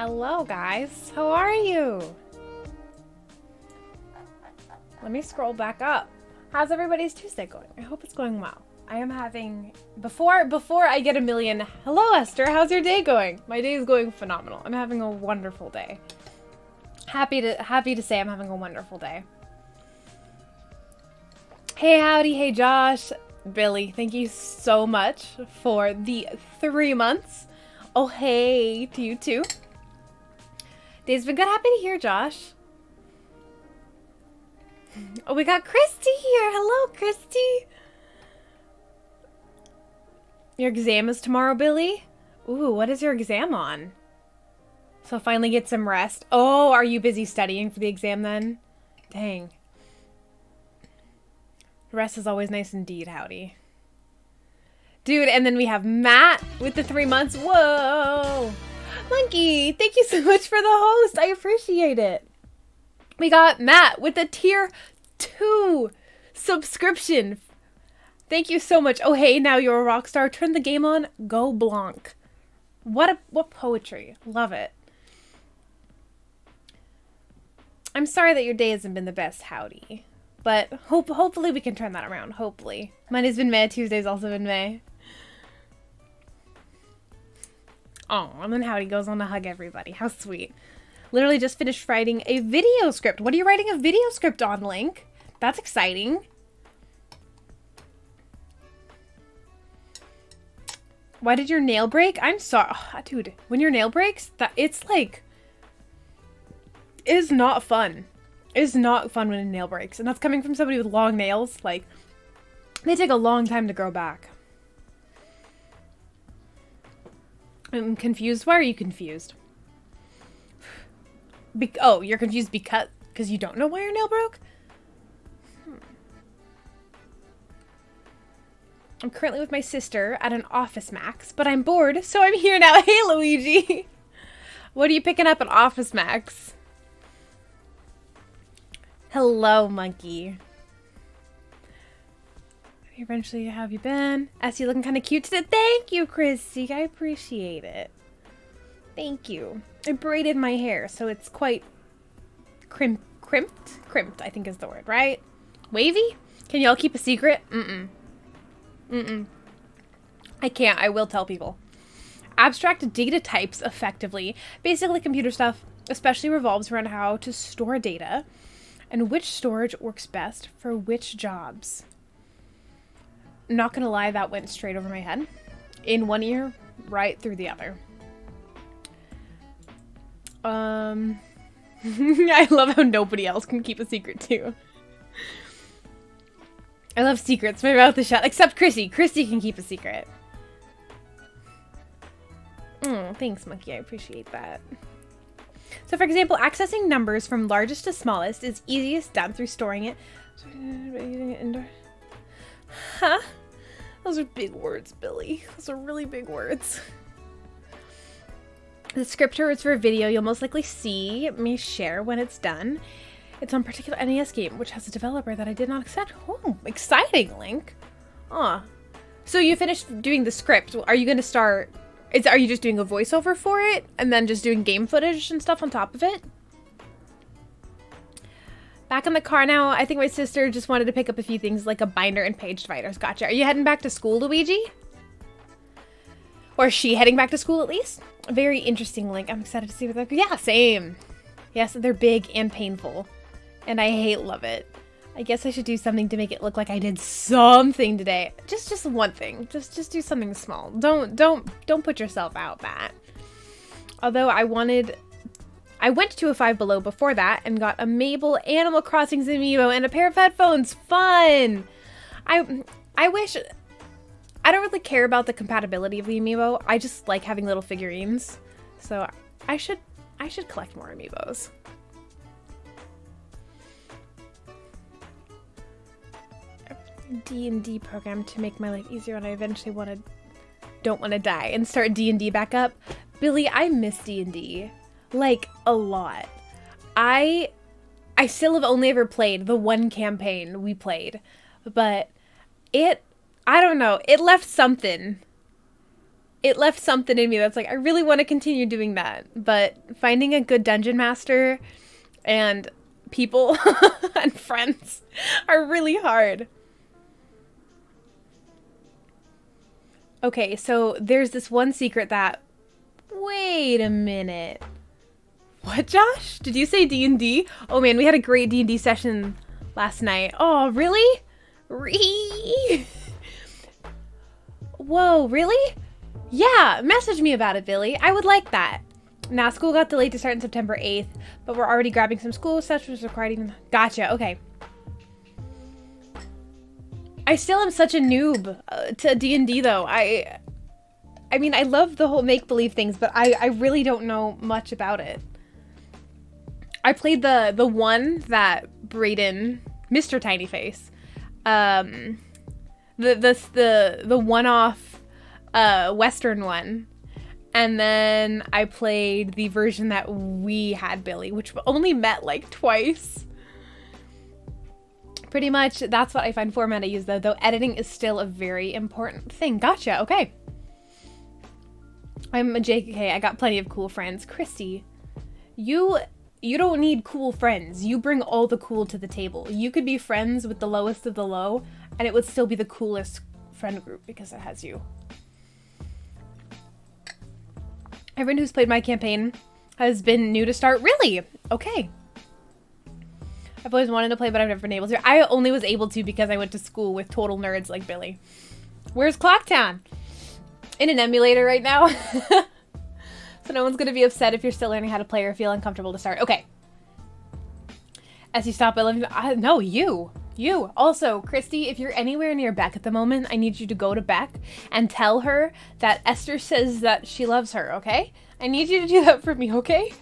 Hello, guys. How are you? Let me scroll back up. How's everybody's Tuesday going? I hope it's going well. I am having... Before I get a million... Hello, Esther. How's your day going? My day is going phenomenal. I'm having a wonderful day. Happy to say I'm having a wonderful day. Hey, howdy. Hey, Josh. Billy, thank you so much for the 3 months. Oh, hey to you too. Day's been good. Happy to hear, Josh. Oh, we got Christy here. Hello, Christy. Your exam is tomorrow, Billy? Ooh, what is your exam on? So finally get some rest. Oh, are you busy studying for the exam then? Dang. Rest is always nice indeed, howdy. Dude, and then we have Matt with the 3 months. Whoa! Monkey, thank you so much for the host. I appreciate it. We got Matt with the tier 2 subscription. Thank you so much. Oh, hey, now you're a rock star. Turn the game on. Go Blanc. What poetry. Love it. I'm sorry that your day hasn't been the best, howdy. But hopefully we can turn that around. Hopefully. Monday's been May. Tuesday's also been May. Oh, and then howdy goes on to hug everybody. How sweet. Literally just finished writing a video script. What are you writing a video script on, Link? That's exciting. Why did your nail break? I'm sorry. Oh, dude, when your nail breaks, it's like... It is not fun. It is not fun when a nail breaks. And that's coming from somebody with long nails. Like, they take a long time to grow back. I'm confused. Why are you confused? Oh, you're confused because you don't know why your nail broke? I'm currently with my sister at an Office Max, but I'm bored, so I'm here now. Hey, Luigi! What are you picking up at Office Max? Hello, monkey. Eventually, how have you been? Essie looking kind of cute today. Thank you, Chrissy. I appreciate it. Thank you. I braided my hair, so it's quite crimped. Crimped, I think is the word, right? Wavy? Can y'all keep a secret? I can't. I will tell people. Abstract data types effectively. Basically, computer stuff especially revolves around how to store data and which storage works best for which jobs. Not gonna lie, that went straight over my head. In one ear, right through the other. I love how nobody else can keep a secret too. I love secrets. My mouth is shut. Except Chrissy. Chrissy can keep a secret. Oh, thanks, monkey. I appreciate that. So, for example, accessing numbers from largest to smallest is easiest done through storing it. Huh? Those are big words, Billy. Those are really big words. The scripture is for a video you'll most likely see me share when it's done. It's on a particular NES game, which has a developer that I did not accept. Oh, exciting, Link. Aw. So you finished doing the script. Are you going to start... Are you just doing a voiceover for it? And then just doing game footage and stuff on top of it? Back in the car now. I think my sister just wanted to pick up a few things like a binder and page dividers. Gotcha. Are you heading back to school, Luigi? Or is she heading back to school at least? A very interesting, Link. I'm excited to see what that... Yeah, same. Yes, they're big and painful. And I love it. I guess I should do something to make it look like I did something today. Just one thing. Just do something small. Don't put yourself out, Matt. Although I went to a Five Below before that and got a Mabel Animal Crossing amiibo and a pair of headphones. Fun! I wish... I don't really care about the compatibility of the amiibo. I just like having little figurines. So I should collect more amiibos. D&D program to make my life easier when I eventually don't want to die and start D&D back up. Billy, I miss D&D. Like, a lot. I still have only ever played the one campaign we played. But I don't know, it left something it left something in me that's like, I really want to continue doing that. But finding a good dungeon master and people and friends are really hard. Okay, so there's this one secret that... Wait a minute. What, Josh? Did you say D&D? Oh man, we had a great D&D session last night. Oh, really? Whoa, really? Yeah, message me about it, Billy. I would like that. Now, school got delayed to start on September 8th, but we're already grabbing some school stuff, which is required even... Gotcha, okay. I still am such a noob to D&D, though. I mean, I love the whole make-believe things, but I really don't know much about it. I played the one that Brayden, Mr. Tinyface, the one-off Western one, and then I played the version that we had, Billy, which only met like twice. Pretty much, that's what I find format I use, though editing is still a very important thing. Gotcha, okay. I'm a JK, I got plenty of cool friends. Christy, you don't need cool friends. You bring all the cool to the table. You could be friends with the lowest of the low, and it would still be the coolest friend group because it has you. Everyone who's played my campaign has been new to start. Really? Okay. I've always wanted to play, but I've never been able to. I only was able to because I went to school with total nerds like Billy. Where's Clocktown? In an emulator right now. So no one's going to be upset if you're still learning how to play or feel uncomfortable to start. Okay. As you stop, I love you. No, you. Also, Christy, if you're anywhere near Beck at the moment, I need you to go to Beck and tell her that Esther says that she loves her, okay? I need you to do that for me, okay?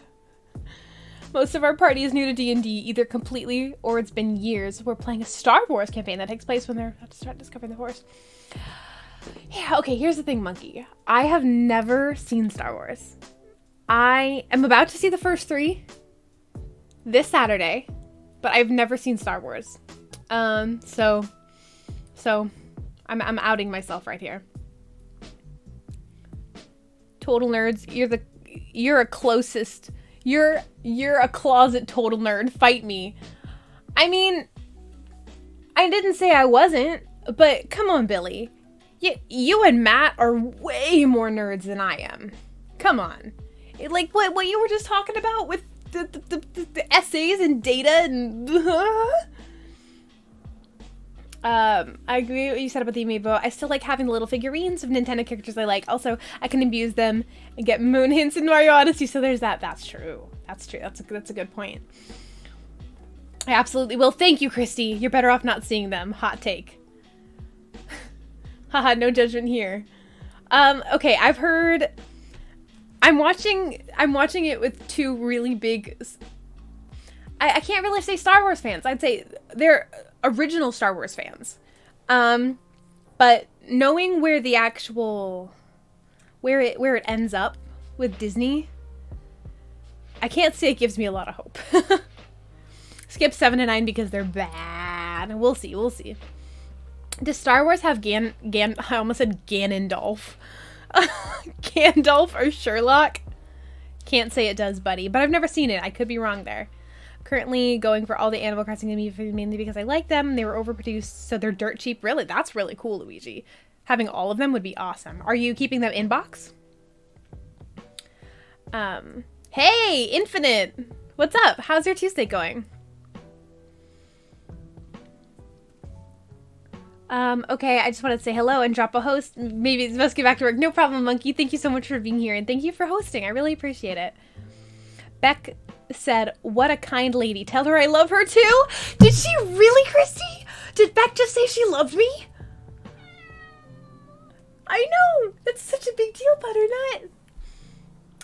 Most of our party is new to D&D, either completely or it's been years. We're playing a Star Wars campaign that takes place when they're about to start discovering the Force. Yeah, okay, here's the thing, Monkey. I have never seen Star Wars. I am about to see the first 3 this Saturday, but I've never seen Star Wars. So I'm outing myself right here. Total nerds, you're a closest. You're a closet total nerd. Fight me. I mean, I didn't say I wasn't, but come on, Billy. You and Matt are way more nerds than I am. Come on. Like what you were just talking about with the essays and data and... I agree with what you said about the amiibo. I still like having the little figurines of Nintendo characters I like. Also, I can abuse them and get moon hints in Mario Odyssey, so there's that. That's true. That's a good point. I absolutely will. Thank you, Christy. You're better off not seeing them. Hot take. Haha, no judgment here. Okay, I've heard... I'm watching it with 2 really big... I can't really say Star Wars fans. I'd say they're original Star Wars fans. But knowing where the actual... where it ends up with Disney, I can't say it gives me a lot of hope. Skip 7 and 9 because they're bad. We'll see. Does Star Wars have I almost said Ganondorf. Gandalf or Sherlock? Can't say it does, buddy. But I've never seen it. I could be wrong there. Currently going for all the Animal Crossing amiibo mainly because I like them. They were overproduced, so they're dirt cheap. Really? That's really cool, Luigi. Having all of them would be awesome. Are you keeping them in box? Hey, Infinite! What's up? How's your Tuesday going? Okay, I just wanted to say hello and drop a host. Maybe it's must get back to work. No problem, Monkey. Thank you so much for being here, and thank you for hosting. I really appreciate it. Beck said, what a kind lady. Tell her I love her too? Did she really, Christy? Did Beck just say she loved me? I know! That's such a big deal, Butternut.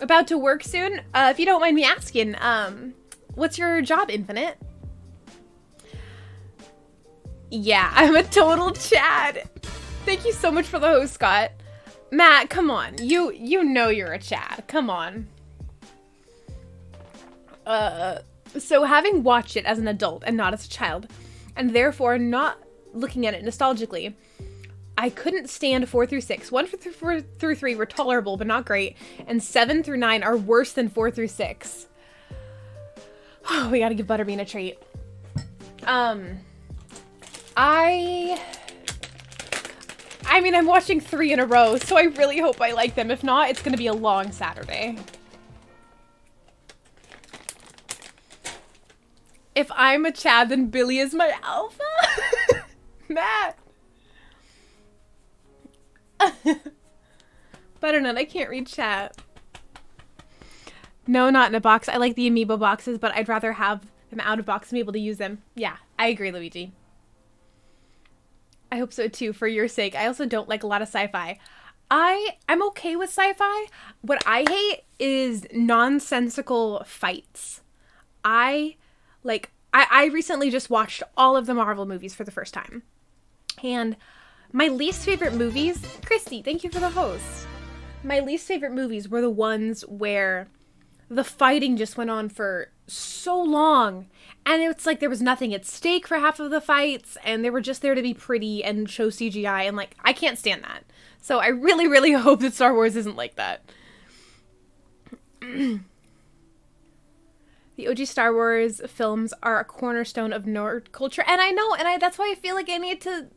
About to work soon? If you don't mind me asking, what's your job, Infinite? Yeah, I'm a total Chad. Thank you so much for the host, Scott. Matt, come on. You know you're a Chad. Come on. So having watched it as an adult and not as a child, and therefore not looking at it nostalgically, I couldn't stand 4 through 6. 1 through 3 were tolerable, but not great. And 7 through 9 are worse than 4 through 6. Oh, we gotta give Butterbean a treat. I mean, I'm watching 3 in a row, so I really hope I like them. If not, it's gonna be a long Saturday. If I'm a Chad, then Billy is my alpha? Matt. Butternut, I can't read chat. No, not in a box. I like the amiibo boxes, but I'd rather have them out of box and be able to use them. Yeah, I agree, Luigi. I hope so too, for your sake. I also don't like a lot of sci-fi. I'm okay with sci-fi. What I hate is nonsensical fights. I recently just watched all of the Marvel movies for the first time. And my least favorite movies, Christy, thank you for the host. My least favorite movies were the ones where the fighting just went on for so long. And it's like there was nothing at stake for half of the fights, and they were just there to be pretty and show CGI, and like, I can't stand that. So I really, really hope that Star Wars isn't like that. The OG Star Wars films are a cornerstone of nerd culture, and I know, and that's why I feel like I need to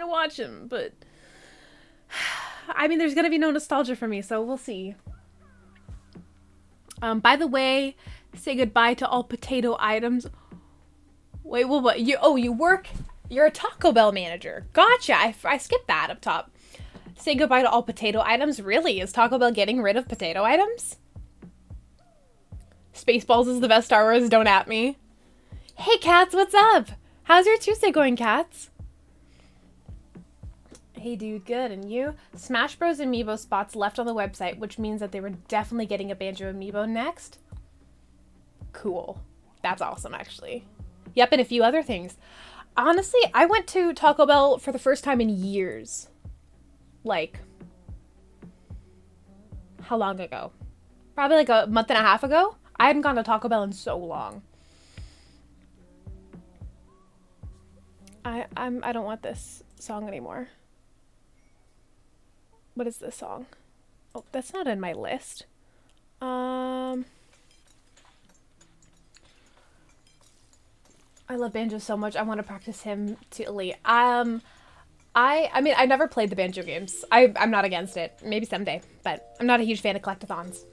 watch them, but I mean, there's gonna be no nostalgia for me, so we'll see. By the way, say goodbye to all potato items. Wait, well, what? You're a Taco Bell manager. Gotcha. I skipped that up top. Say goodbye to all potato items. Really? Is Taco Bell getting rid of potato items? Spaceballs is the best Star Wars. Don't at me. Hey, Cats, what's up? How's your Tuesday going, Cats? Hey, dude, good. And you? Smash Bros. Amiibo spots left on the website, which means that they were definitely getting a Banjo Amiibo next. Cool. That's awesome, actually. Yep, and a few other things. Honestly, I went to Taco Bell for the first time in years. Like, how long ago? Probably like a month and a half ago. I hadn't gone to Taco Bell in so long. I don't want this song anymore. What is this song? Oh, that's not in my list. I love banjo so much. I want to practice him to elite. I mean, I never played the banjo games. I'm not against it. Maybe someday, but I'm not a huge fan of collectathons.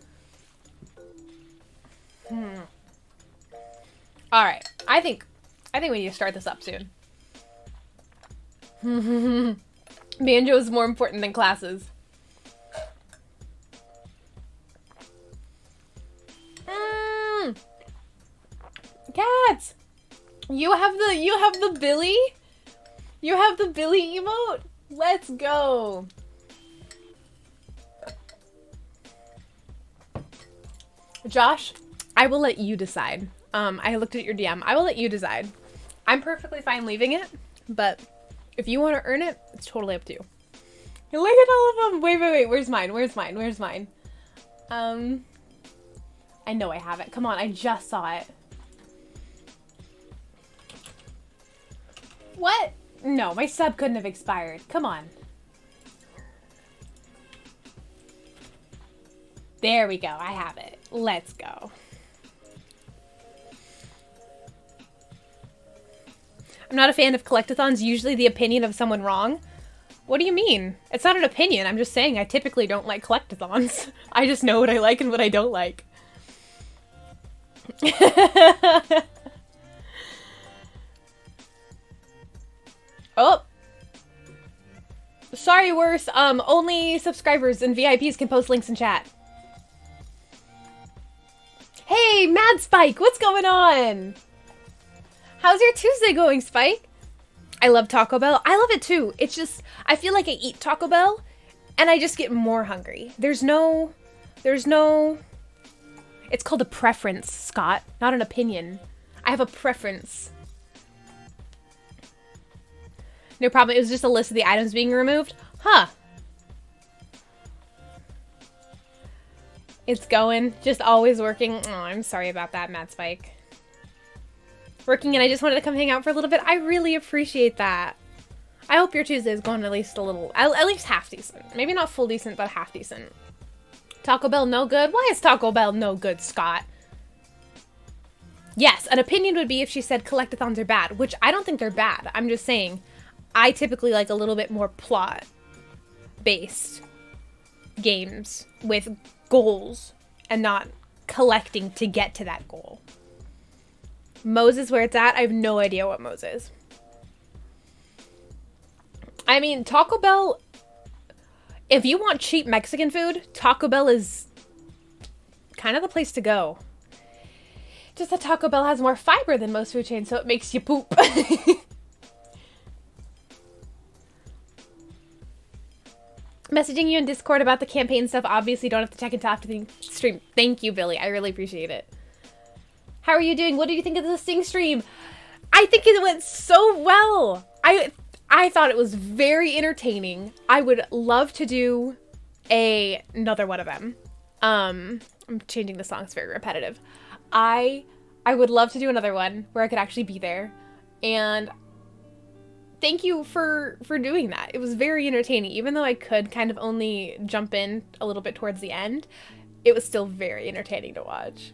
All right. I think we need to start this up soon. Banjo is more important than classes. Cats! You have the Billy? You have the Billy emote? Let's go. Josh, I will let you decide. I looked at your DM. I will let you decide. I'm perfectly fine leaving it, but if you want to earn it, it's totally up to you. Look at all of them. Wait. Where's mine? I know I have it. Come on, I just saw it. What? No, my sub couldn't have expired. Come on. There we go. I have it. Let's go. I'm not a fan of collectathons. Usually the opinion of someone wrong. What do you mean? It's not an opinion. I'm just saying I typically don't like collectathons. I just know what I like and what I don't like. Oh. Sorry, worse. Only subscribers and VIPs can post links in chat. Hey, Mad Spike, what's going on? How's your Tuesday going, Spike? I love Taco Bell. I love it too. It's just, I feel like I eat Taco Bell and I just get more hungry. There's no, it's called a preference, Scott, not an opinion. I have a preference. No problem. It was just a list of the items being removed. Huh. It's going. Just always working. Oh, I'm sorry about that, Matt Spike. Working and I just wanted to come hang out for a little bit. I really appreciate that. I hope your Tuesday is going at least a little, at least half decent. Maybe not full decent, but half decent. Taco Bell no good? Why is Taco Bell no good, Scott? Yes, an opinion would be if she said collectathons are bad, which I don't think they're bad. I'm just saying, I typically like a little bit more plot-based games with goals and not collecting to get to that goal. Moe's is where it's at. I have no idea what Moe's is. I mean, Taco Bell, if you want cheap Mexican food, Taco Bell is kind of the place to go. Just that Taco Bell has more fiber than most food chains, so it makes you poop. Messaging you in Discord about the campaign stuff. Obviously, don't have to check until after the stream. Thank you, Billy. I really appreciate it. How are you doing? What did you think of the Sing stream? I think it went so well. I thought it was very entertaining. I would love to do another one of them. I'm changing the song. It's very repetitive. I would love to do another one where I could actually be there. And thank you for doing that. It was very entertaining. Even though I could kind of only jump in a little bit towards the end, it was still very entertaining to watch.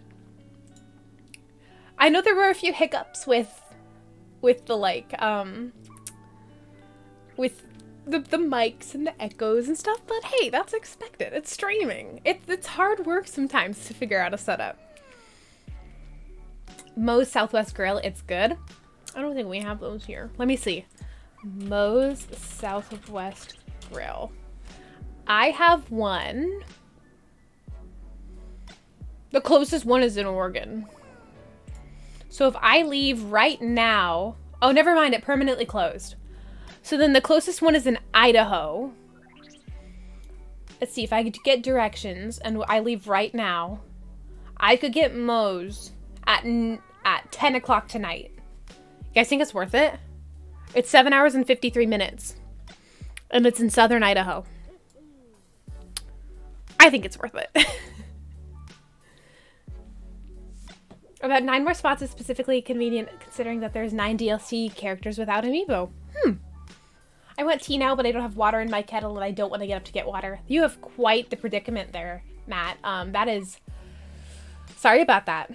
I know there were a few hiccups with the like with the mics and the echoes and stuff, but hey, that's expected. It's streaming. It's hard work sometimes to figure out a setup. Moe's Southwest Grill, it's good. I don't think we have those here. Let me see. Moe's Southwest Grill. I have one. The closest one is in Oregon. So if I leave right now... Oh, never mind. It permanently closed. So then the closest one is in Idaho. Let's see. If I could get directions and I leave right now, I could get Moe's at 10 o'clock tonight. You guys think it's worth it? It's 7 hours and 53 minutes. And it's in southern Idaho. I think it's worth it. About 9 more spots is specifically convenient considering that there's 9 DLC characters without amiibo. I want tea now, but I don't have water in my kettle and I don't want to get up to get water. You have quite the predicament there, Matt. That is... Sorry about that.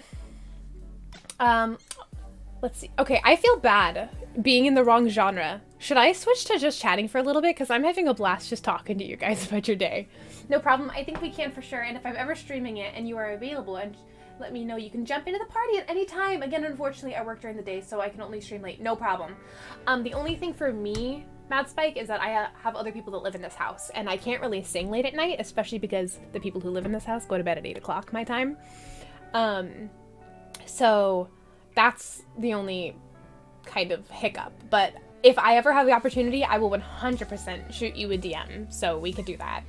Let's see. Okay, I feel bad being in the wrong genre. Should I switch to just chatting for a little bit? Because I'm having a blast just talking to you guys about your day. No problem. I think we can for sure. And if I'm ever streaming it and you are available, and let me know, you can jump into the party at any time. Again, unfortunately, I work during the day, so I can only stream late. No problem. The only thing for me, Mad Spike, is that I have other people that live in this house. And I can't really sing late at night, especially because the people who live in this house go to bed at 8 o'clock my time. So that's the only kind of hiccup. But if I ever have the opportunity, I will 100% shoot you a DM, so we could do that.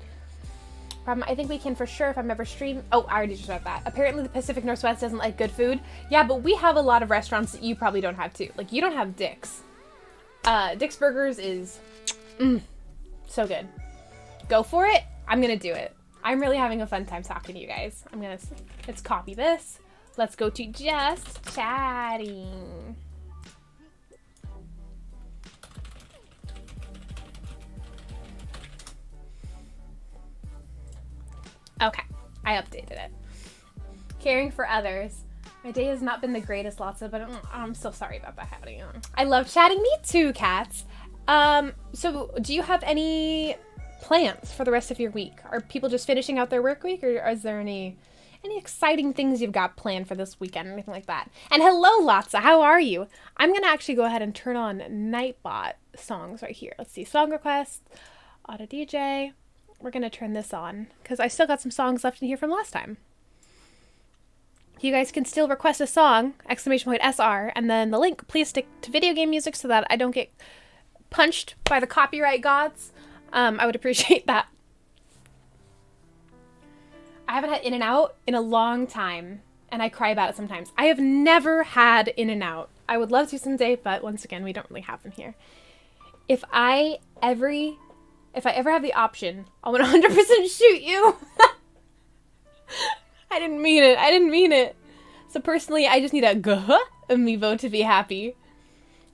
I think we can for sure if I'm ever stream. Oh, I already just said that. Apparently the Pacific Northwest doesn't like good food. Yeah, but we have a lot of restaurants that you probably don't have too. Like, you don't have Dick's. Dick's Burgers is so good. Go for it. I'm gonna do it. I'm really having a fun time talking to you guys. Let's copy this. Let's go to just chatting. Okay, I updated it. Caring for others. My day has not been the greatest, Lotsa, but I'm so sorry about that happening. I love chatting. Me too, cats. So do you have any plans for the rest of your week? Are people just finishing out their work week, or is there any exciting things you've got planned for this weekend, anything like that? And hello, Lotsa, how are you? I'm gonna actually go ahead and turn on Nightbot songs right here. Let's see, song requests, auto DJ. We're gonna turn this on because I still got some songs left in here from last time. You guys can still request a song, !SR, and then the link, please stick to video game music so that I don't get punched by the copyright gods. I would appreciate that. I haven't had In-N-Out in a long time, and I cry about it sometimes. I have never had In-N-Out. I would love to someday, but once again, we don't really have them here. If I ever have the option, I'll 100% shoot you. I didn't mean it. I didn't mean it. So personally, I just need a amiibo to be happy.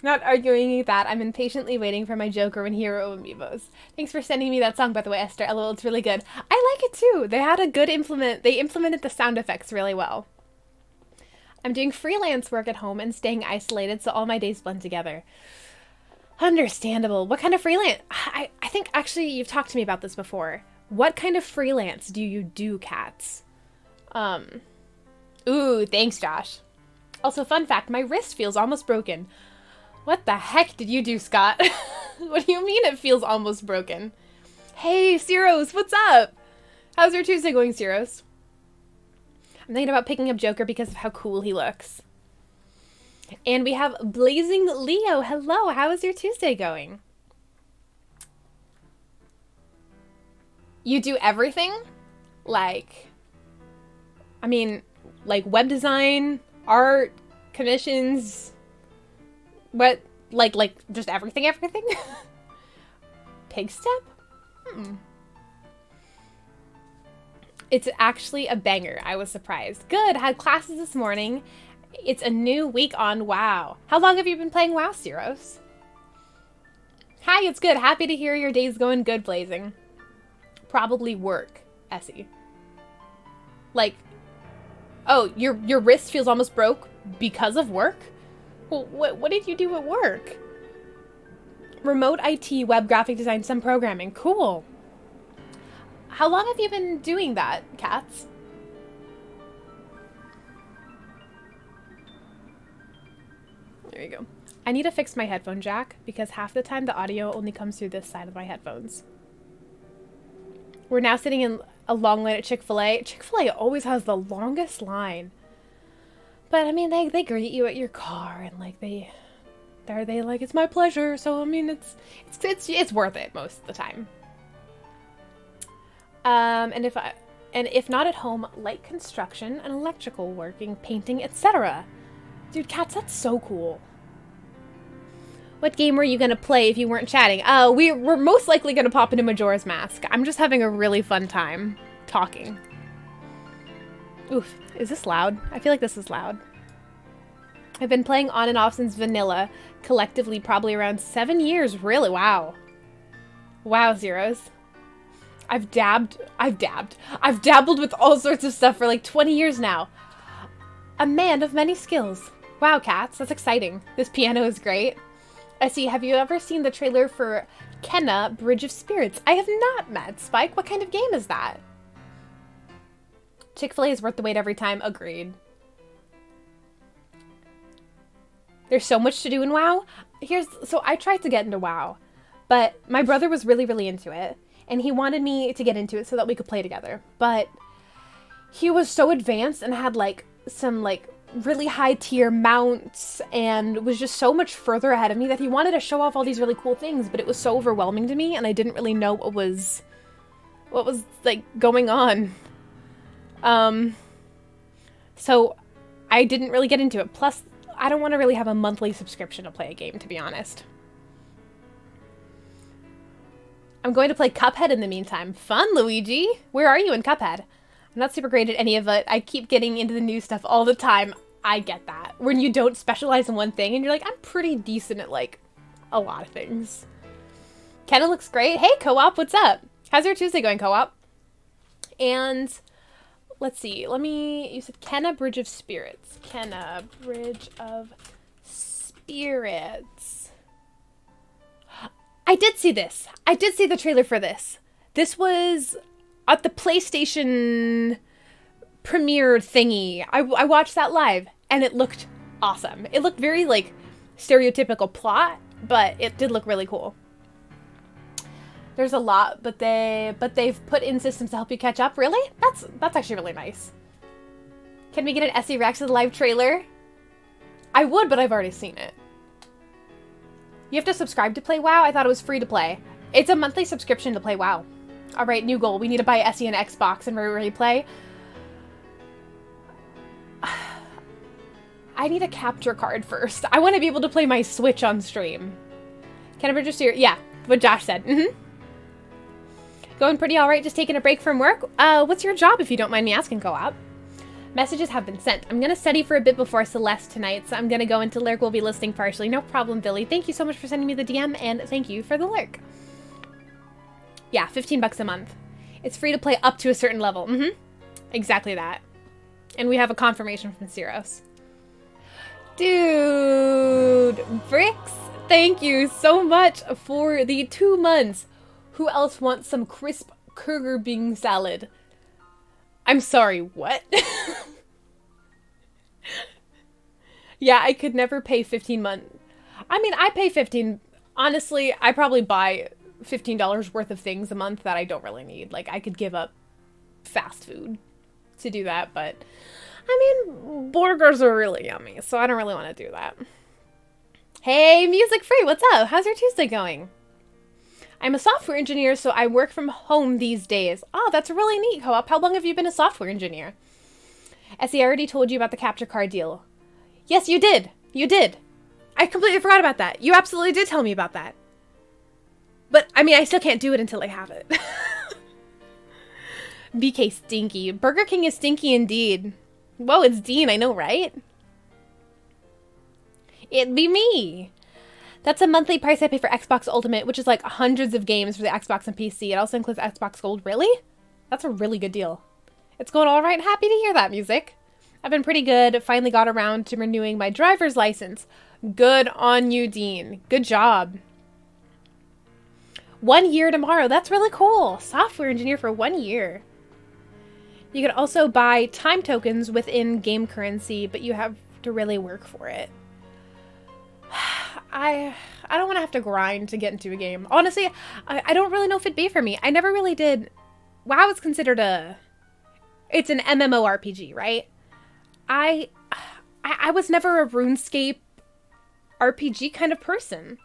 Not arguing that. I'm impatiently waiting for my Joker and Hero amiibos. Thanks for sending me that song, by the way, Esther. LOL, it's really good. I like it too. They had a good They implemented the sound effects really well. I'm doing freelance work at home and staying isolated, so all my days blend together. Understandable. What kind of freelance? I think actually you've talked to me about this before. What kind of freelance do you do, Cats? Ooh, thanks, Josh. Also, fun fact, my wrist feels almost broken. What the heck did you do, Scott? What do you mean it feels almost broken? Hey, Ciros, what's up? How's your Tuesday going, Ciros? I'm thinking about picking up Joker because of how cool he looks. And we have Blazing Leo. Hello, how is your Tuesday going? You do everything? Like, I mean, like web design, art, commissions, what, like just everything? Pig step? It's actually a banger. I was surprised. Good, had classes this morning. It's a new week on WoW. How long have you been playing WoW, Ciros? Hi, it's good. Happy to hear your day's going good, Blazing. Probably work, Essie. Like, oh, your wrist feels almost broke because of work? Well, what did you do at work? Remote IT, web graphic design, some programming. Cool. How long have you been doing that, Cats? There you go. I need to fix my headphone jack because half the time the audio only comes through this side of my headphones. We're now sitting in a long line at Chick-fil-A. Chick-fil-A always has the longest line. But I mean, they greet you at your car and like they're like, it's my pleasure. So I mean, it's worth it most of the time. And if not at home, light construction and electrical working, painting, etc. Dude, Cats, that's so cool. What game were you gonna play if you weren't chatting? We're most likely gonna pop into Majora's Mask. I'm just having a really fun time talking. Oof, is this loud? I feel like this is loud. I've been playing on and off since vanilla, collectively probably around 7 years. Really? Wow. Wow, Zeros. I've dabbled with all sorts of stuff for like 20 years now. A man of many skills. Wow, Cats, that's exciting. This piano is great. Essie, have you ever seen the trailer for Kenna, Bridge of Spirits? I have not, Mad Spike. What kind of game is that? Chick-fil-A is worth the wait every time. Agreed. There's so much to do in WoW. So I tried to get into WoW, but my brother was really, really into it, and he wanted me to get into it so that we could play together. But he was so advanced and had like some like really high tier mounts and was just so much further ahead of me that he wanted to show off all these really cool things, but it was so overwhelming to me and I didn't really know what was like going on. So I didn't really get into it. Plus, I don't want to really have a monthly subscription to play a game, to be honest. I'm going to play Cuphead in the meantime. Fun, Luigi! Where are you in Cuphead? I'm not super great at any of it. I keep getting into the new stuff all the time. I get that. When you don't specialize in one thing and you're like, I'm pretty decent at like a lot of things. Kenna looks great. Hey, Co-op, what's up? How's your Tuesday going, Co-op? And let's see. You said Kenna Bridge of Spirits. Kenna Bridge of Spirits. I did see this. I did see the trailer for this. This was at the PlayStation premiere thingy. I watched that live and it looked awesome. It looked very like stereotypical plot, but it did look really cool. There's a lot, but they've put in systems to help you catch up. Really? That's actually really nice. Can we get an Essie Rex of the live trailer? I would, but I've already seen it. You have to subscribe to play WoW? I thought it was free to play. It's a monthly subscription to play WoW. Alright, new goal. We need to buy Essie an Xbox and replay. I need a capture card first. I want to be able to play my Switch on stream. Can I register? Yeah, what Josh said. Going pretty alright, just taking a break from work. What's your job, if you don't mind me asking, Co-op? Messages have been sent. I'm going to study for a bit before Celeste tonight, so I'm going to go into Lurk. We'll be listening partially. No problem, Billy. Thank you so much for sending me the DM, and thank you for the Lurk. Yeah, 15 bucks a month. It's free to play up to a certain level. Exactly that. And we have a confirmation from Cyros. Dude, Bricks, thank you so much for the 2 months. Who else wants some crisp Kurger bean salad? I'm sorry, what? Yeah, I could never pay 15 months. I mean, I pay 15. Honestly, I probably buy $15 worth of things a month that I don't really need. Like, I could give up fast food to do that, but I mean, burgers are really yummy, so I don't really want to do that. Hey, Music Free, what's up? How's your Tuesday going? I'm a software engineer, so I work from home these days. Oh, that's really neat, Co-op. How long have you been a software engineer? Essie, I already told you about the capture card deal. Yes, you did. You did. I completely forgot about that. You absolutely did tell me about that. But, I mean, I still can't do it until I have it. BK stinky. Burger King is stinky indeed. Whoa, it's Dean, I know, right? It'd be me. That's a monthly price I pay for Xbox Ultimate, which is like hundreds of games for the Xbox and PC. It also includes Xbox Gold. Really? That's a really good deal. It's going all right. Happy to hear that, Music. I've been pretty good. Finally got around to renewing my driver's license. Good on you, Dean. Good job. 1 year tomorrow. That's really cool. Software engineer for 1 year. You can also buy time tokens within game currency, but you have to really work for it. I don't want to have to grind to get into a game. Honestly, I don't really know if it'd be for me. I never really did. WoW is considered it's an MMORPG, right? I was never a RuneScape RPG kind of person.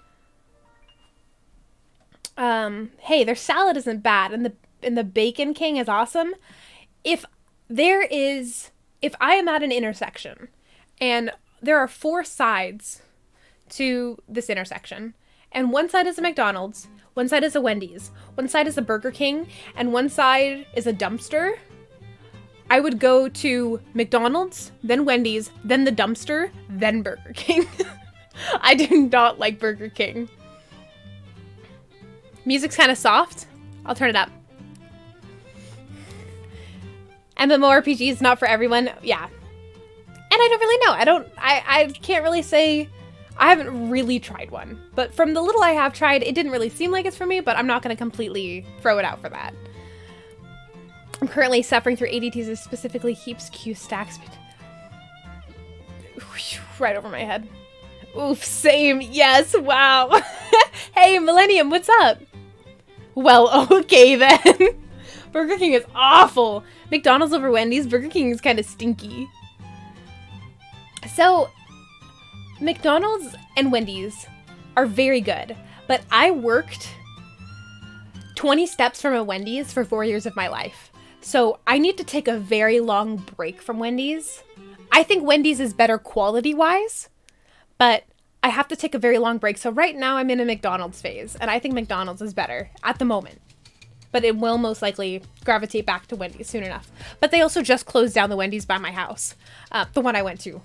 Hey, their salad isn't bad, and the Bacon King is awesome. If I am at an intersection and there are 4 sides to this intersection, and one side is a McDonald's, one side is a Wendy's, one side is a Burger King, and one side is a dumpster, I would go to McDonald's, then Wendy's, then the dumpster, then Burger King. I do not like Burger King. Music's kind of soft. I'll turn it up. MMORPG is not for everyone. Yeah. And I don't really know. I can't really say. I haven't really tried one. But from the little I have tried, it didn't really seem like it's for me, but I'm not going to completely throw it out for that. I'm currently suffering through ADTs that specifically keeps Q stacks right over my head. Oof, same. Yes, wow. Hey, Millennium, what's up? Well, okay then. Burger King is awful. McDonald's over Wendy's. Burger King is kind of stinky. So, McDonald's and Wendy's are very good, but I worked 20 steps from a Wendy's for 4 years of my life. So I need to take a very long break from Wendy's. I think Wendy's is better quality-wise, but I have to take a very long break. So right now I'm in a McDonald's phase, and I think McDonald's is better at the moment. But it will most likely gravitate back to Wendy's soon enough. But they also just closed down the Wendy's by my house. The one I went to.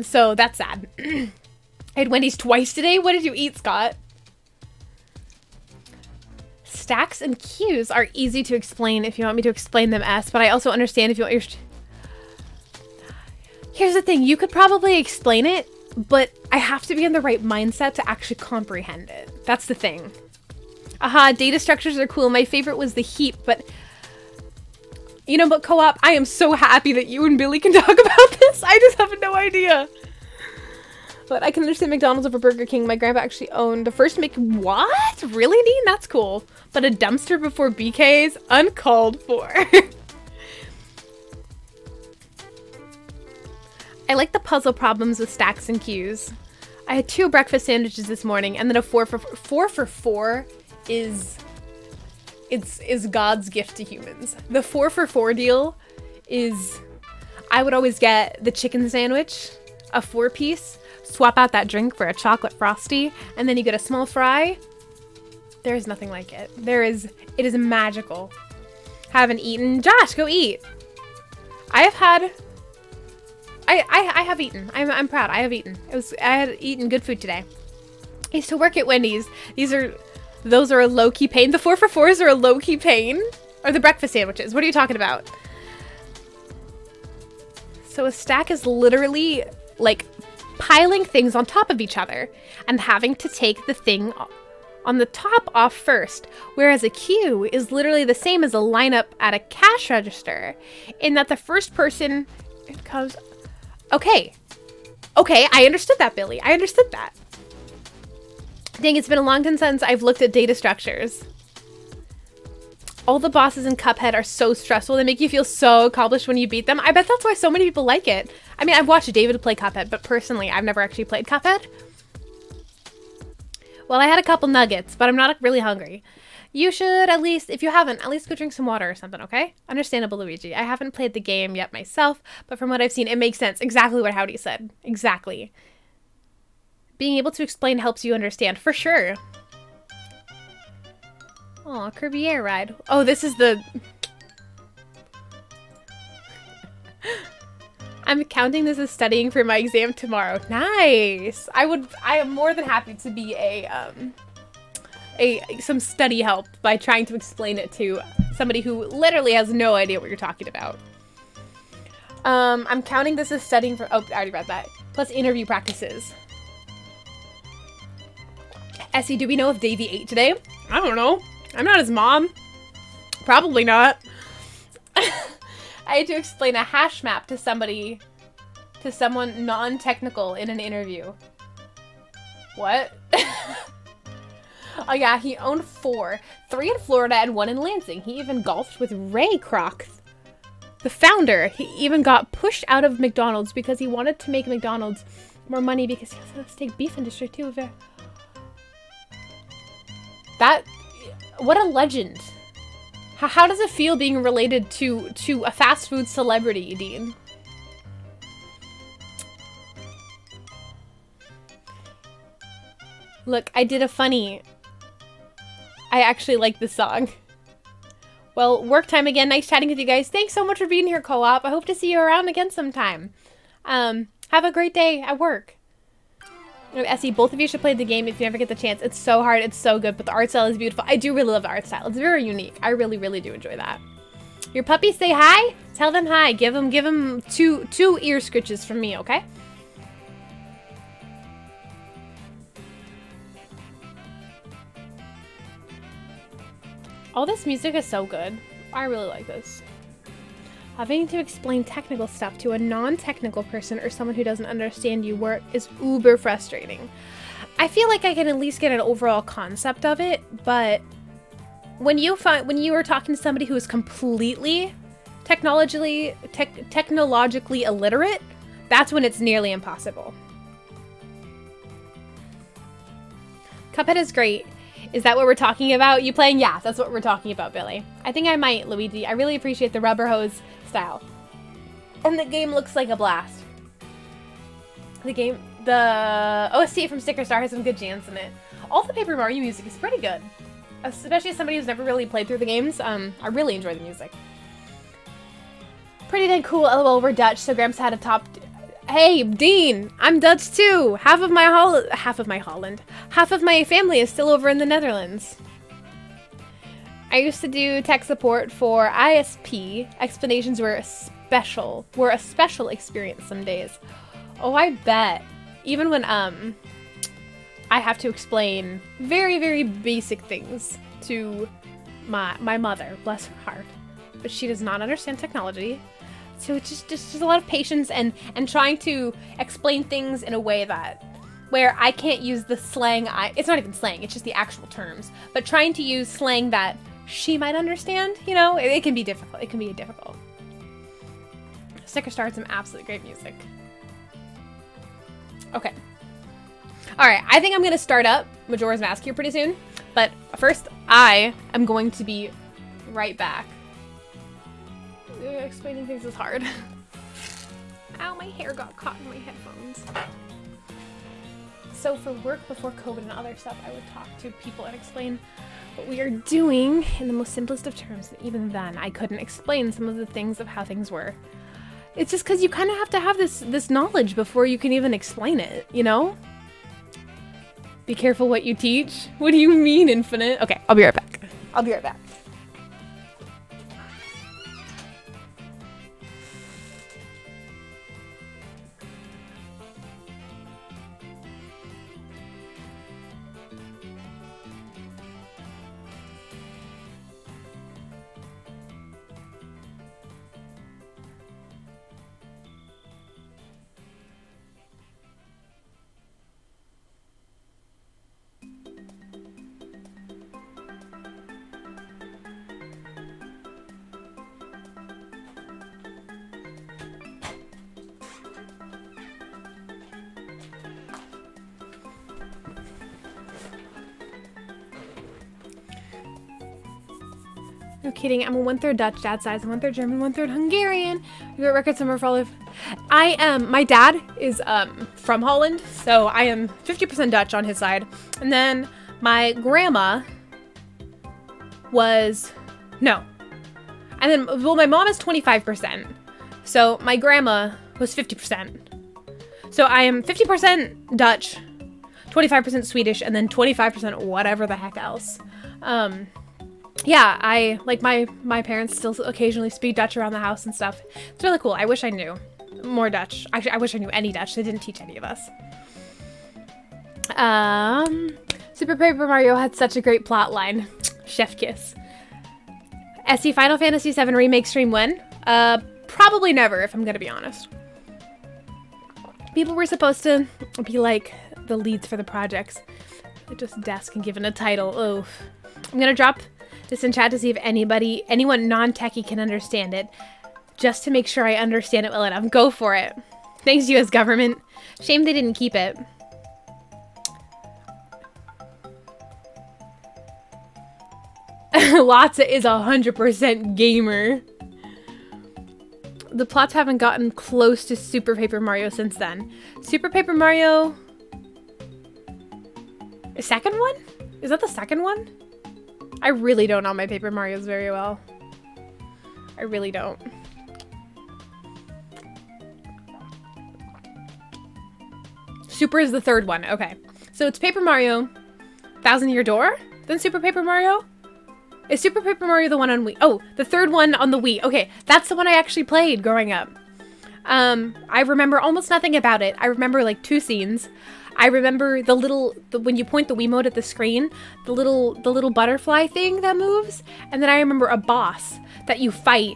So that's sad. I had Wendy's twice today. What did you eat, Scott? Stacks and queues are easy to explain if you want me to explain them, S. But I also understand if you want your... Here's the thing. You could probably explain it, but I have to be in the right mindset to actually comprehend it. That's the thing. Aha, data structures are cool. My favorite was the heap, but... You know, but Co-op, I am so happy that you and Billy can talk about this. I just have no idea. But I can understand McDonald's over Burger King. My grandpa actually owned the first What? Really, Dean? That's cool. But a dumpster before BK's? Uncalled for. I like the puzzle problems with stacks and queues. I had 2 breakfast sandwiches this morning, and then a 4 for 4 is God's gift to humans. The 4 for 4 deal is, I would always get the chicken sandwich, a 4-piece, swap out that drink for a chocolate frosty, and then you get a small fry. There is nothing like it. It is magical. Haven't eaten. Josh, go eat. I have had... I have eaten. I'm proud. I have eaten. I had eaten good food today. I used to work at Wendy's. Those are a low-key pain. The 4 for 4s are a low-key pain. Or the breakfast sandwiches. What are you talking about? So a stack is literally like piling things on top of each other and having to take the thing on the top off first. Whereas a queue is literally the same as a lineup at a cash register in that the first person comes... Okay. Okay, I understood that, Billy. I understood that. Dang, it's been a long time since I've looked at data structures. All the bosses in Cuphead are so stressful. They make you feel so accomplished when you beat them. I bet that's why so many people like it. I mean, I've watched David play Cuphead, but personally, I've never actually played Cuphead. Well, I had a couple nuggets, but I'm not really hungry. You should at least, if you haven't, at least go drink some water or something, okay? Understandable, Luigi. I haven't played the game yet myself, but from what I've seen, it makes sense. Exactly what Howdy said. Exactly. Being able to explain helps you understand, for sure. Oh, Kirby Air Ride. Oh, this is the... I'm counting this as studying for my exam tomorrow. Nice! I am more than happy to be some study help by trying to explain it to somebody who literally has no idea what you're talking about. I'm counting this as studying for... Oh, I already read that. Plus interview practices. Essie, do we know if Davey ate today? I don't know. I'm not his mom. Probably not. I had to explain a hash map to someone non-technical in an interview. What? Oh yeah, he owned 4. 3 in Florida and 1 in Lansing. He even golfed with Ray Kroc, the founder. He even got pushed out of McDonald's because he wanted to make McDonald's more money because he has a steak beef industry too. What a legend. How does it feel being related to a fast food celebrity, Dean? Look, I did a funny. I actually like this song. Well, work time again. Nice chatting with you guys. Thanks so much for being here, Co-op. I hope to see you around again sometime. Have a great day at work. Essie, both of you should play the game if you ever get the chance. It's so hard, it's so good, but the art style is beautiful. I do really love the art style. It's very unique. I really, really do enjoy that. Your puppies say hi? Tell them hi. Give them two ear scritches from me, okay? All this music is so good. I really like this. Having to explain technical stuff to a non-technical person or someone who doesn't understand you work is uber frustrating. I feel like I can at least get an overall concept of it, but when you are talking to somebody who is completely technologically illiterate, that's when it's nearly impossible. Cuphead is great. Is that what we're talking about? You playing? Yeah, that's what we're talking about, Billy. I think I might, Luigi. I really appreciate the rubber hose style. And the game looks like a blast. The OST from Sticker Star has some good jams in it. All the Paper Mario music is pretty good. Especially as somebody who's never really played through the games. I really enjoy the music. Pretty dang cool. LOL, we're Dutch, so Gramps had a top... Hey, Dean! I'm Dutch too! Half of my family is still over in the Netherlands. I used to do tech support for ISP. Explanations were a special experience some days. Oh, I bet. Even when I have to explain very, very basic things to my mother, bless her heart. But she does not understand technology. So it's just a lot of patience and trying to explain things in a way where I can't use the slang. It's not even slang, it's just the actual terms. But trying to use slang that she might understand, you know, it can be difficult. It can be difficult. Sticker Star had some absolutely great music. Okay. Alright, I think I'm going to start up Majora's Mask here pretty soon. But first, I am going to be right back. Explaining things is hard. Ow, my hair got caught in my headphones. So for work before COVID and other stuff, I would talk to people and explain what we are doing in the most simplest of terms. And even then, I couldn't explain some of the things of how things were. It's just because you kind of have to have this knowledge before you can even explain it, you know? Be careful what you teach. What do you mean, infinite? Okay, I'll be right back. I'll be right back. No kidding, I'm a 1/3 Dutch, dad's size, 1/3 German, 1/3 Hungarian. You got record somewhere for all of... I am, my dad is from Holland, so I am 50% Dutch on his side. And then my grandma was, no. And then, well, my mom is 25%. So my grandma was 50%. So I am 50% Dutch, 25% Swedish, and then 25% whatever the heck else. Yeah, I, like, my parents still occasionally speak Dutch around the house and stuff. It's really cool. I wish I knew more Dutch. Actually, I wish I knew any Dutch. They didn't teach any of us. Super Paper Mario had such a great plot line. Chef kiss. SE Final Fantasy VII Remake stream when? Probably never, if I'm gonna be honest. People were supposed to be, like, the leads for the projects. Just desk and given a title. Oof. I'm gonna drop this in chat to see if anyone non-techie can understand it. Just to make sure I understand it well enough. Go for it. Thanks, US government. Shame they didn't keep it. Lotsa is 100% gamer. The plots haven't gotten close to Super Paper Mario since then. Super Paper Mario... The second one? Is that the second one? I really don't know my Paper Marios very well. I really don't. Super is the third one. Okay. So it's Paper Mario, Thousand Year Door, then Super Paper Mario? Is Super Paper Mario the one on Wii? Oh, the third one on the Wii. Okay, that's the one I actually played growing up. I remember almost nothing about it. I remember like 2 scenes. I remember when you point the Wiimote at the screen, the little butterfly thing that moves. And then I remember a boss that you fight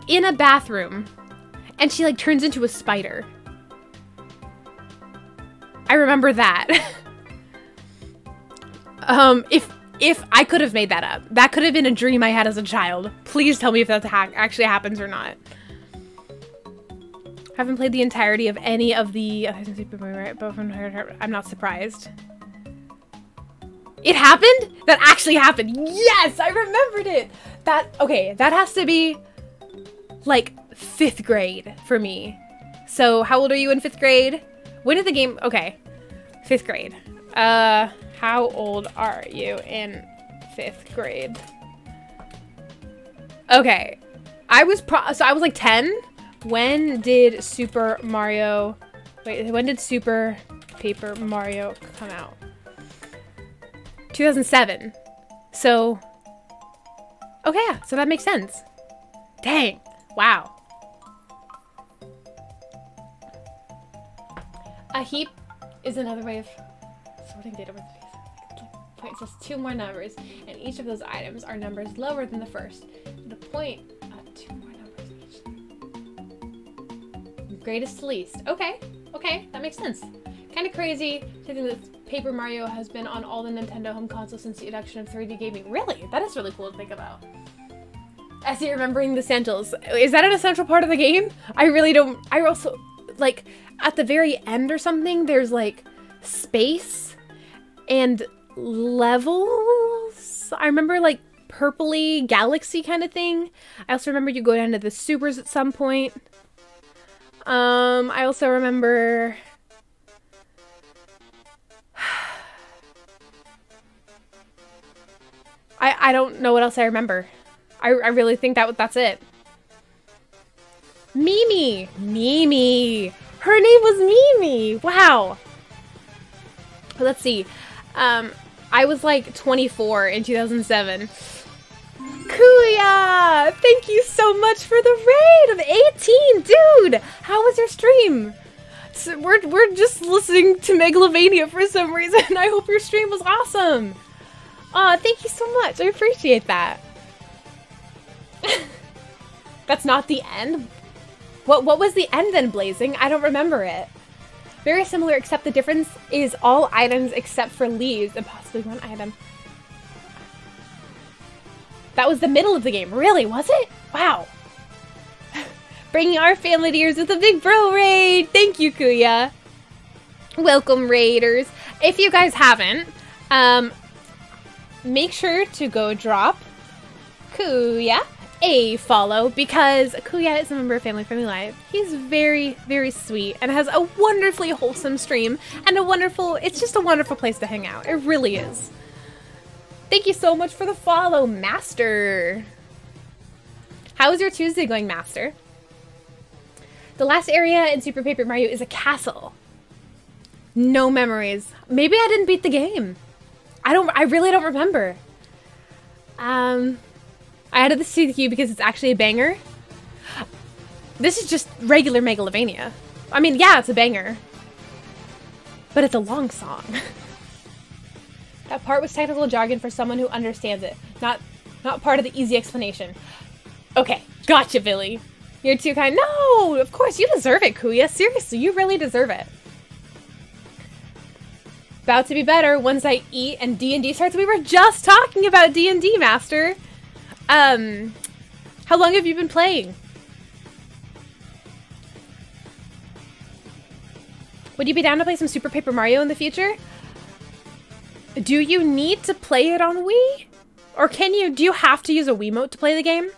in a bathroom and she like turns into a spider. I remember that. If I could have made that up, that could have been a dream I had as a child. Please tell me if that actually happens or not. Haven't played the entirety of any of the... I'm not surprised. It happened? That actually happened. Yes, I remembered it. Okay, that has to be like 5th grade for me. So how old are you in 5th grade? When did the game... Okay, 5th grade. How old are you in 5th grade? Okay, I was like 10. When did Super Mario... Wait, when did Super Paper Mario come out? 2007. So... Okay, yeah, so that makes sense. Dang. Wow. A heap is another way of sorting data with points plus 2 more numbers, and each of those items are numbers lower than the first. The point... 2 more numbers each. Greatest to least. Okay, okay, that makes sense. Kind of crazy to think that Paper Mario has been on all the Nintendo home consoles since the introduction of 3D gaming. Really? That is really cool to think about. I see remembering the Santals. Is that an essential part of the game? I really don't... I also... Like, at the very end or something, there's, like, space and levels. I remember, like, purpley galaxy kind of thing. I also remember you go down to the supers at some point. I also remember... I don't know what else I remember. I really think that's it. Mimi! Mimi! Her name was Mimi! Wow. Let's see. I was like 24 in 2007. Kuya! Thank you so much for the raid of 18! Dude! How was your stream? So we're just listening to Megalovania for some reason. I hope your stream was awesome. Aw, thank you so much. I appreciate that. That's not the end? What was the end then, Blazing? I don't remember it. Very similar, except the difference is all items except for leaves and possibly one item. That was the middle of the game. Really, was it? Wow. Bringing our family to yours with a big bro raid. Thank you, Kuya. Welcome, raiders. If you guys haven't, make sure to go drop Kuya a follow, because Kuya is a member of Family Friendly Live. He's very, very sweet and has a wonderfully wholesome stream and it's just a wonderful place to hang out. It really is. Thank you so much for the follow, Master. How is your Tuesday going, Master? The last area in Super Paper Mario is a castle. No memories. Maybe I didn't beat the game. I really don't remember. I added this to you because it's actually a banger. This is just regular Megalovania. I mean, yeah, it's a banger. But it's a long song. That part was technical jargon for someone who understands it. Not part of the easy explanation. Okay, gotcha, Billy. You're too kind. No, of course, you deserve it, Kuya. Seriously, you really deserve it. About to be better once I eat and D&D starts. We were just talking about D&D, Master. How long have you been playing? Would you be down to play some Super Paper Mario in the future? Do you need to play it on Wii? Or do you have to use a Wiimote to play the game?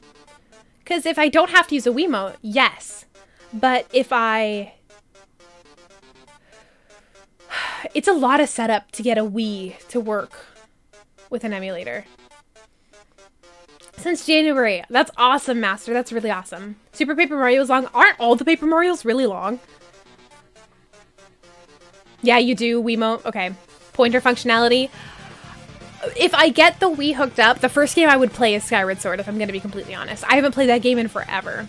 Because if I don't have to use a Wiimote, yes. But it's a lot of setup to get a Wii to work with an emulator. Since January. That's awesome, Master. That's really awesome. Super Paper Mario is long. Aren't all the Paper Marios really long? Yeah, you do. Wiimote. Okay. Pointer functionality. If I get the Wii hooked up, the first game I would play is Skyward Sword, if I'm going to be completely honest. I haven't played that game in forever.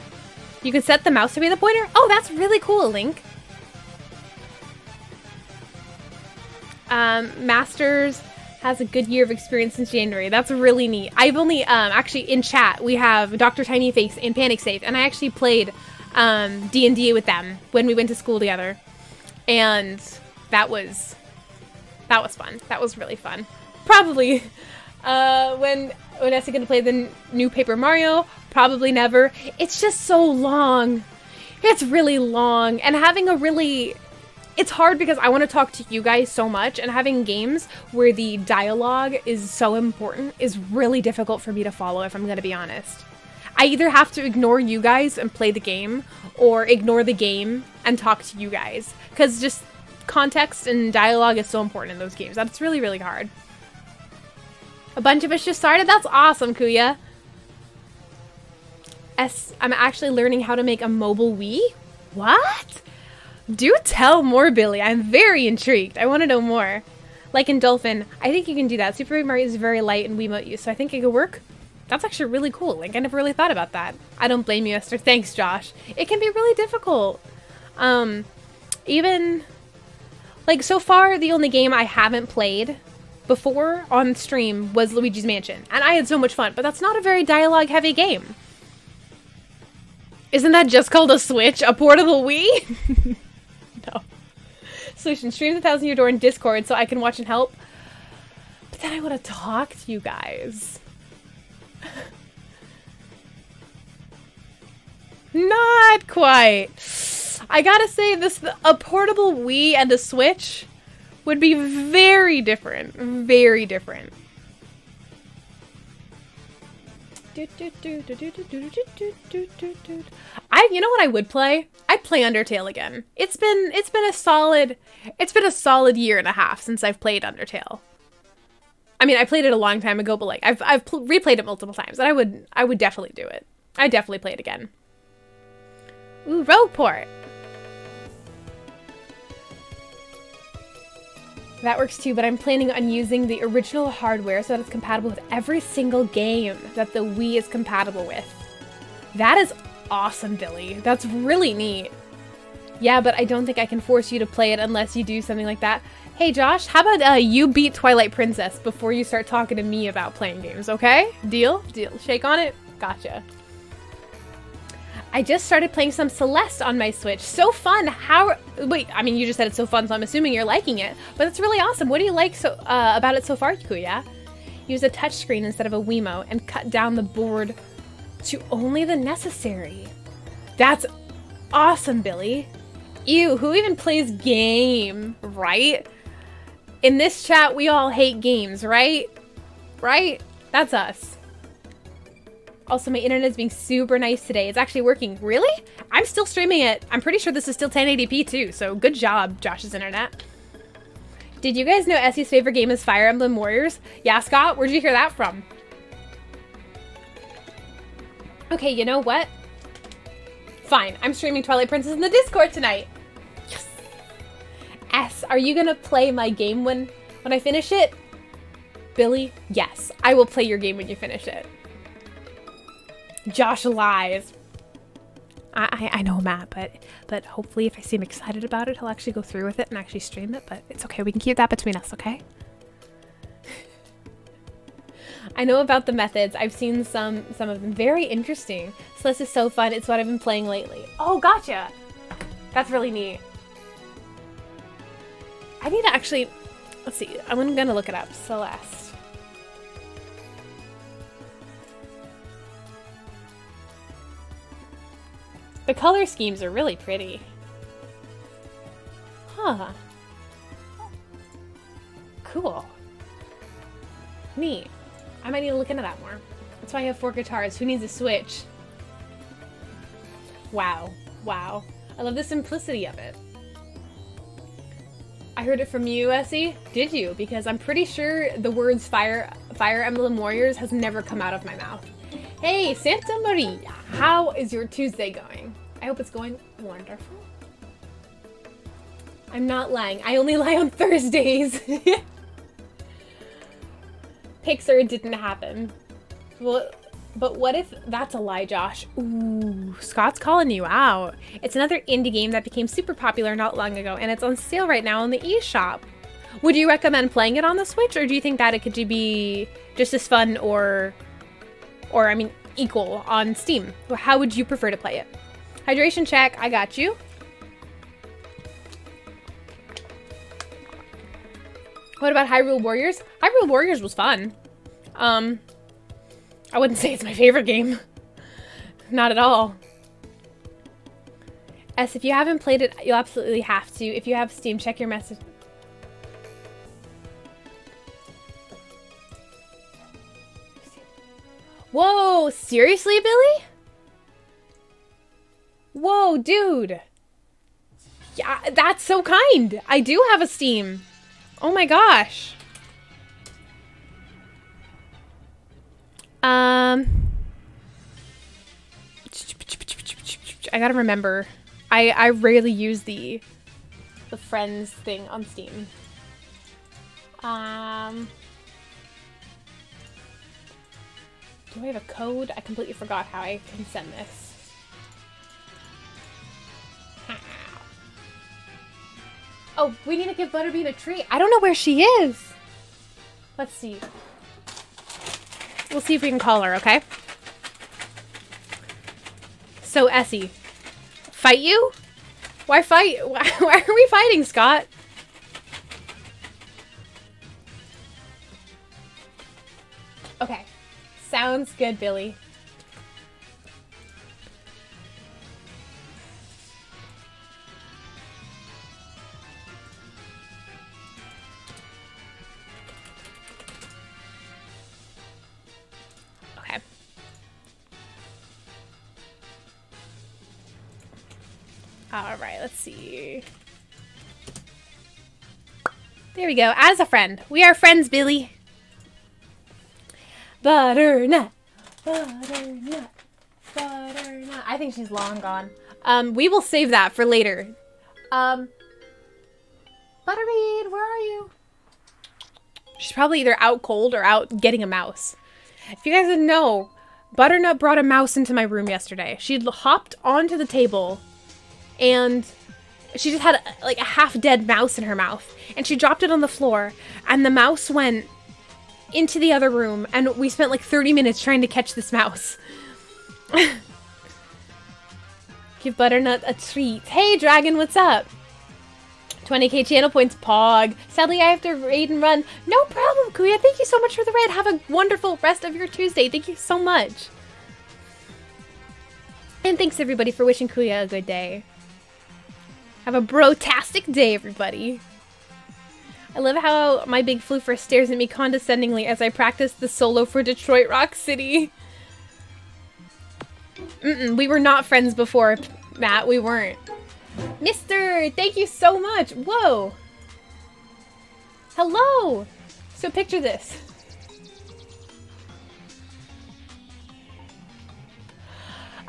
You can set the mouse to be the pointer? Oh, that's really cool, Link. Masters has a good year of experience since January. That's really neat. I've only, actually, in chat, we have Dr. Tiny Face and Panic Safe, and I actually played D&D with them when we went to school together. And that was fun. That was really fun. Probably, when is it gonna play the new Paper Mario? Probably never. It's just so long. It's really long, and having it's hard because I want to talk to you guys so much, and having games where the dialogue is so important is really difficult for me to follow, if I'm going to be honest. I either have to ignore you guys and play the game, or ignore the game and talk to you guys, because just context and dialogue is so important in those games. That's really, really hard. A bunch of us just started? That's awesome, Kuya. I'm actually learning how to make a mobile Wii? What? Do tell more, Billy. I'm very intrigued. I want to know more. Like in Dolphin, I think you can do that. Super Mario is very light in Wiimote use, so I think it could work. That's actually really cool. Like, I never really thought about that. I don't blame you, Esther. Thanks, Josh. It can be really difficult. Even, like, so far, the only game I haven't played before on stream was Luigi's Mansion. And I had so much fun, but that's not a very dialogue-heavy game. Isn't that just called a Switch? A portable Wii? No. Solution, stream the 1,000 Year Door in Discord so I can watch and help. But then I want to talk to you guys. Not quite. I gotta say, a portable Wii and a Switch would be very different. Very different. You know what I would play? I'd play Undertale again. It's been a solid year and a half since I've played Undertale. I mean, I played it a long time ago, but like I've replayed it multiple times, and I would definitely do it. I'd definitely play it again. Ooh, Rogueport. That works too, but I'm planning on using the original hardware so that it's compatible with every single game that the Wii is compatible with. That is awesome, Billy. That's really neat. Yeah, but I don't think I can force you to play it unless you do something like that. Hey, Josh, how about you beat Twilight Princess before you start talking to me about playing games, okay? Deal? Deal. Shake on it? Gotcha. I just started playing some Celeste on my Switch. So fun. How... Wait, I mean, you just said it's so fun, so I'm assuming you're liking it. But it's really awesome. What do you like so about it so far, Kuya? Use a touchscreen instead of a Wiimote and cut down the board to only the necessary. That's awesome, Billy. Ew, who even plays game, right? In this chat, we all hate games, right? Right? That's us. Also, my internet is being super nice today. It's actually working. Really? I'm still streaming it. I'm pretty sure this is still 1080p too, so good job, Josh's internet. Did you guys know Essie's favorite game is Fire Emblem Warriors? Yeah, Scott, where'd you hear that from? Okay, you know what? Fine, I'm streaming Twilight Princess in the Discord tonight. Yes. S, are you gonna play my game when I finish it? Billy, yes, I will play your game when you finish it. Josh lies. I know Matt, but hopefully if I seem excited about it, he'll actually go through with it and actually stream it, but it's okay. We can keep that between us, okay? I know about the methods. I've seen some of them. Very interesting. Celeste is so fun. It's what I've been playing lately. Oh, gotcha. That's really neat. I need to actually... Let's see. I'm gonna look it up. Celeste. The color schemes are really pretty. Huh. Cool. Neat. I might need to look into that more. That's why I have 4 guitars. Who needs a Switch? Wow. Wow. I love the simplicity of it. I heard it from you, Essie. Did you? Because I'm pretty sure the words Fire Emblem Warriors has never come out of my mouth. Hey, Santa Maria. How is your Tuesday going? I hope it's going wonderful. I'm not lying. I only lie on Thursdays. Pixar didn't happen. Well, but what if that's a lie, Josh? Ooh, Scott's calling you out. It's another indie game that became super popular not long ago, and it's on sale right now on the eShop. Would you recommend playing it on the Switch, or do you think that it could be just as fun or I mean, equal on Steam? How would you prefer to play it? Hydration check, I got you. What about Hyrule Warriors? Hyrule Warriors was fun. I wouldn't say it's my favorite game. Not at all. S, if you haven't played it, you'll absolutely have to. If you have Steam, check your message. Whoa, seriously, Billy? Whoa, dude. Yeah, that's so kind. I do have a Steam. Oh my gosh. I gotta remember. I rarely use the friends thing on Steam. Do I have a code? I completely forgot how I can send this. Oh, we need to give Butterbean a treat. I don't know where she is. Let's see. We'll see if we can call her, okay? So, Essie. Fight you? Why fight? Why are we fighting, Scott? Okay. Sounds good, Billy. Okay. All right, let's see. There we go. As a friend. We are friends, Billy. Butternut. Butternut. Butternut. I think she's long gone. We will save that for later. Butterbean, where are you? She's probably either out cold or out getting a mouse. If you guys didn't know, Butternut brought a mouse into my room yesterday. She'd hopped onto the table and she just had like a half-dead mouse in her mouth. And she dropped it on the floor and the mouse went into the other room and we spent like 30 minutes trying to catch this mouse. Give Butternut a treat. Hey, Dragon, what's up? 20k channel points, Pog. Sadly, I have to raid and run. No problem, Kuya. Thank you so much for the raid. Have a wonderful rest of your Tuesday. Thank you so much. And thanks, everybody, for wishing Kuya a good day. Have a bro-tastic day, everybody. I love how my big floofer stares at me condescendingly as I practice the solo for Detroit Rock City. We were not friends before, Matt. We weren't. Mister, thank you so much. Whoa. Hello. So picture this.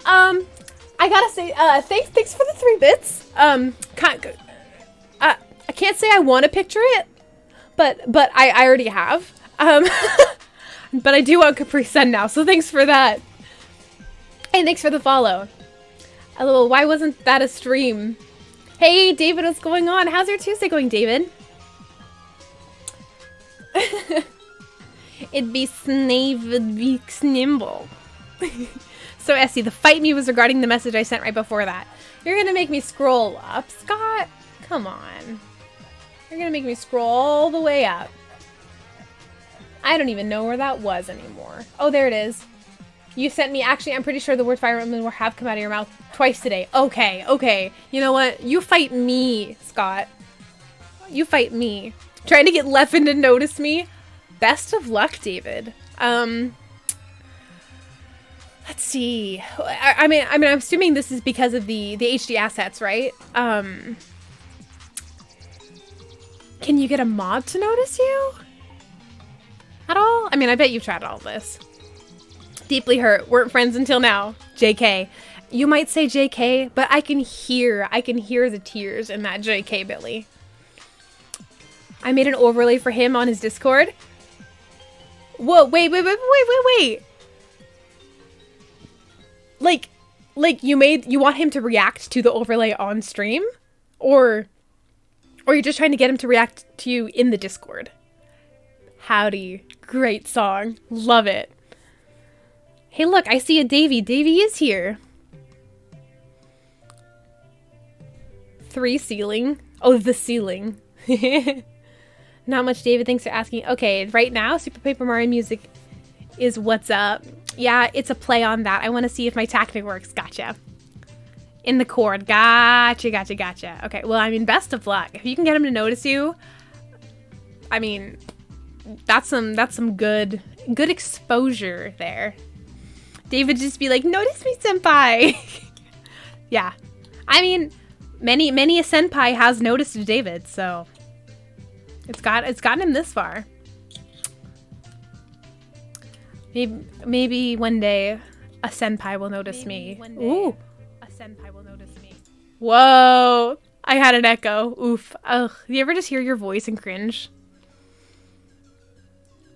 I gotta say, thanks for the 3 bits. I can't say I want to picture it, but I already have. But I do want Capri Sun now, so thanks for that. And thanks for the follow. LOL, why wasn't that a stream? Hey, David, what's going on? How's your Tuesday going, David? It'd be Snave, it'd be Snimble. So, Essie, the fight me was regarding the message I sent right before that. You're gonna make me scroll up, Scott? Come on. You're gonna make me scroll all the way up. I don't even know where that was anymore. Oh, there it is. You sent me, actually, I'm pretty sure the word fire emblem have come out of your mouth twice today. Okay, okay. You know what? You fight me, Scott. You fight me. Trying to get Leffen to notice me. Best of luck, David. Let's see. I mean, I'm assuming this is because of the HD assets, right? Can you get a mod to notice you? At all? I mean, I bet you've tried all this. Deeply hurt. Weren't friends until now. JK. You might say JK, but I can hear the tears in that JK, Billy. I made an overlay for him on his Discord. Whoa, wait. Like you want him to react to the overlay on stream? Or you're just trying to get him to react to you in the Discord? Howdy. Great song. Love it. Hey, look, I see a Davy. Davy is here. 3 ceiling. Oh, the ceiling. Not much, David. Thanks for asking. Okay, right now, Super Paper Mario music is what's up. Yeah, it's a play on that. I want to see if my tactic works. Gotcha. In the chord. Gotcha. Okay, well, I mean, best of luck. If you can get him to notice you, I mean, that's some good exposure there. David just be like, notice me, senpai. Yeah. I mean, many a senpai has noticed David, so it's gotten him this far. Maybe one day a senpai will notice me. Ooh. A senpai will notice me. Whoa. I had an echo. Oof. Ugh. You ever just hear your voice and cringe?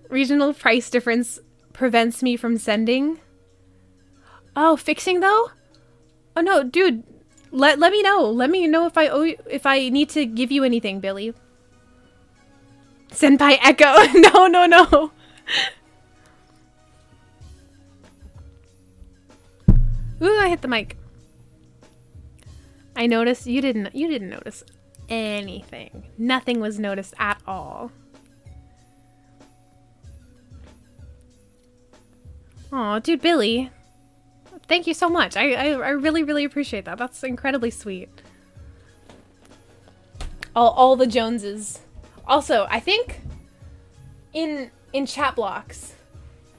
Regional price difference prevents me from sending. Oh, fixing though? Oh no, dude. Let me know. Let me know if I owe you, if I need to give you anything, Billy. Senpai echo. No. Ooh, I hit the mic. I noticed you didn't notice anything. Nothing was noticed at all. Aw, dude, Billy. Thank you so much. I really appreciate that. That's incredibly sweet. All the Joneses. Also, I think in chat blocks,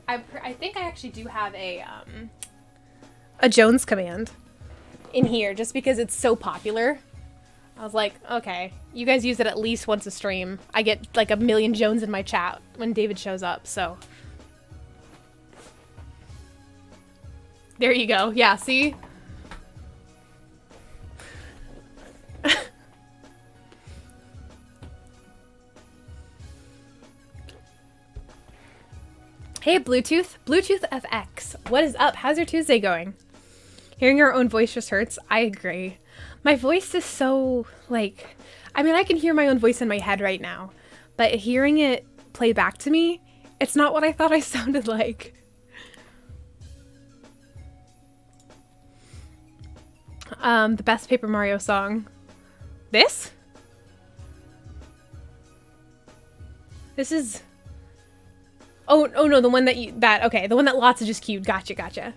I think I actually do have a Jones command in here just because it's so popular. I was like, okay, you guys use it at least once a stream. I get like 1 million Jones in my chat when David shows up, so. There you go. Yeah, see? Hey, Bluetooth FX. What is up? How's your Tuesday going? Hearing your own voice just hurts. I agree. My voice is so, like, I mean, I can hear my own voice in my head right now, but hearing it play back to me, it's not what I thought I sounded like. The best Paper Mario song. This? This is... Oh no, the one that okay, the one that Lots of just queued. Gotcha.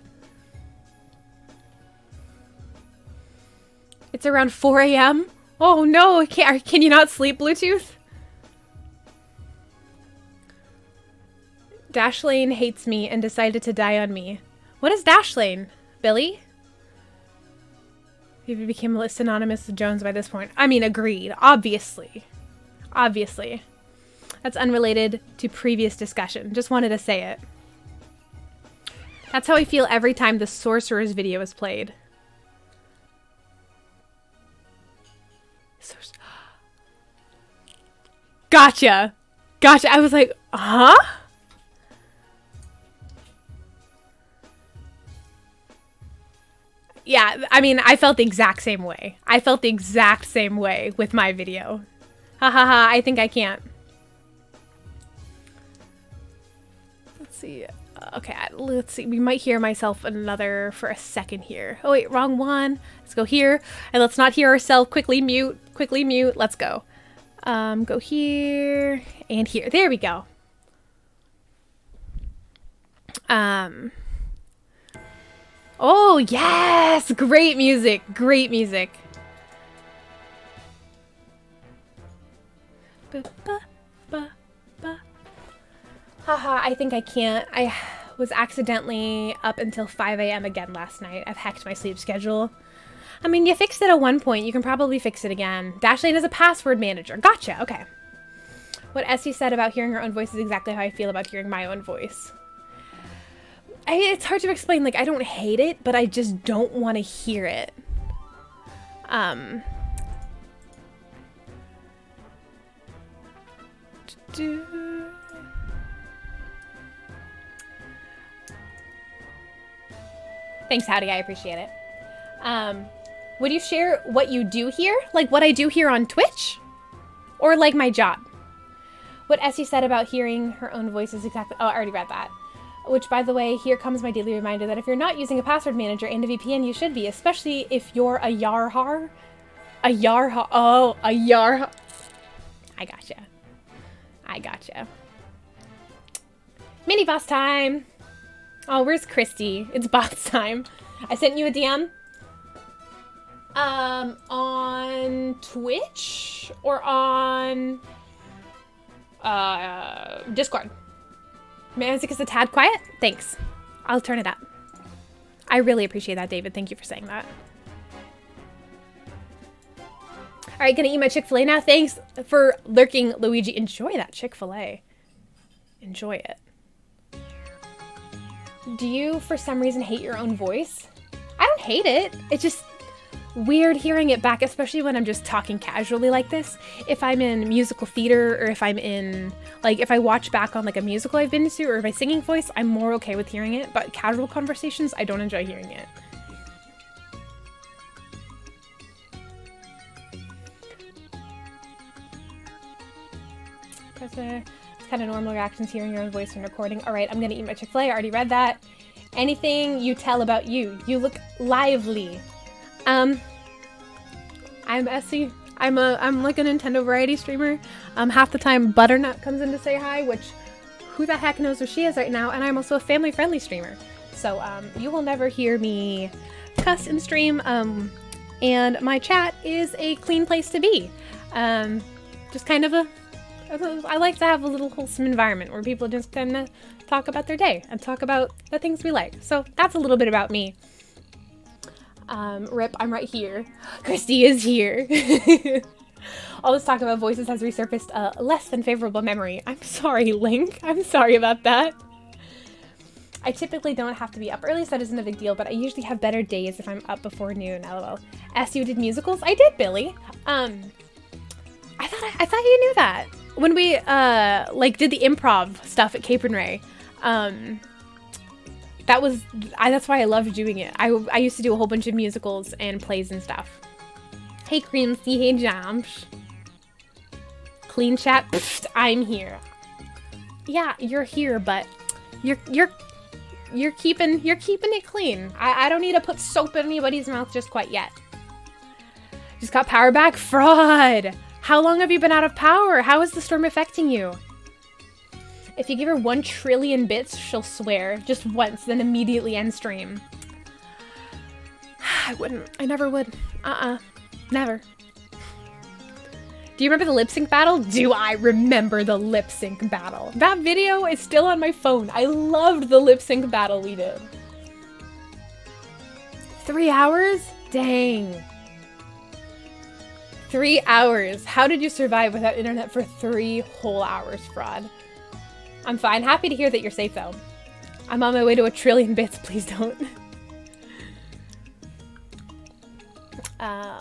It's around 4 a.m. Oh no, can you not sleep, Bluetooth? Dashlane hates me and decided to die on me. What is Dashlane, Billy? Maybe became synonymous with Jones by this point. I mean, agreed. Obviously. That's unrelated to previous discussion. Just wanted to say it. That's how I feel every time the Sorcerer's video is played. Gotcha. I was like, huh? Yeah, I mean, I felt the exact same way. With my video. Ha ha ha, I think I can't. Let's see. Okay, let's see. We might hear myself another for a second here. Oh wait, wrong one. Let's go here. And let's not hear ourselves. Quickly mute. Let's go. Go here and here. There we go. Oh, yes! Great music. Haha, I think I can't. I was accidentally up until 5 a.m. again last night. I've hacked my sleep schedule. I mean, you fixed it at one point. You can probably fix it again. Dashlane is a password manager. Gotcha. Okay. What Essie said about hearing her own voice is exactly how I feel about hearing my own voice. It's hard to explain. Like, I don't hate it, but I just don't want to hear it. Thanks, Howdy. I appreciate it. Would you share what you do here? Like what I do here on Twitch? Or like my job? What Essie said about hearing her own voice is exactly... Oh, I already read that. Which, by the way, here comes my daily reminder that if you're not using a password manager and a VPN, you should be, especially if you're a Yarhar. A Yarhar. Oh, a Yarhar. I gotcha. Mini boss time. Oh, where's Christy? It's boss time. I sent you a DM. On Twitch or on Discord. Music is a tad quiet? Thanks. I'll turn it up. I really appreciate that, David. Thank you for saying that. Alright, gonna eat my Chick-fil-A now. Thanks for lurking, Luigi. Enjoy that Chick-fil-A. Enjoy it. Do you, for some reason, hate your own voice? I don't hate it. It's just weird hearing it back, especially when I'm just talking casually like this. If I'm in musical theater or if I'm in, like, if I watch back on, like, a musical I've been to or my singing voice, I'm more okay with hearing it. But casual conversations, I don't enjoy hearing it. It's kind of normal reactions hearing your own voice when recording. All right, I'm gonna eat my Chick-fil-A. I already read that. Anything you tell about you. You look lively. I'm Essie. I'm like a Nintendo variety streamer. Half the time Butternut comes in to say hi, which who the heck knows where she is right now, and I'm also a family-friendly streamer. So you will never hear me cuss in stream. And my chat is a clean place to be. Just kind of I like to have a little wholesome environment where people just kind of talk about their day and talk about the things we like. So that's a little bit about me. Rip, I'm right here. Christy is here. All this talk about voices has resurfaced a less than favorable memory. I'm sorry, Link. I'm sorry about that. I typically don't have to be up early, so that isn't a big deal, but I usually have better days if I'm up before noon, lol. Asked you did musicals? I did, Billy. I thought you knew that. When we, like, did the improv stuff at Cape and Ray, That's why I loved doing it. I used to do a whole bunch of musicals and plays and stuff. Hey Creamsy, hey Jams. Clean chat, pfft, I'm here. Yeah, you're here, but you're keeping it clean. I don't need to put soap in anybody's mouth just quite yet. Just got power back? Fraud! How long have you been out of power? How is the storm affecting you? If you give her 1 trillion bits, she'll swear. Just once, then immediately end stream. I wouldn't. I never would. Never. Do you remember the lip sync battle? Do I remember the lip sync battle? That video is still on my phone. I loved the lip sync battle we did. 3 hours? Dang. 3 hours. How did you survive without internet for 3 whole hours, Fraud? I'm fine. Happy to hear that you're safe, though. I'm on my way to 1 trillion bits. Please don't.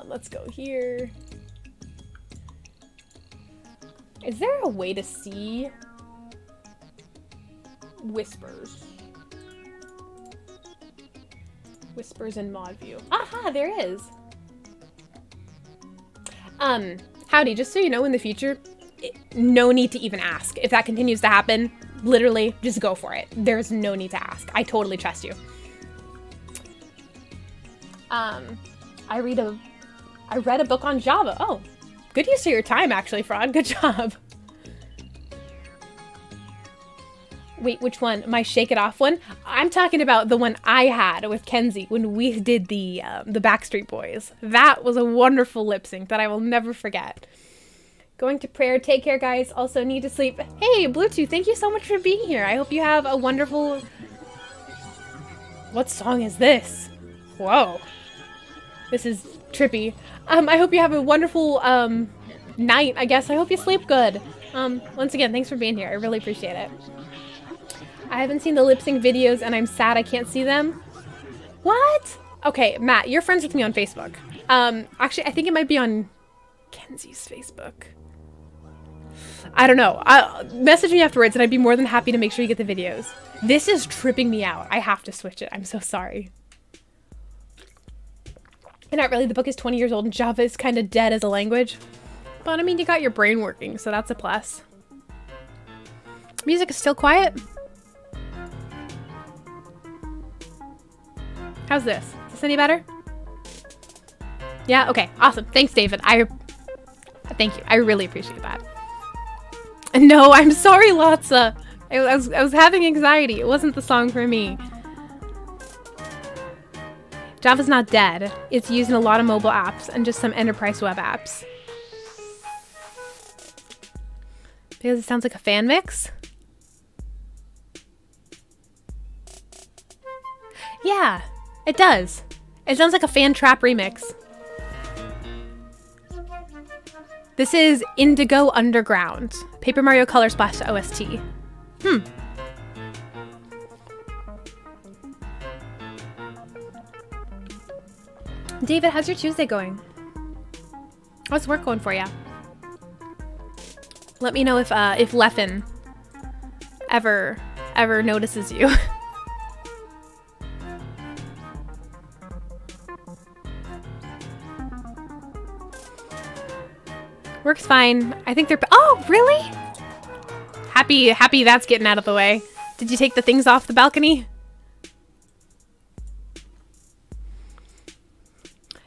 Let's go here. Is there a way to see whispers? Whispers in mod view. Aha, there is. Howdy, just so you know, in the future, no need to even ask. If that continues to happen, literally, just go for it. There's no need to ask. I totally trust you. I read a book on Java. Oh, good use of your time, actually, Fraud. Good job. Wait, which one? My Shake It Off one? I'm talking about the one I had with Kenzie when we did the Backstreet Boys. That was a wonderful lip sync that I will never forget. Going to prayer. Take care, guys. Also need to sleep. Hey, Bluetooth, thank you so much for being here. I hope you have a wonderful... What song is this? Whoa. This is trippy. I hope you have a wonderful night, I guess. I hope you sleep good. Once again, thanks for being here. I really appreciate it. I haven't seen the lip sync videos and I'm sad I can't see them. What? Okay, Matt, you're friends with me on Facebook. Actually, I think it might be on Kenzie's Facebook. I don't know. Message me afterwards and I'd be more than happy to make sure you get the videos. This is tripping me out. I have to switch it. I'm so sorry. And not really, the book is 20 years old and Java is kind of dead as a language. But I mean, you got your brain working, so that's a plus. Music is still quiet. How's this? Is this any better? Yeah, okay, awesome. Thanks, David. Thank you. I really appreciate that. No, I'm sorry, Lotsa. I was having anxiety. It wasn't the song for me. Java's not dead. It's used in a lot of mobile apps and just some enterprise web apps. Because it sounds like a fan mix? Yeah, it does. It sounds like a fan trap remix. This is Indigo Underground. Paper Mario Color Splash OST. David, how's your Tuesday going? How's work going for you? Let me know if Leffen ever notices you. Works fine. I think they're... Oh, really? Happy that's getting out of the way. Did you take the things off the balcony?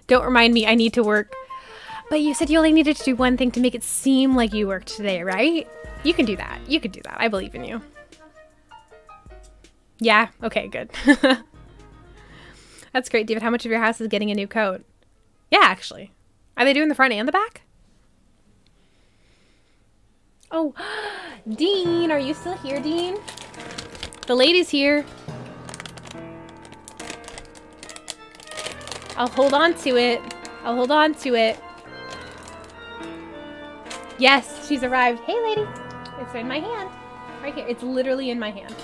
Don't remind me, I need to work. But you said you only needed to do one thing to make it seem like you worked today, right? You can do that. You can do that. I believe in you. Yeah? Okay, good. That's great, David. How much of your house is getting a new coat? Yeah, actually. Are they doing the front and the back? Oh, Dean, are you still here, Dean? The lady's here. I'll hold on to it. I'll hold on to it. Yes, she's arrived. Hey, lady. It's in my hand. Right here. It's literally in my hand.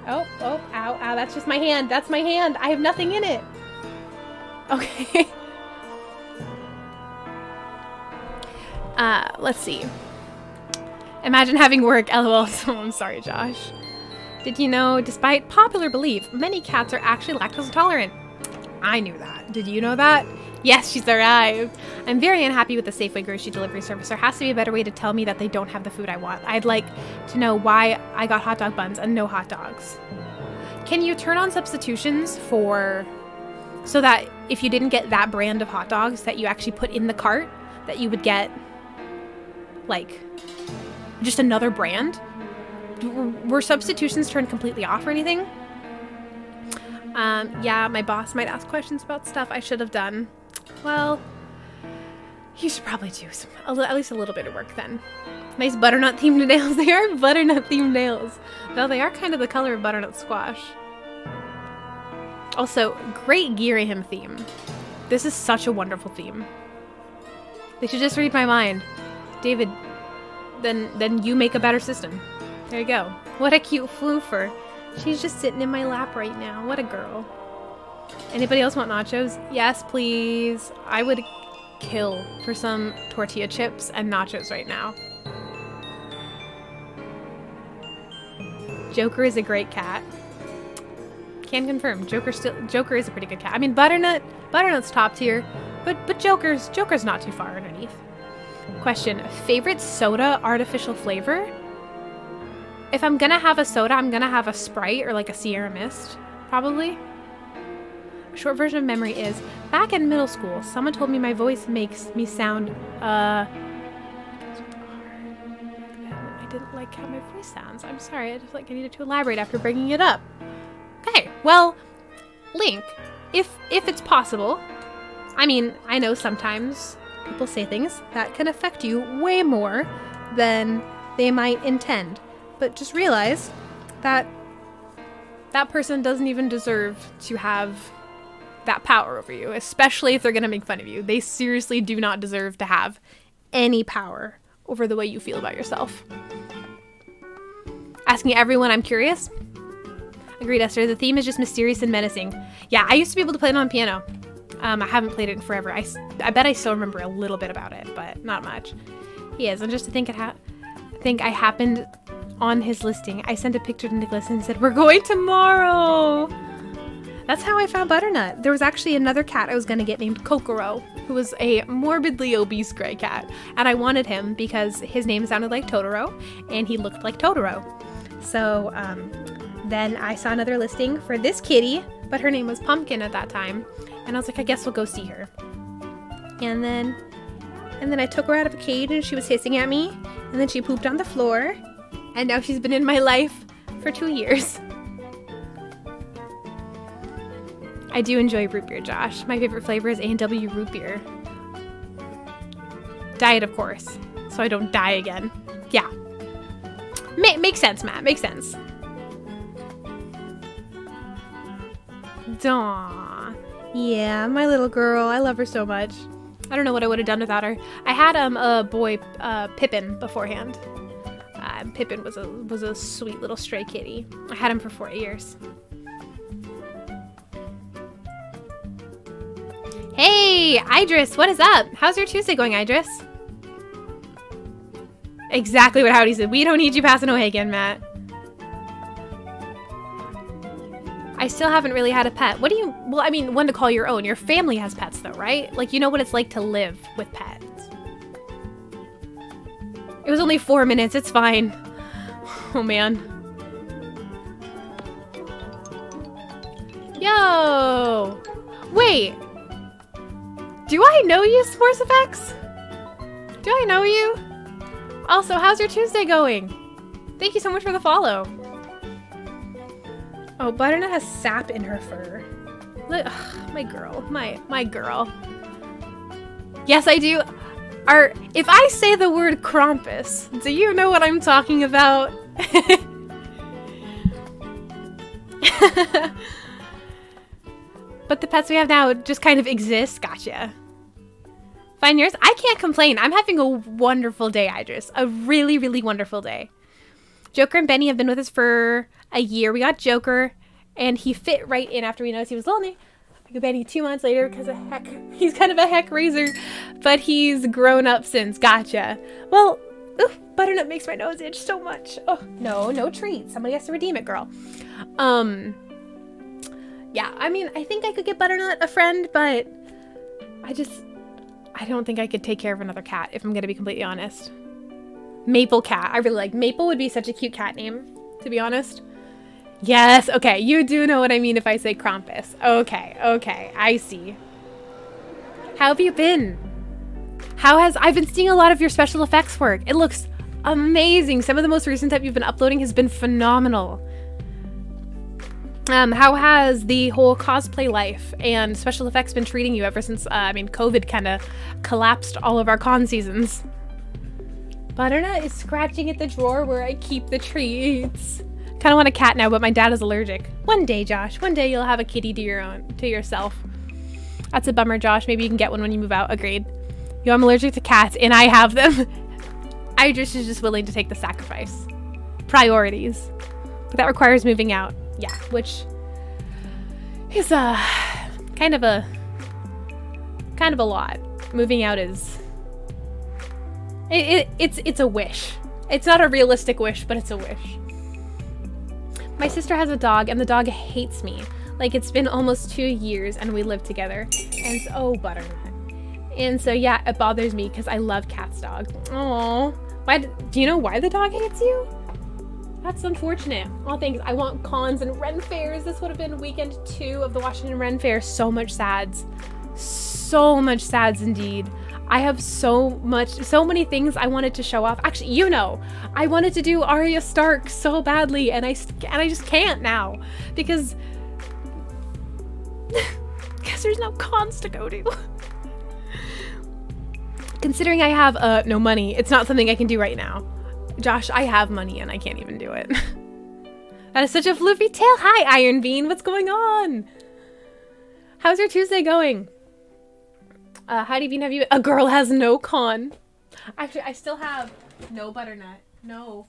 Oh, ow, ow. That's just my hand. That's my hand. I have nothing in it. Okay. Let's see. Imagine having work, lol. So I'm sorry, Josh. Did you know, despite popular belief, many cats are actually lactose intolerant? I knew that. Did you know that? Yes, she's arrived. I'm very unhappy with the Safeway grocery delivery service. There has to be a better way to tell me that they don't have the food I want. I'd like to know why I got hot dog buns and no hot dogs. Can you turn on substitutions so that if you didn't get that brand of hot dogs that you actually put in the cart, that you would get, like, just another brand? Were substitutions turned completely off or anything? Yeah, my boss might ask questions about stuff I should have done. Well, you should probably do at least a little bit of work then. Nice butternut themed nails. They are butternut themed nails. Though they are kind of the color of butternut squash. Also, great Girahim theme. This is such a wonderful theme. They should just read my mind. David, then you make a better system. There you go. What a cute floofer. She's just sitting in my lap right now. What a girl. Anybody else want nachos? Yes, please. I would kill for some tortilla chips and nachos right now. Joker is a great cat. Can confirm. Joker is a pretty good cat. I mean, Butternut's top tier, but Joker's not too far underneath. Question: favorite soda artificial flavor? If I'm gonna have a soda, I'm gonna have a Sprite or like a Sierra Mist, probably. A short version of memory is, back in middle school, someone told me my voice makes me sound, I didn't like how my voice sounds. I'm sorry, I needed to elaborate after bringing it up. Okay, well, Link, if it's possible, I mean, I know sometimes people say things that can affect you way more than they might intend. But just realize that that person doesn't even deserve to have that power over you, especially if they're going to make fun of you. They seriously do not deserve to have any power over the way you feel about yourself. Asking everyone, I'm curious. Agreed, Esther. The theme is just mysterious and menacing. Yeah, I used to be able to play it on piano. I haven't played it in forever. I bet I still remember a little bit about it, but not much. He is, and just to think I happened on his listing. I sent a picture to Nicholas and said, we're going tomorrow. That's how I found Butternut. There was actually another cat I was going to get named Kokoro, who was a morbidly obese gray cat. And I wanted him because his name sounded like Totoro and he looked like Totoro. So then I saw another listing for this kitty, but her name was Pumpkin at that time. And I was like, I guess we'll go see her. And then I took her out of a cage and she was hissing at me. And then she pooped on the floor. And now she's been in my life for 2 years. I do enjoy root beer, Josh. My favorite flavor is A&W root beer. Diet, of course. So I don't die again. Yeah. Makes sense, Matt. Makes sense. Aww. Yeah, my little girl. I love her so much. I don't know what I would have done without her. I had a boy, Pippin, beforehand. Pippin was a sweet little stray kitty. I had him for 4 years. Hey, Idris, what is up? How's your Tuesday going, Idris? Exactly what Howdy said. We don't need you passing away again, Matt. I still haven't really had a pet. What do you... Well, I mean, one to call your own. Your family has pets, though, right? Like, you know what it's like to live with pets. It was only 4 minutes. It's fine. Oh, man. Yo! Wait. Do I know you, Sports Effects? Do I know you? Also, how's your Tuesday going? Thank you so much for the follow. Oh, Butternut has sap in her fur. Look, ugh, my girl. My girl. Yes, I do. If I say the word Krampus, do you know what I'm talking about? But the pets we have now just kind of exist. Gotcha. Find yours? I can't complain. I'm having a wonderful day, Idris. A really, really wonderful day. Joker and Benny have been with us for a year. We got Joker, and he fit right in after we noticed he was lonely. I got Benny 2 months later because of heck. He's kind of a heck raiser, but he's grown up since. Gotcha. Well, ooh, Butternut makes my nose itch so much. Oh, no, no treat. Somebody has to redeem it, girl. Yeah, I mean, I think I could get Butternut a friend, but I don't think I could take care of another cat, if I'm going to be completely honest. Maple cat. I really like Maple. Would be such a cute cat name, to be honest. Yes, okay, you do know what I mean if I say Krampus. Okay, okay, I see. How have you been? I've been seeing a lot of your special effects work. It looks amazing. Some of the most recent stuff you've been uploading has been phenomenal. How has the whole cosplay life and special effects been treating you ever since, I mean, COVID kind of collapsed all of our con seasons? Butternut is scratching at the drawer where I keep the treats. Kind of want a cat now, but my dad is allergic. One day, Josh. One day you'll have a kitty to yourself. That's a bummer, Josh. Maybe you can get one when you move out. Agreed. Yo, I'm allergic to cats, and I have them. Idris is just willing to take the sacrifice. Priorities. But that requires moving out. Yeah, which is kind of a lot. Moving out is it's a wish. It's not a realistic wish, but it's a wish. My sister has a dog, and the dog hates me. Like, it's been almost 2 years, and we live together. And so, oh, Butternut. And so, yeah, it bothers me because I love Cat's dog. Aww. Do you know why the dog hates you? That's unfortunate. Oh, thanks. I want cons and Ren fairs. This would have been weekend 2 of the Washington Ren Fair. So much sads. So much sads indeed. I have so many things I wanted to show off. Actually, you know, I wanted to do Arya Stark so badly, and I just can't now because there's no cons to go to. Considering I have no money, it's not something I can do right now. Josh, I have money and I can't even do it. That is such a floofy tail. Hi, Iron Bean. What's going on? How's your Tuesday going? Heidi Bean, have you... A girl has no con. Actually, I still have no Butternut. No.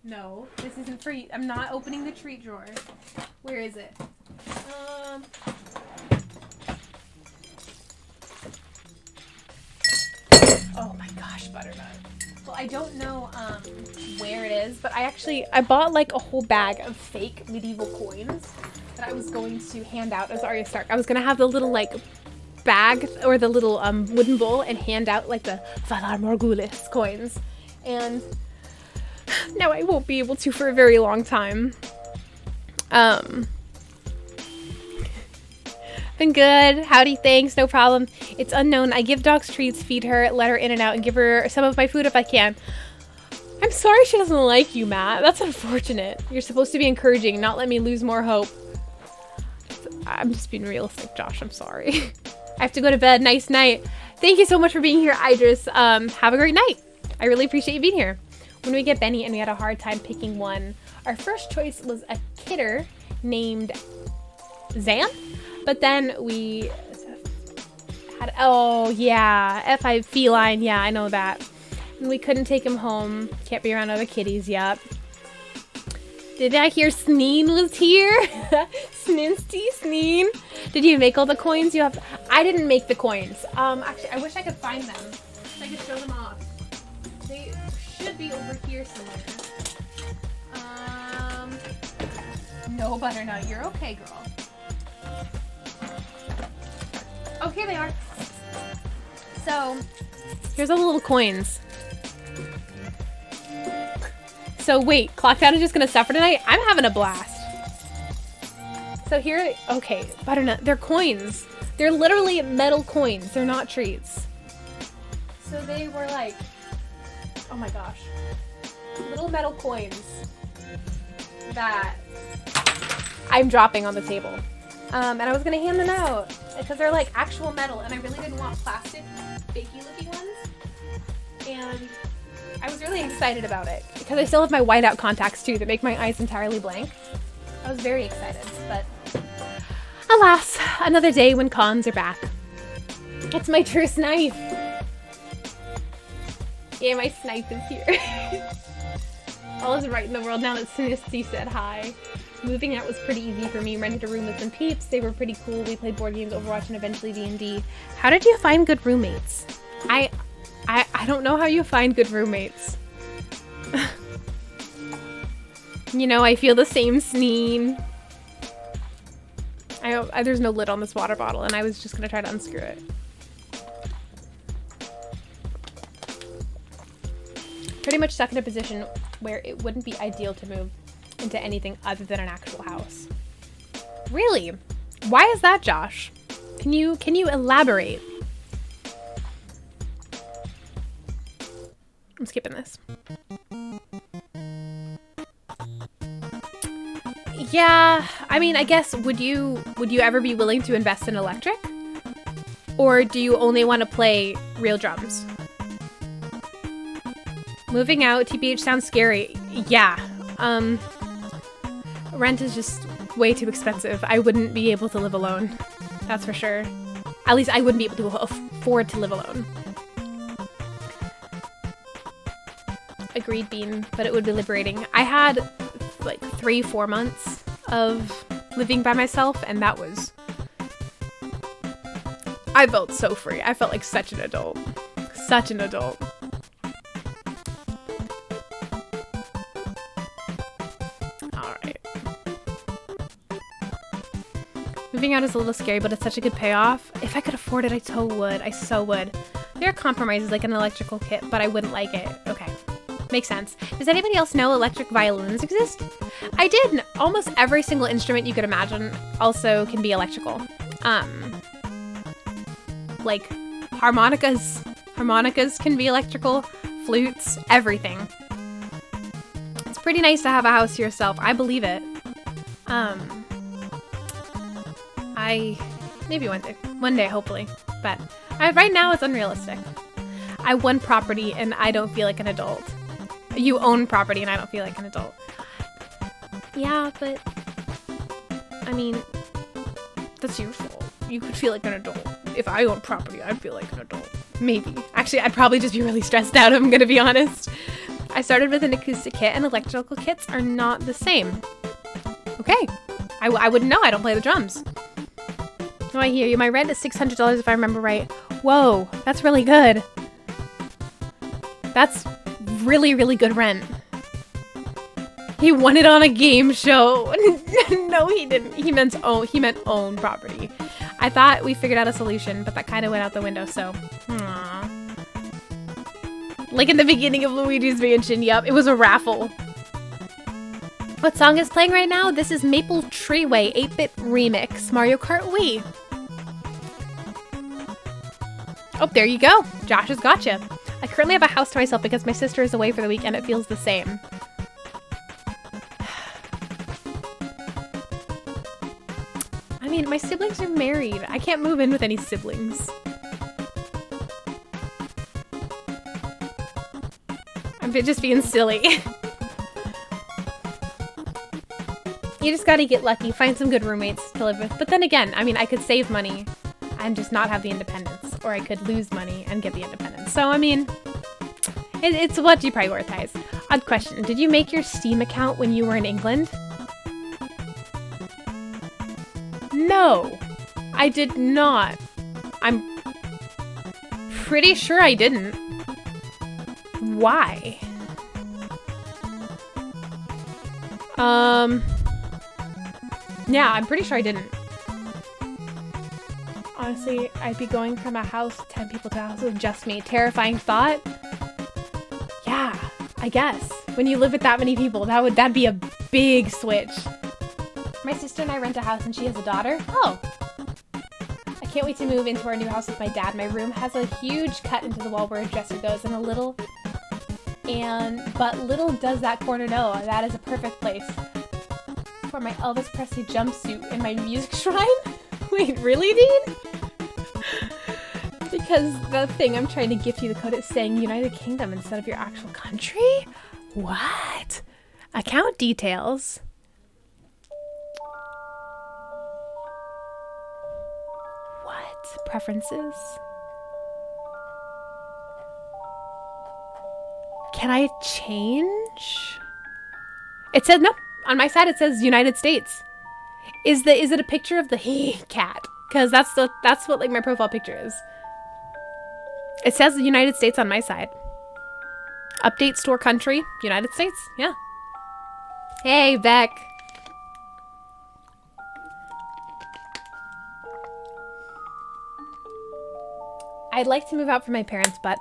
No. This isn't for you. I'm not opening the treat drawer. Where is it? Oh my gosh, Butternut. Well, I don't know where it is, but I bought like a whole bag of fake medieval coins that I was going to hand out as Arya Stark. I was gonna have the little like bag or the little wooden bowl and hand out like the Valar Morghulis coins, and now I won't be able to for a very long time. Been good. Howdy, thanks, no problem. It's unknown. I give dogs treats, feed her, let her in and out, and give her some of my food if I can. I'm sorry she doesn't like you, Matt. That's unfortunate. You're supposed to be encouraging, not let me lose more hope. I'm just being realistic, Josh. I'm sorry. I have to go to bed. Nice night. Thank you so much for being here, Idris. Have a great night. I really appreciate you being here. When we get Benny and we had a hard time picking one, our first choice was a kidder named Zan. But then we had, oh yeah, F5 feline, yeah, I know that. And we couldn't take him home. Can't be around other kitties, yep. Did I hear Sneen was here? Sninsty, Sneen. Did you make all the coins you have? I didn't make the coins. Actually, I wish I could find them so I could show them off. They should be over here somewhere. No, Butternut, you're okay, girl. Oh, here they are. So, here's all the little coins. So wait, Clocked Out is just gonna suffer tonight? I'm having a blast. So here, okay, Butternut, they're coins. They're literally metal coins. They're not treats. So they were like, oh my gosh, little metal coins that I'm dropping on the table. And I was gonna hand them out because they're like actual metal, and I really didn't want plastic, fakey looking ones. And I was really excited about it because I still have my whiteout contacts too that make my eyes entirely blank. I was very excited, but alas, another day when cons are back. It's my true snipe. Yeah, my snipe is here. All is right in the world now that Sinisty said hi. Moving out was pretty easy for me. Rented a room with some peeps. They were pretty cool. We played board games, Overwatch, and eventually D&D. How did you find good roommates? I don't know how you find good roommates. You know, I feel the same sneeze. There's no lid on this water bottle, and I was just gonna try to unscrew it. Pretty much stuck in a position where it wouldn't be ideal to move into anything other than an actual house. Really? Why is that, Josh? Can you elaborate? I'm skipping this. Yeah, I mean, I guess, would you ever be willing to invest in electric? Or do you only want to play real drums? Moving out, TBH sounds scary. Yeah, rent is just way too expensive. I wouldn't be able to live alone. That's for sure. At least I wouldn't be able to afford to live alone. Agreed, Bean, but it would be liberating. I had like 3-4 months of living by myself, and that was... I felt so free. I felt like such an adult. Such an adult. Alright. Moving out is a little scary, but it's such a good payoff. If I could afford it, I so would. I so would. There are compromises like an electrical kit, but I wouldn't like it. Okay. Makes sense. Does anybody else know electric violins exist? I did. Almost every single instrument you could imagine also can be electrical. Like harmonicas. Harmonicas can be electrical. Flutes. Everything. It's pretty nice to have a house to yourself. I believe it. Maybe one day, hopefully. But right now it's unrealistic. I won property and I don't feel like an adult. You own property and I don't feel like an adult. Yeah, but I mean, that's your fault. You could feel like an adult. If I own property, I'd feel like an adult. Maybe. Actually, I'd probably just be really stressed out, I'm gonna be honest. I started with an acoustic kit and electrical kits are not the same. Okay. I wouldn't know. I don't play the drums. Oh, I hear you. My rent is $600 if I remember right. Whoa, that's really good. That's really, really good rent. He won it on a game show. No, he didn't. He meant own property. I thought we figured out a solution, but that kind of went out the window, so. Aww. Like in the beginning of Luigi's Mansion, yep, it was a raffle. What song is playing right now? This is Maple Treeway 8-bit remix, Mario Kart Wii. Oh, there you go. Josh has got you. I currently have a house to myself because my sister is away for the week and it feels the same. I mean, my siblings are married. I can't move in with any siblings. I'm just being silly. You just gotta get lucky, find some good roommates to live with. But then again, I mean, I could save money and just not have the independence. Or I could lose money and get the independence. So, I mean, it's what you prioritize. Odd question. Did you make your Steam account when you were in England? No, I did not. I'm pretty sure I didn't. Why? Yeah, I'm pretty sure I didn't. Honestly, I'd be going from a house, 10 people to a house with just me. Terrifying thought. Yeah, I guess. When you live with that many people, that'd be a big switch. My sister and I rent a house and she has a daughter. Oh. I can't wait to move into our new house with my dad. My room has a huge cut into the wall where a dresser goes but little does that corner know that is a perfect place for my Elvis Presley jumpsuit in my music shrine. Wait, really, Dean? Because the thing I'm trying to gift you the code is saying United Kingdom instead of your actual country? What? Account details. What? Preferences? Can I change? It says, no, on my side it says United States. Is it a picture of the cat? Because that's what like my profile picture is. It says the United States on my side. Update store country, United States. Yeah. Hey, Beck. I'd like to move out from my parents, but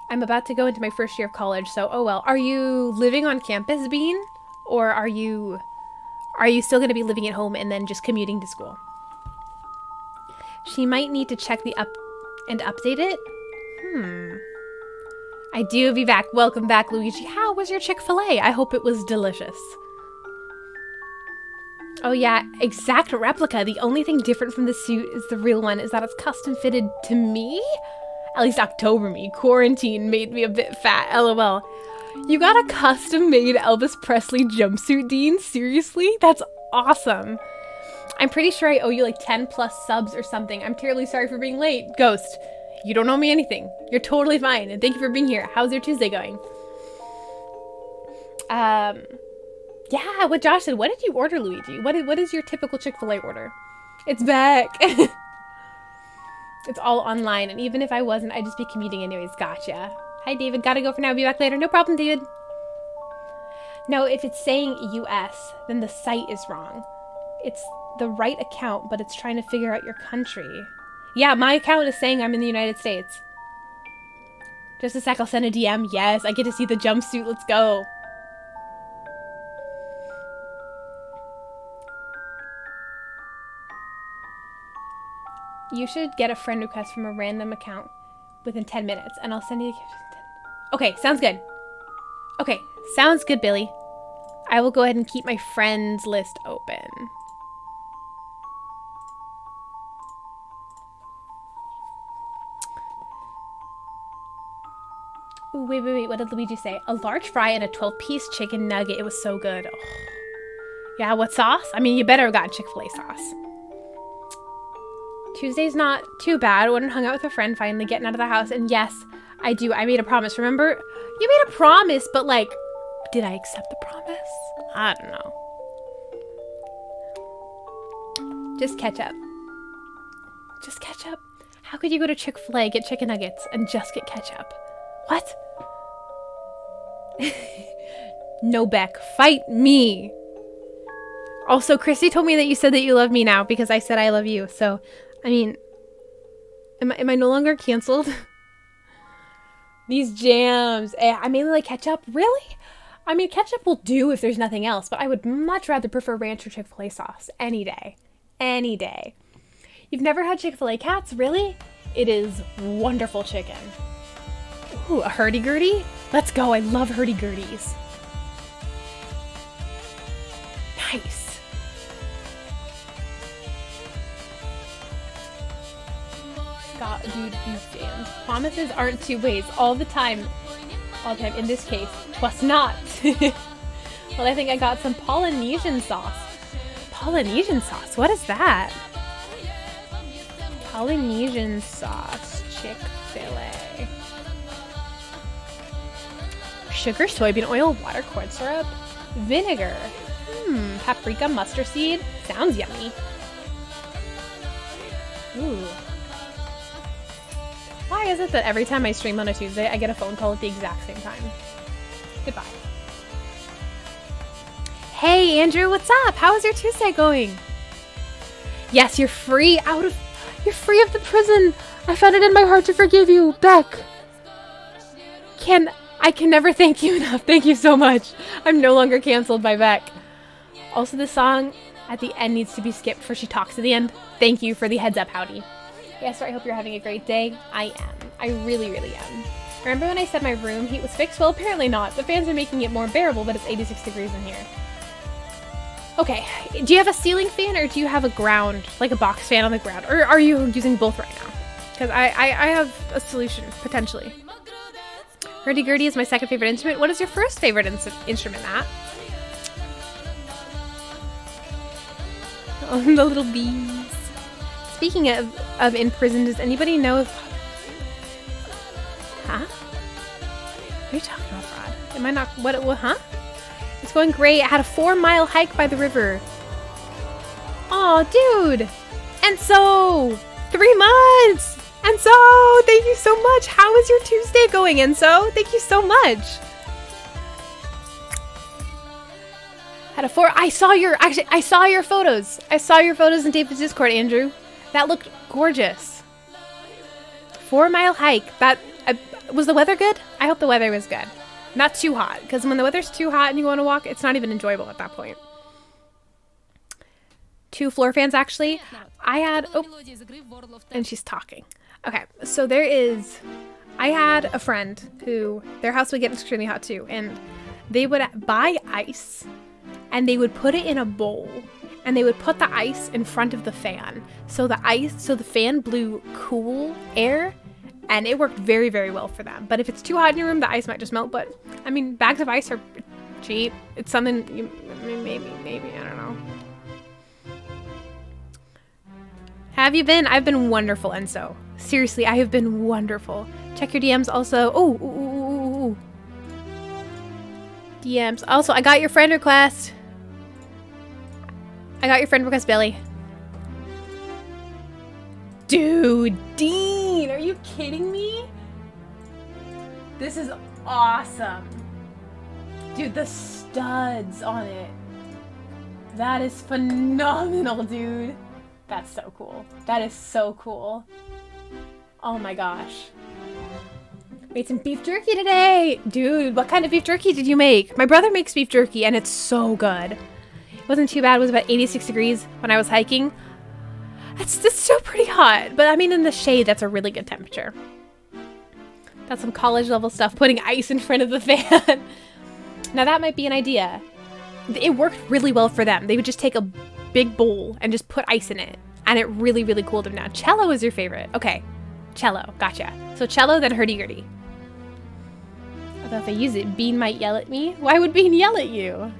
I'm about to go into my first year of college, so oh well. Are you living on campus, Bean? Or are you still going to be living at home and then just commuting to school? She might need to check the update it. I do be back. Welcome back, Luigi. How was your Chick-fil-A? I hope it was delicious. Oh yeah, exact replica. The only thing different from the suit is the real one is that it's custom fitted to me? At least October me. Quarantine made me a bit fat, lol. You got a custom-made Elvis Presley jumpsuit, Dean? Seriously? That's awesome. I'm pretty sure I owe you like 10 plus subs or something. I'm terribly sorry for being late. Ghost, you don't owe me anything. You're totally fine, and thank you for being here. How's your Tuesday going? Yeah, what Josh said. What did you order, Luigi? What is your typical Chick-fil-A order? It's back. It's all online, and even if I wasn't, I'd just be commuting anyways. Gotcha. Hi, David. Gotta go for now. Be back later. No problem, David. No, if it's saying US, then the site is wrong. It's the right account, but it's trying to figure out your country. Yeah, my account is saying I'm in the United States. Just a sec, I'll send a DM. Yes, I get to see the jumpsuit. Let's go. You should get a friend request from a random account within 10 minutes, and I'll send you the... Okay, sounds good. Okay, sounds good, Billy. I will go ahead and keep my friends list open. Ooh, wait. What did Luigi say? A large fry and a 12-piece chicken nugget. It was so good. Oh. Yeah, what sauce? I mean, you better have gotten Chick-fil-A sauce. Tuesday's not too bad. Went and hung out with a friend, finally getting out of the house. And yes, I do. I made a promise. Remember? You made a promise, but like, did I accept the promise? I don't know. Just ketchup. Just ketchup? How could you go to Chick-fil-A, get chicken nuggets, and just get ketchup? What? No, Beck. Fight me. Also, Christy told me that you said that you love me now because I said I love you. So, I mean, am I no longer canceled? These jams. I mainly like ketchup. Really? I mean, ketchup will do if there's nothing else, but I would much rather prefer ranch or Chick-fil-A sauce any day. Any day. You've never had Chick-fil-A cats? Really? It is wonderful chicken. Ooh, a hurdy-gurdy? Let's go. I love hurdy-gurdies. Nice. God, dude, these jams. Promises aren't two ways. All the time. All the time. In this case, 'twas not. Well, I think I got some Polynesian sauce. Polynesian sauce? What is that? Polynesian sauce. Chick-fil-A. Sugar, soybean oil, water, corn syrup, vinegar. Paprika, mustard seed. Sounds yummy. Ooh. Why is it that every time I stream on a Tuesday, I get a phone call at the exact same time? Goodbye. Hey, Andrew, what's up? How is your Tuesday going? Yes, you're free of the prison. I found it in my heart to forgive you, Beck. I can never thank you enough. Thank you so much. I'm no longer canceled by Beck. Also, the song at the end needs to be skipped before she talks at the end. Thank you for the heads up, Howdy. Yes, sir, I hope you're having a great day. I am. I really, really am. Remember when I said my room heat was fixed? Well, apparently not. The fans are making it more bearable, but it's 86 degrees in here. Okay, do you have a ceiling fan or do you have a ground, like a box fan on the ground? Or are you using both right now? Because I have a solution, potentially. Hurdy-gurdy is my second favorite instrument. What is your first favorite instrument, Matt? Oh, the little bees. Speaking of in prison, does anybody know if... Huh? What are you talking about, Rod? Am I not... What, huh? It's going great. I had a 4-mile hike by the river. Aw, dude! And so... 3 months! And so, thank you so much. How is your Tuesday going, Enzo? Thank you so much. Had a 4. I saw your photos. I saw your photos in David's Discord, Andrew. That looked gorgeous. 4-mile hike. Was the weather good? I hope the weather was good. Not too hot, because when the weather's too hot and you want to walk, it's not even enjoyable at that point. 2 floor fans, actually. I had... Oh, and she's talking. Okay, so I had a friend who... Their house would get extremely hot, too. And they would buy ice, and they would put it in a bowl. And they would put the ice in front of the fan. So the fan blew cool air, and it worked very, very well for them. But if it's too hot in your room, the ice might just melt. But, I mean, bags of ice are cheap. It's something you... Maybe, I don't know. Have you been? I've been wonderful, Enzo. Seriously, I have been wonderful. Check your DMs also. Oh, DMs. Also, I got your friend request. Billy. Dude, Dean, are you kidding me? This is awesome. Dude, the studs on it. That is phenomenal, dude. That's so cool. That is so cool. Oh my gosh. Made some beef jerky today. Dude, what kind of beef jerky did you make? My brother makes beef jerky and it's so good. It wasn't too bad. It was about 86 degrees when I was hiking. That's still pretty hot. But I mean, in the shade, that's a really good temperature. That's some college level stuff, putting ice in front of the fan. Now that might be an idea. It worked really well for them. They would just take a big bowl and just put ice in it. And it really, really cooled them down. Cello is your favorite. Okay. Cello. Gotcha. So cello, then hurdy-gurdy. I thought if I use it, Bean might yell at me. Why would Bean yell at you?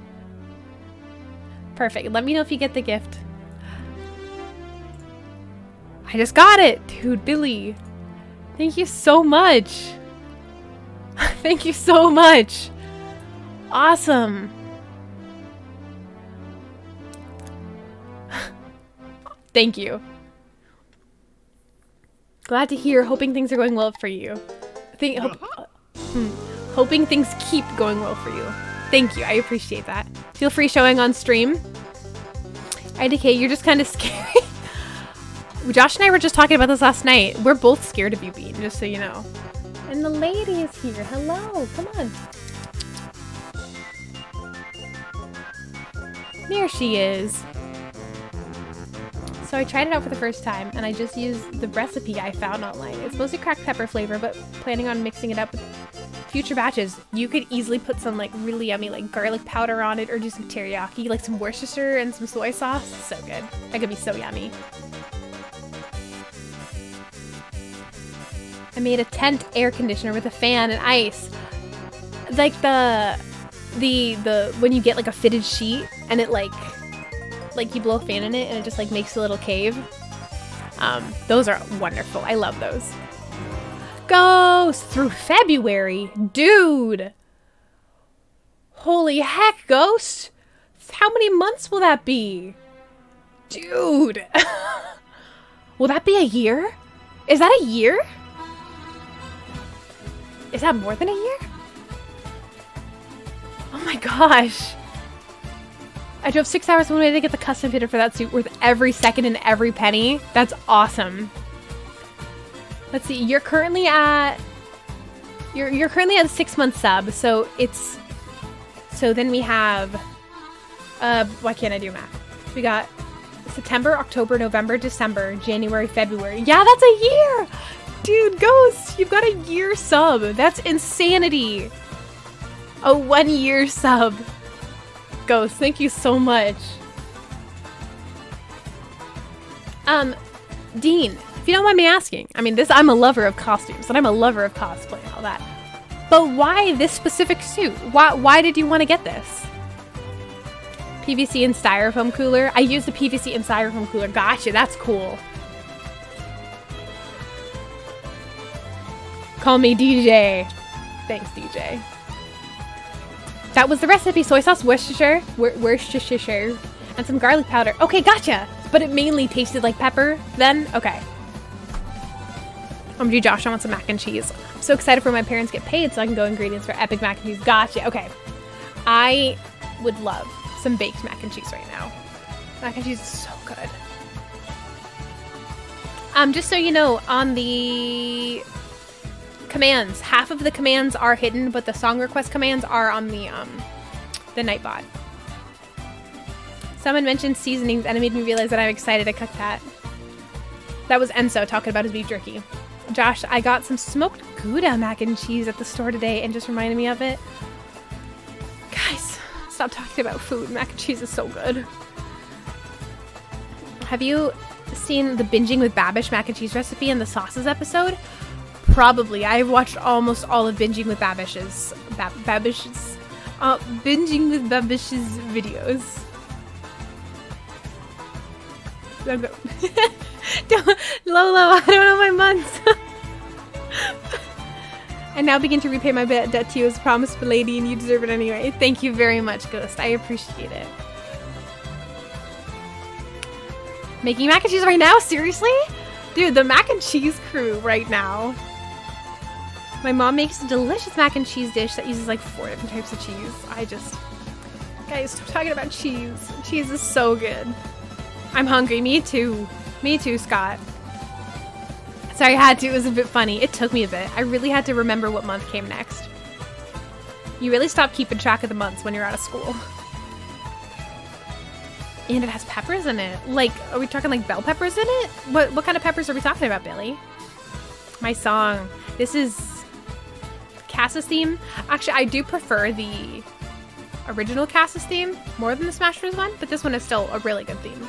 Perfect. Let me know if you get the gift. I just got it. Dude, Billy. Thank you so much. Thank you so much. Awesome. Thank you. Glad to hear. Hoping things are going well for you. Hoping things keep going well for you. Thank you. I appreciate that. Feel free showing on stream. IDK, you're just kind of scary. Josh and I were just talking about this last night. We're both scared of you, Bean, just so you know. And the lady is here. Hello. Come on. There she is. So I tried it out for the first time, and I just used the recipe I found online. It's mostly cracked pepper flavor, but planning on mixing it up with future batches. You could easily put some like really yummy like garlic powder on it, or do some teriyaki, like some Worcestershire and some soy sauce. So good. That could be so yummy. I made a tent air conditioner with a fan and ice. Like the when you get like a fitted sheet and it like you blow a fan in it and it just like makes a little cave. Those are wonderful. I love those. Ghost through February. Dude. Holy heck, Ghost. How many months will that be? Dude. Will that be a year? Is that a year? Is that more than a year? Oh my gosh. I drove 6 hours one way to get the custom fitter for that suit, worth every second and every penny. That's awesome. Let's see. You're currently at a 6 month sub, so it's then we have why can't I do math? We got September, October, November, December, January, February. Yeah, that's a year. Dude, Ghost, you've got a year sub. That's insanity. A 1 year sub. Ghost, thank you so much. Dean, if you don't mind me asking, I mean, I'm a lover of costumes, and I'm a lover of cosplay and all that. But why this specific suit? Why did you want to get this? PVC and styrofoam cooler? I used the PVC and styrofoam cooler. Gotcha, that's cool. Call me DJ. Thanks, DJ. That was the recipe. Soy sauce, Worcestershire, and some garlic powder. Okay, gotcha. But it mainly tasted like pepper then? Okay. I'm gonna do Josh. I want some mac and cheese. I'm so excited for my parents get paid so I can go ingredients for epic mac and cheese. Gotcha. Okay. I would love some baked mac and cheese right now. Mac and cheese is so good. Just so you know, on the commands, half of the commands are hidden, but the song request commands are on the Nightbot. Someone mentioned seasonings, and it made me realize that I'm excited to cook that. That was Enzo talking about his beef jerky. Josh, I got some smoked Gouda mac and cheese at the store today and just reminded me of it. Guys, stop talking about food. Mac and cheese is so good. Have you seen the Binging with Babish mac and cheese recipe in the sauces episode? Probably. I've watched almost all of Binging with Babish's Binging with Babish's videos. Lolo, I don't know my months. I now begin to repay my debt to you as promised, lady, and you deserve it anyway. Thank you very much, Ghost. I appreciate it. Making mac and cheese right now? Seriously? Dude, the mac and cheese crew right now. My mom makes a delicious mac and cheese dish that uses like 4 different types of cheese. Guys, stop talking about cheese. Cheese is so good. I'm hungry. Me too. Me too, Scott. Sorry, I had to. It was a bit funny. It took me a bit. I really had to remember what month came next. You really stop keeping track of the months when you're out of school. And it has peppers in it. Like, are we talking like bell peppers in it? What kind of peppers are we talking about, Billy? My song. This is Cass's theme. Actually, I do prefer the original Cass's theme more than the Smash Bros. One, but this one is still a really good theme.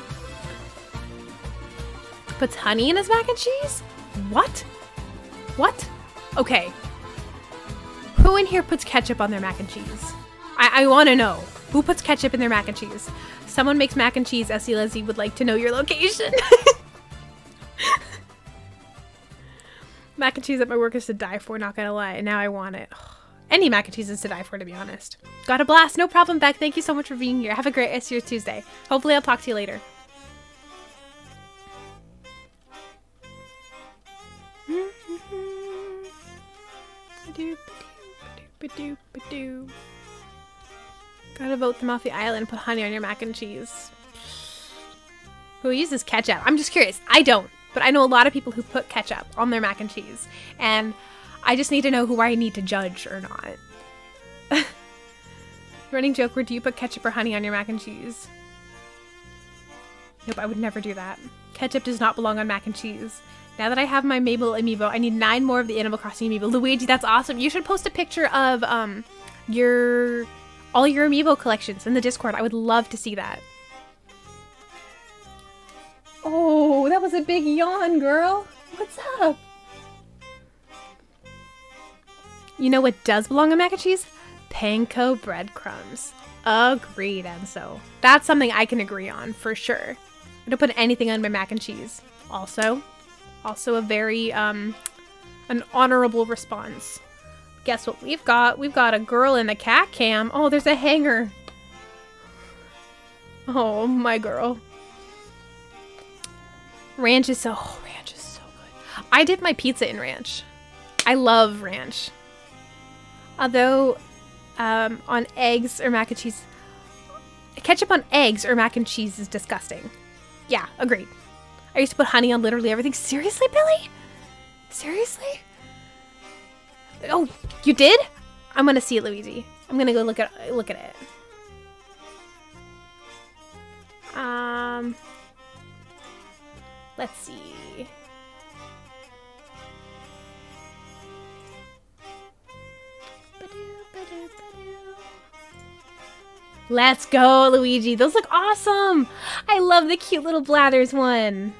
Puts honey in his mac and cheese? What? What? Okay. Who in here puts ketchup on their mac and cheese? I want to know. Who puts ketchup in their mac and cheese? Someone makes mac and cheese. Essie Leslie would like to know your location. Mac and cheese at my work is to die for, not gonna lie. And now I want it. Any mac and cheese is to die for, to be honest. Got a blast. No problem, Beck. Thank you so much for being here. Have a great rest of your Tuesday. Hopefully I'll talk to you later. Gotta vote them off the island and put honey on your mac and cheese. Who uses ketchup? I'm just curious. I don't, but I know a lot of people who put ketchup on their mac and cheese, and I just need to know who I need to judge or not. Running joke, where do you put ketchup or honey on your mac and cheese? Nope, I would never do that. Ketchup does not belong on mac and cheese. Now that I have my Mabel amiibo, I need 9 more of the Animal Crossing amiibo. Luigi, that's awesome. You should post a picture of all your amiibo collections in the Discord. I would love to see that. Oh, that was a big yawn, girl. What's up? You know what does belong on mac and cheese? Panko breadcrumbs. Agreed, Enzo. That's something I can agree on, for sure. I don't put anything on my mac and cheese. Also a very, an honorable response. Guess what we've got? We've got a girl in the cat cam. Oh, there's a hanger. Oh, my girl. Ranch is so good. I dip my pizza in ranch. I love ranch. Although, on eggs or mac and cheese, ketchup on eggs or mac and cheese is disgusting. Yeah, agreed. I used to put honey on literally everything. Seriously, Billy? Seriously? Oh, you did? I'm gonna see it, Luigi. I'm gonna go look at it. Let's see. Let's go, Luigi. Those look awesome. I love the cute little bladders one.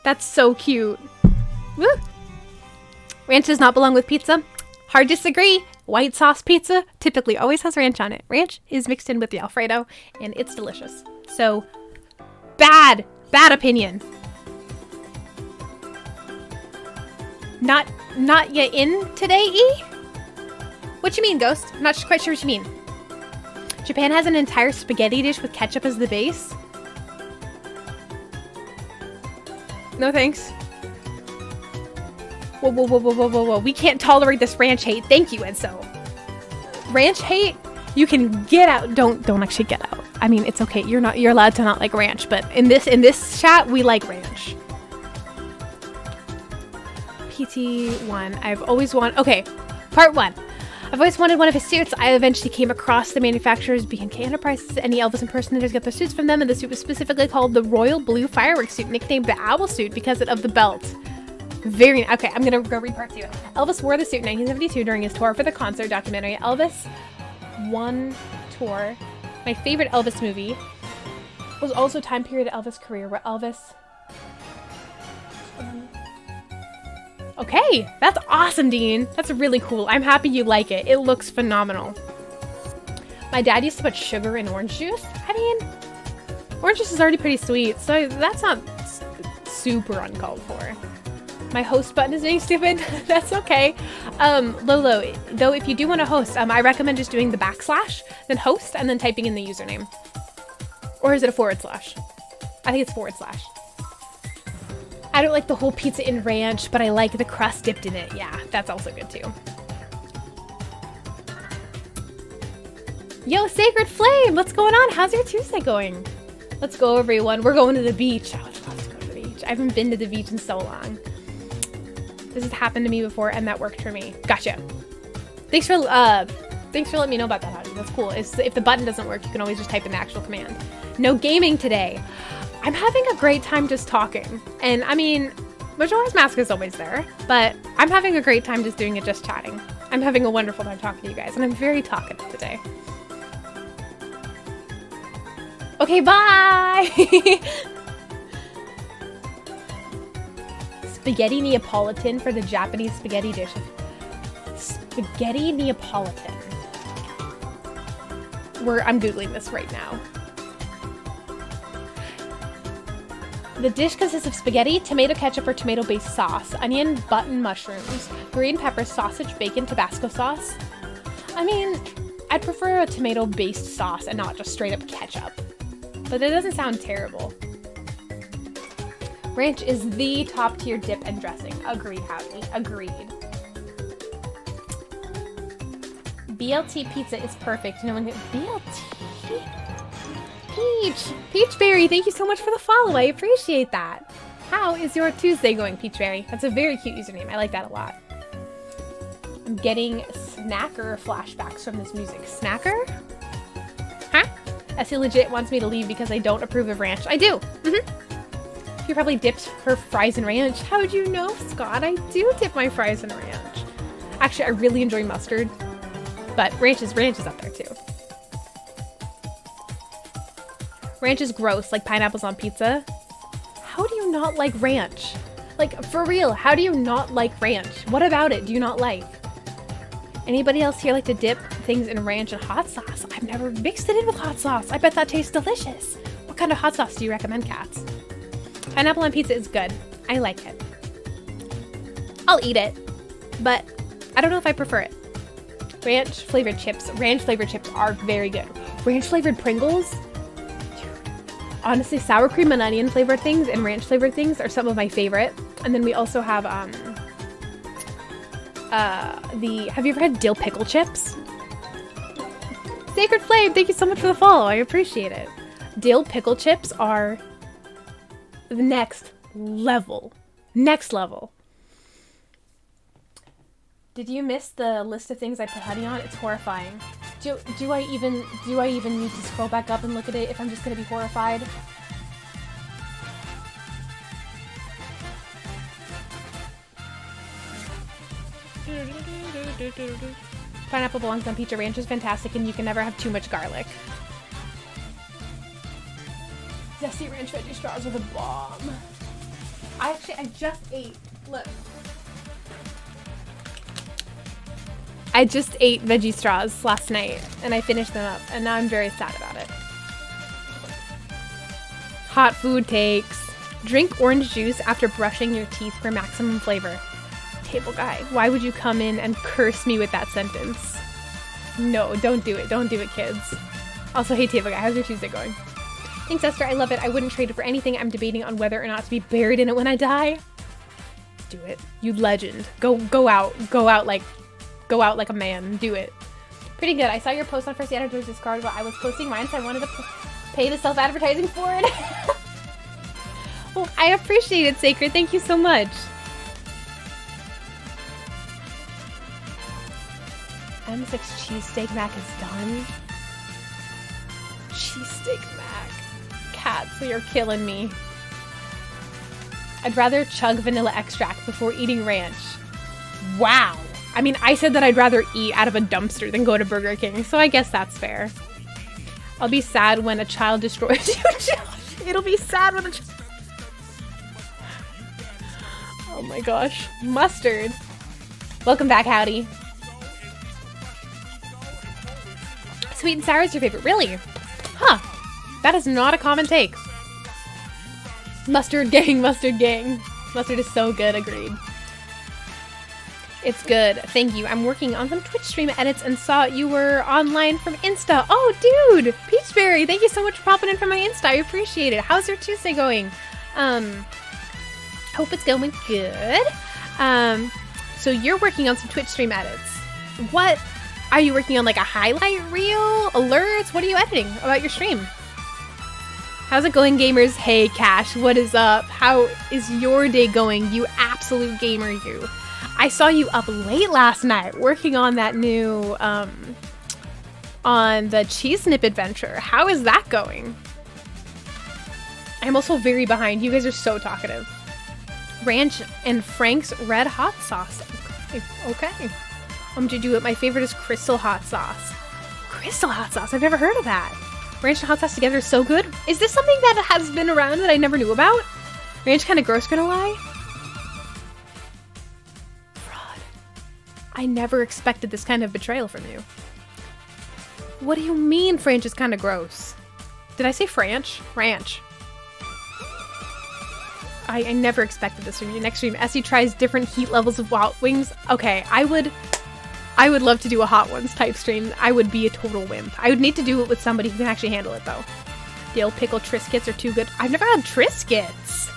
That's so cute. Woo. Ranch does not belong with pizza. Hard disagree. White sauce pizza typically always has ranch on it. Ranch is mixed in with the Alfredo, and it's delicious. So, bad opinion. Not yet in today, E? What you mean, Ghost? I'm not quite sure what you mean. Japan has an entire spaghetti dish with ketchup as the base? No thanks. Whoa, whoa, whoa, whoa, whoa, whoa, whoa. We can't tolerate this ranch hate. Thank you, Enzo. Ranch hate, you can get out. Don't actually get out. I mean, it's okay. You're allowed to not like ranch, but in this chat, we like ranch. PT1. I've always wanted. Okay, part 1. I've always wanted one of his suits. I eventually came across the manufacturer's B&K Enterprises. Any Elvis impersonators get their suits from them, and the suit was specifically called the Royal Blue Fireworks Suit, nicknamed the Owl Suit because of the belt. Very okay. I'm gonna go read part 2. Elvis wore the suit in 1972 during his tour for the concert documentary Elvis One Tour. My favorite Elvis movie was also a time period of Elvis' career where Elvis. Okay, that's awesome, Dean. That's really cool. I'm happy you like it. It looks phenomenal. My dad used to put sugar in orange juice. I mean, orange juice is already pretty sweet, so that's not super uncalled for. My host button is being stupid. That's okay. Lolo, though, if you do want to host, I recommend just doing the /, then host, and then typing in the username. Or is it a /? I think it's /. I don't like the whole pizza in ranch, but I like the crust dipped in it. Yeah, that's also good too. Yo, Sacred Flame, what's going on? How's your Tuesday going? Let's go, everyone. We're going to the beach. I would love to go to the beach. I haven't been to the beach in so long. This has happened to me before, and that worked for me. Gotcha. Thanks for letting me know about that, Haji. That's cool. If the button doesn't work, you can always just type in the actual command. No gaming today. I'm having a great time just talking. And I mean, Majora's Mask is always there, but I'm having a great time just doing it, just chatting. I'm having a wonderful time talking to you guys, and I'm very talkative today. Okay, bye! Spaghetti Neapolitan for the Japanese spaghetti dish. Spaghetti Neapolitan. I'm Googling this right now. The dish consists of spaghetti, tomato ketchup or tomato-based sauce, onion, button, mushrooms, green pepper, sausage, bacon, Tabasco sauce. I mean, I'd prefer a tomato-based sauce and not just straight-up ketchup. But that doesn't sound terrible. Ranch is the top-tier dip and dressing. Agreed, Howdy. Agreed. BLT pizza is perfect. No one can... BLT? Peachberry, thank you so much for the follow. I appreciate that. How is your Tuesday going, Peachberry? That's a very cute username. I like that a lot. I'm getting snacker flashbacks from this music. Snacker? Huh? Essie legit wants me to leave because I don't approve of ranch. I do. You probably dipped her fries in ranch. How would you know, Scott? I do dip my fries in ranch. Actually, I really enjoy mustard, but ranch is up there too. Ranch is gross, like pineapples on pizza. How do you not like ranch? Like, for real, how do you not like ranch? What about it do you not like? Anybody else here like to dip things in ranch and hot sauce? I've never mixed it in with hot sauce. I bet that tastes delicious. What kind of hot sauce do you recommend, Cats? Pineapple on pizza is good. I like it. I'll eat it, but I don't know if I prefer it. Ranch flavored chips are very good. Ranch flavored Pringles? Honestly, sour cream and onion flavored things and ranch flavored things are some of my favorite. And then we also have have you ever had dill pickle chips? Sacred Flame, thank you so much for the follow. I appreciate it. Dill pickle chips are the next level. Next level. Did you miss the list of things I put honey on? It's horrifying. Do I even need to scroll back up and look at it if I'm just gonna be horrified? Pineapple belongs on pizza. Ranch is fantastic, and you can never have too much garlic. Zesty ranch veggie straws are the bomb. I just ate. Look. I just ate veggie straws last night, and I finished them up, and now I'm very sad about it. Hot food takes. Drink orange juice after brushing your teeth for maximum flavor. Table guy, why would you come in and curse me with that sentence? No, don't do it. Don't do it, kids. Also, hey, Table guy, how's your Tuesday going? Thanks, Esther. I love it. I wouldn't trade it for anything. I'm debating on whether or not to be buried in it when I die. do it. You legend. Go out like a man. Do it. Pretty good. I saw your post on First Editor's Discard while I was posting mine, so I wanted to pay the self-advertising for it. Well, I appreciate it, Sacred. Thank you so much. M6 cheesesteak mac is done. Cheesesteak mac. Cats, you're killing me. I'd rather chug vanilla extract before eating ranch. Wow. I mean, I said that I'd rather eat out of a dumpster than go to Burger King, so I guess that's fair. I'll be sad when a child destroys you, Josh. It'll be sad when a child... Oh my gosh. Mustard. Welcome back, Howdy. Sweet and sour is your favorite. Really? Huh. That is not a common take. Mustard gang, mustard gang. Mustard is so good, agreed. It's good. Thank you. I'm working on some Twitch stream edits and saw you were online from Insta. Oh, dude! Peachberry, thank you so much for popping in from my Insta. I appreciate it. How's your Tuesday going? Hope it's going good. So you're working on some Twitch stream edits. What? Are you working on like a highlight reel? Alerts? What are you editing about your stream? How's it going, gamers? Hey, Cash, what is up? How is your day going, you absolute gamer, you? I saw you up late last night working on that new, on the cheese snip adventure. How is that going? I'm also very behind. You guys are so talkative. Ranch and Frank's red hot sauce. Okay. I'm gonna do it. My favorite is crystal hot sauce. Crystal hot sauce? I've never heard of that. Ranch and hot sauce together is so good. Is this something that has been around that I never knew about? Ranch kind of gross, gonna lie. Fraud. I never expected this kind of betrayal from you. What do you mean French is kind of gross? Did I say French? Ranch. I never expected this from you. Next stream, Essie tries different heat levels of hot wings. Okay, I would love to do a hot ones type stream. I would be a total wimp. I would need to do it with somebody who can actually handle it though. Dill pickle Triscuits are too good. I've never had Triscuits.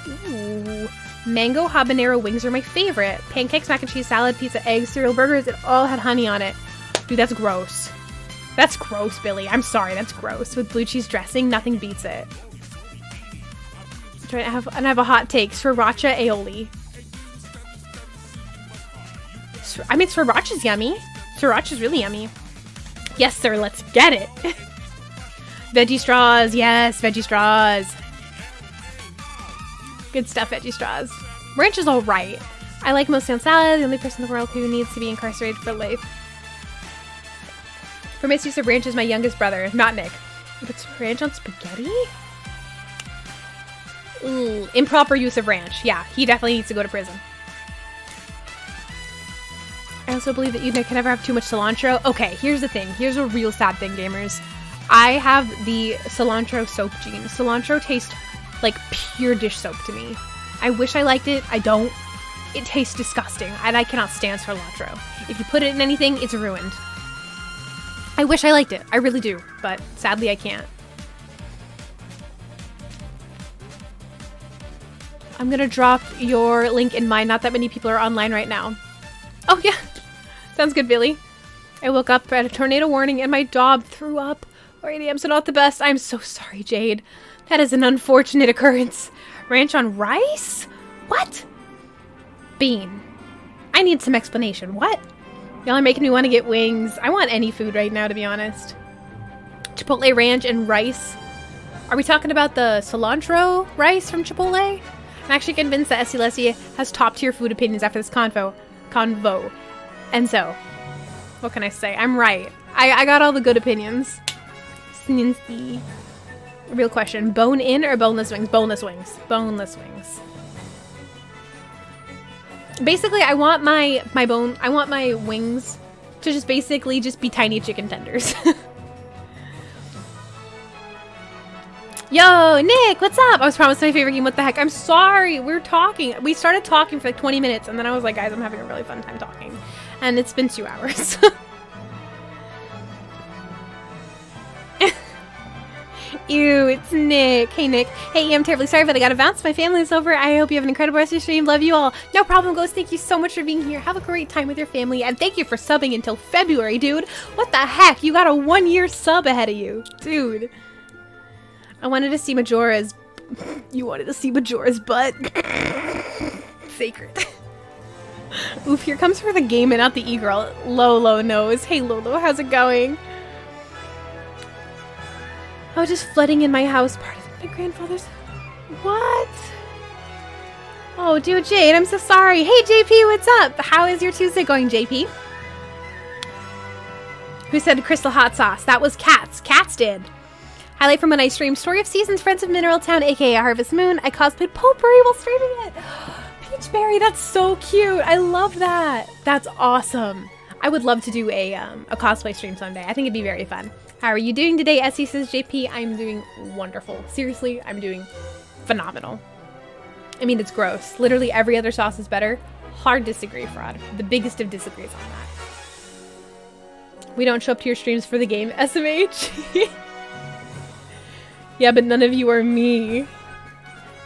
Ooh. Mango habanero wings are my favorite. Pancakes, mac and cheese, salad, pizza, eggs, cereal, burgers. It all had honey on it. Dude, that's gross. That's gross, Billy. I'm sorry, that's gross. With blue cheese dressing, nothing beats it. I have a hot take. Sriracha aioli. I mean, sriracha's yummy. Sriracha's really yummy. Yes, sir. Let's get it. Veggie straws. Yes, veggie straws. Good stuff, veggie straws. Ranch is all right. I like mostly on salad. The only person in the world who needs to be incarcerated for life. For misuse of ranch is my youngest brother, not Nick. But ranch on spaghetti? Ooh, improper use of ranch. Yeah, he definitely needs to go to prison. I also believe that you can never have too much cilantro. Okay, here's the thing. Here's a real sad thing, gamers. I have the cilantro soap gene. Cilantro tastes like pure dish soap to me. I wish I liked it. I don't. It tastes disgusting, and I cannot stand cilantro. If you put it in anything, it's ruined. I wish I liked it. I really do, but sadly I can't. I'm gonna drop your link in mine. Not that many people are online right now. Oh yeah, sounds good, Billy. I woke up at a tornado warning and my dog threw up. 4 a.m. so not the best. I'm so sorry, Jade. That is an unfortunate occurrence. Ranch on rice? What? Bean. I need some explanation. What? Y'all are making me want to get wings. I want any food right now, to be honest. Chipotle ranch and rice. Are we talking about the cilantro rice from Chipotle? I'm actually convinced that Essie Lessie has top-tier food opinions after this convo. And so, what can I say? I'm right. I got all the good opinions. Sninsky. Real question. Bone in or boneless wings? Boneless wings. Boneless wings. Basically, I want my wings to just basically just be tiny chicken tenders. Yo, Nick, what's up? I was promised my favorite game. What the heck? I'm sorry. We're talking. We started talking for like 20 minutes, and then I was like, guys, I'm having a really fun time talking. And it's been 2 hours. Ew, it's Nick. Hey, Nick. Hey, I'm terribly sorry, but I gotta bounce. My family's over. I hope you have an incredible rest of your stream. Love you all. No problem, Ghost. Thank you so much for being here. Have a great time with your family, and thank you for subbing until February, dude. What the heck? You got a 1-year sub ahead of you. Dude. I wanted to see Majora's... You wanted to see Majora's butt? Sacred. Oof, here comes for the game and not the e-girl. Lolo knows. Hey, Lolo, how's it going? I was just flooding in my house. Part of my grandfather's... What? Oh, dude, Jade, I'm so sorry. Hey, JP, what's up? How is your Tuesday going, JP? Who said Crystal Hot Sauce? That was Cats. Cats did. Highlight from when I streamed Story of Seasons, Friends of Mineral Town, aka Harvest Moon. I cosplayed Potpourri while streaming it. Peachberry, that's so cute. I love that. That's awesome. I would love to do a cosplay stream someday. I think it'd be very fun. How are you doing today, Essie, says JP? I'm doing wonderful. Seriously, I'm doing phenomenal. I mean, it's gross. Literally every other sauce is better. Hard disagree, Fraud. The biggest of disagrees on that. We don't show up to your streams for the game, SMH. Yeah, but none of you are me.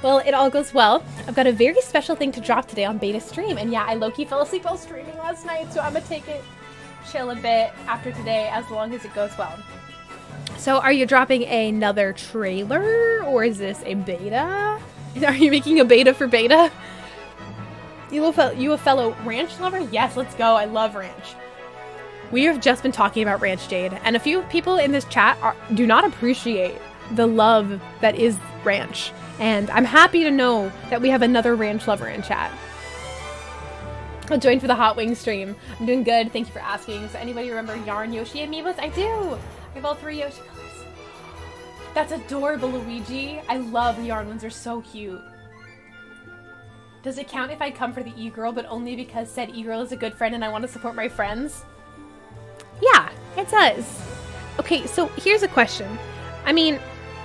Well, it all goes well. I've got a very special thing to drop today on beta stream. And yeah, I low-key fell asleep while streaming last night, so I'm gonna take it chill a bit after today as long as it goes well. So are you dropping another trailer, or is this a beta? Are you making a beta for beta? You a fellow ranch lover? Yes, let's go. I love ranch. We have just been talking about ranch, Jade, and a few people in this chat do not appreciate the love that is ranch. And I'm happy to know that we have another ranch lover in chat. I'll join for the hot wing stream. I'm doing good. Thank you for asking. So anybody remember Yarn Yoshi amiibos? I do. I have all 3 Yoshi colors. That's adorable, Luigi. I love the yarn ones. They're so cute. Does it count if I come for the e-girl, but only because said e-girl is a good friend and I want to support my friends? Yeah, it does. Okay, so here's a question. I mean,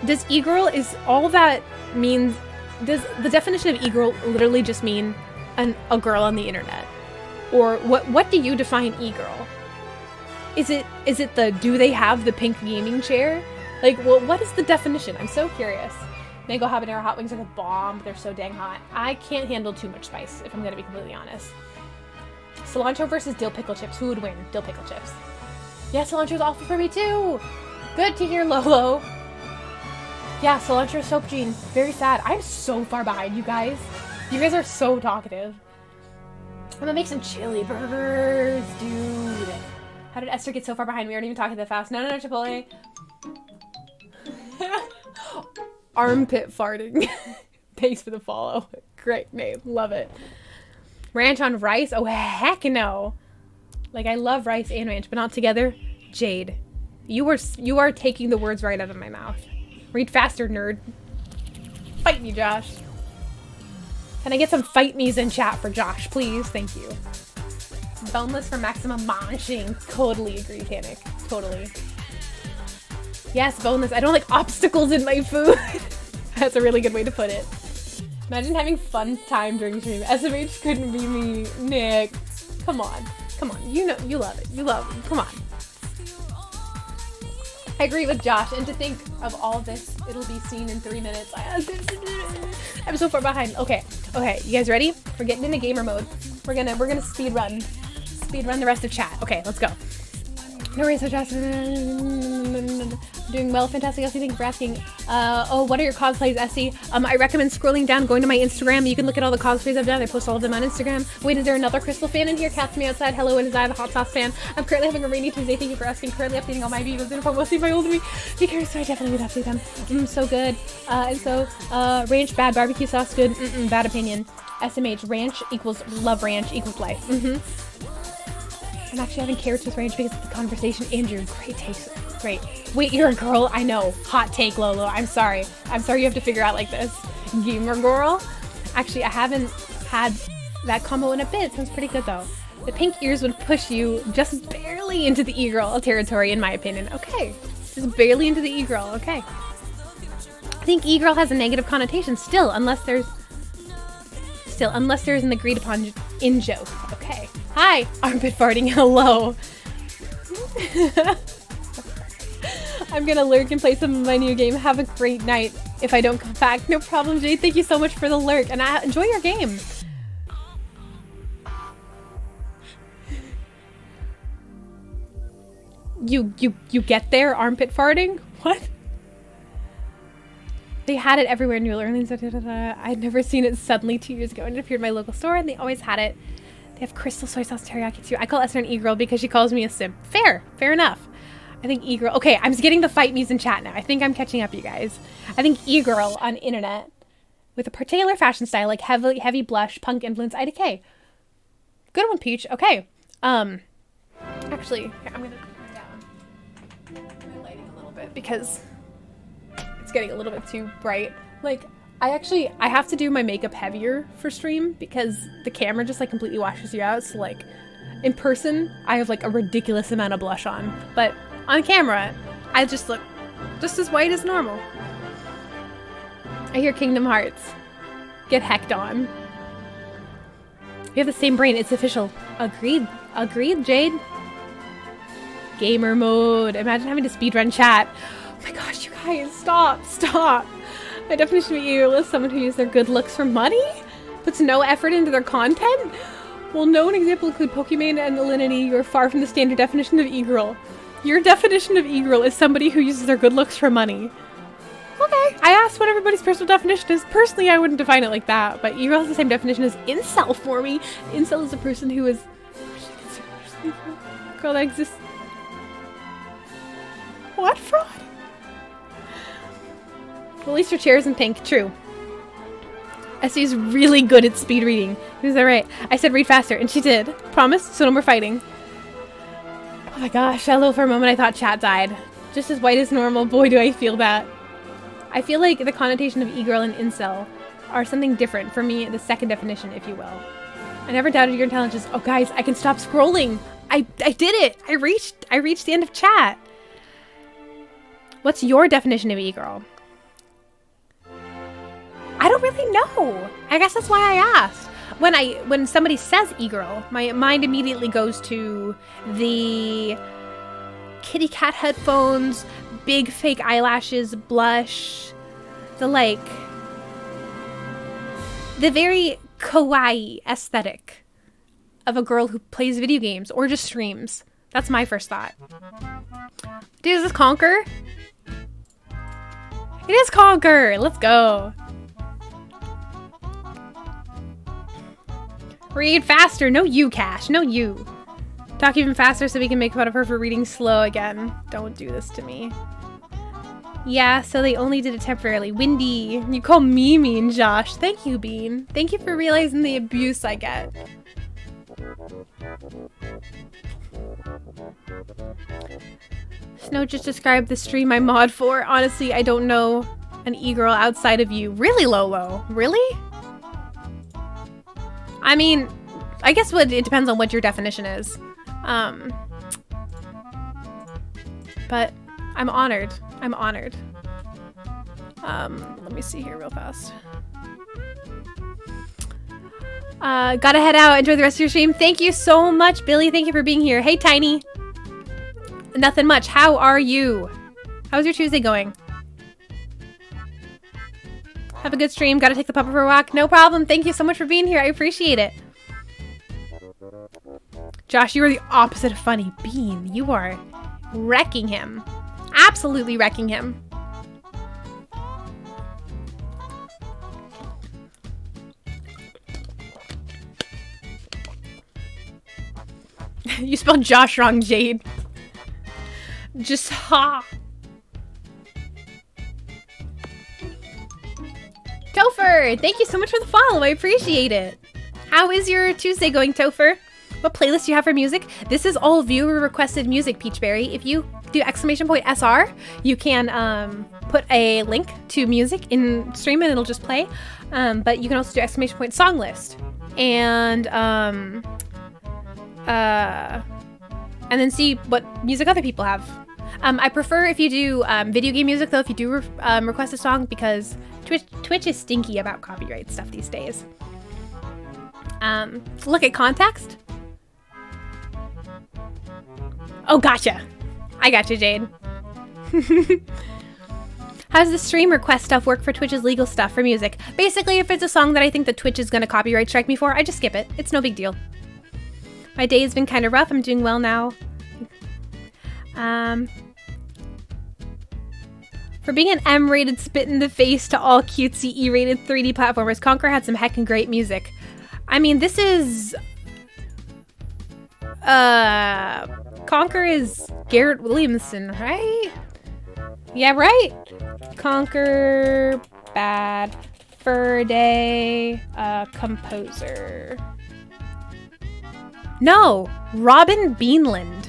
does e-girl is all that means... Does the definition of e-girl literally just mean a girl on the internet? Or what do you define e-girl? Is it the do they have the pink gaming chair? Like, well, what is the definition? I'm so curious. Mango habanero hot wings are the bomb. They're so dang hot. I can't handle too much spice, if I'm gonna be completely honest. Cilantro versus dill pickle chips. Who would win? Dill pickle chips. Yeah, cilantro's awful for me too. Good to hear, Lolo. Yeah, cilantro soap gene. Very sad. I'm so far behind, you guys. You guys are so talkative. I'm gonna make some chili burgers, dude. How did Esther get so far behind? We aren't even talking that fast. No, Chipotle. Armpit farting. Thanks for the follow. Great name. Love it. Ranch on rice? Oh, heck no. Like, I love rice and ranch, but not together. Jade, you are taking the words right out of my mouth. Read faster, nerd. Fight me, Josh. Can I get some fight me's in chat for Josh, please? Thank you. Boneless for maximum munching. Totally agree, Panic. Totally. Yes, boneless. I don't like obstacles in my food. That's a really good way to put it. Imagine having fun time during stream. SMH couldn't be me. Nick. Come on. Come on. You know, you love it. You love it. Come on. I agree with Josh, and to think of all this, it'll be seen in 3 minutes. I'm so far behind. Okay, you guys ready? We're getting into gamer mode. We're gonna speed run the rest of chat. Okay, let's go. No worries, Josh. Doing well, fantastic. Essie, thank you for asking. Oh, what are your cosplays, Essie? I recommend scrolling down, going to my Instagram. You can look at all the cosplays I've done. I post all of them on Instagram. Wait, is there another Crystal fan in here? Cat's me outside. Hello, it is I, the hot sauce fan. I'm currently having a rainy Tuesday. Thank you for asking. Currently updating all my videos. And if I will see my old me, be curious, so I definitely would update them. So good. Ranch bad, barbecue sauce good. Bad opinion. SMH, ranch equals love, ranch equals life. I'm actually having carrots with ranch because of the conversation. Andrew, great taste. Great. Wait, you're a girl? I know. Hot take, Lolo. I'm sorry. I'm sorry you have to figure out like this. Gamer girl? Actually, I haven't had that combo in a bit. Sounds pretty good, though. The pink ears would push you just barely into the e-girl territory, in my opinion. Okay. Just barely into the e-girl. Okay. I think e-girl has a negative connotation still, unless there's an agreed upon in-joke. Okay. Hi, armpit farting. Hello. I'm gonna lurk and play some of my new game. Have a great night if I don't come back. No problem, Jade. Thank you so much for the lurk, and enjoy your game. You get there, armpit farting? What? They had it everywhere in New Orleans. I'd never seen it suddenly 2 years ago, and it appeared in my local store, and they always had it. They have crystal soy sauce teriyaki too. I call Esther an e-girl because she calls me a sim. Fair enough. I think e-girl. Okay, I'm getting the fight me's in chat now. I think I'm catching up, you guys. I think e-girl on internet with a particular fashion style like heavy blush, punk influence, IDK. Good one, Peach. Okay. Actually, here, I'm gonna turn down my lighting a little bit because it's getting a little bit too bright. Like, I have to do my makeup heavier for stream because the camera just like completely washes you out. So like in person, I have like a ridiculous amount of blush on, but on camera, I just look just as white as normal. I hear Kingdom Hearts. Get hecked on. We have the same brain. It's official. Agreed. Agreed, Jade. Gamer mode. Imagine having to speedrun chat. Oh my gosh, you guys, stop. My definition of e-girl is someone who uses their good looks for money? Puts no effort into their content? Well, known examples include Pokimane and Alinity. You're far from the standard definition of e-girl. Your definition of e-girl is somebody who uses their good looks for money. Okay, I asked what everybody's personal definition is. Personally, I wouldn't define it like that, but e-girl has the same definition as incel for me. Incel is a person who is... Girl that exists... What fraud? Well, at least her chair is in pink. True. Essie's really good at speed reading. Is that right? I said read faster, and she did. Promise? So no more fighting. Oh my gosh, hello, for a moment I thought chat died. Just as white as normal. Boy, do I feel that. I feel like the connotation of e-girl and incel are something different. For me, the second definition, if you will. I never doubted your intelligence. Oh guys, I can stop scrolling. I did it. I reached the end of chat. What's your definition of e-girl? I don't really know. I guess that's why I asked. When somebody says e-girl, my mind immediately goes to the kitty cat headphones, big fake eyelashes, blush, the very kawaii aesthetic of a girl who plays video games or just streams. That's my first thought. Dude, is this Conquer? It is Conquer! Let's go. Read faster. No you, Cash. No you. Talk even faster so we can make fun of her for reading slow again. Don't do this to me. Yeah, so they only did it temporarily. Windy. You call me mean, Josh. Thank you, Bean. Thank you for realizing the abuse I get. Snow just described the stream I mod for. Honestly, I don't know an e-girl outside of you. Really, Lolo? Really? I mean, I guess it depends on what your definition is. But I'm honored. I'm honored. Let me see here real fast. Gotta head out. Enjoy the rest of your stream. Thank you so much, Billy. Thank you for being here. Hey, Tiny. Nothing much. How are you? How's your Tuesday going? Have a good stream. Gotta take the puppy for a walk. No problem. Thank you so much for being here. I appreciate it. Josh, you are the opposite of funny. Bean, you are wrecking him. Absolutely wrecking him. You spelled Josh wrong, Jade. Just ha. Topher, thank you so much for the follow. I appreciate it. How is your Tuesday going, Topher? What playlist do you have for music? This is all viewer requested music, Peachberry. If you do !SR, you can put a link to music in stream and it'll just play. But you can also do !song list. And then see what music other people have. I prefer if you do video game music though, if you do request a song, because Twitch is stinky about copyright stuff these days. Look at context. Oh, gotcha. I gotcha, Jade. How does the stream request stuff work for Twitch's legal stuff for music? Basically, if it's a song that I think that Twitch is going to copyright strike me for, I just skip it. It's no big deal. My day has been kind of rough. I'm doing well now. For being an M-rated spit in the face to all cutesy E-rated 3D platformers, Conker had some heckin' great music. I mean, this is... Conker is Garrett Williamson, right? Yeah, right? Conker, Bad Fur Day, composer. No, Robin Beanland.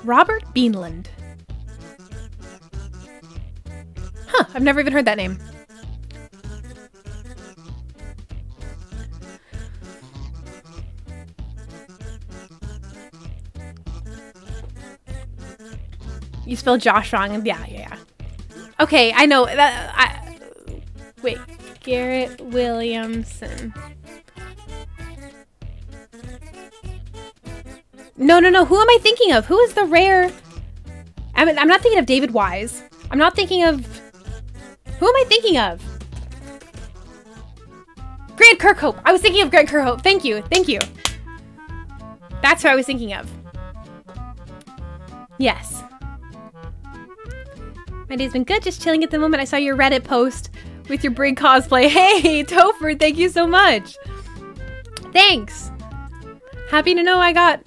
Robert Beanland. Huh, I've never even heard that name. You spelled Josh wrong. Yeah. Okay, I know that. Wait, Garrett Williamson. No. Who am I thinking of? Who is the rare? I'm not thinking of David Wise. I'm not thinking of. Who am I thinking of? Grant Kirkhope. I was thinking of Grant Kirkhope. Thank you. That's who I was thinking of. Yes. My day's been good, just chilling at the moment. I saw your Reddit post with your Brig cosplay. Hey, Topher, thank you so much. Thanks. Happy to know I got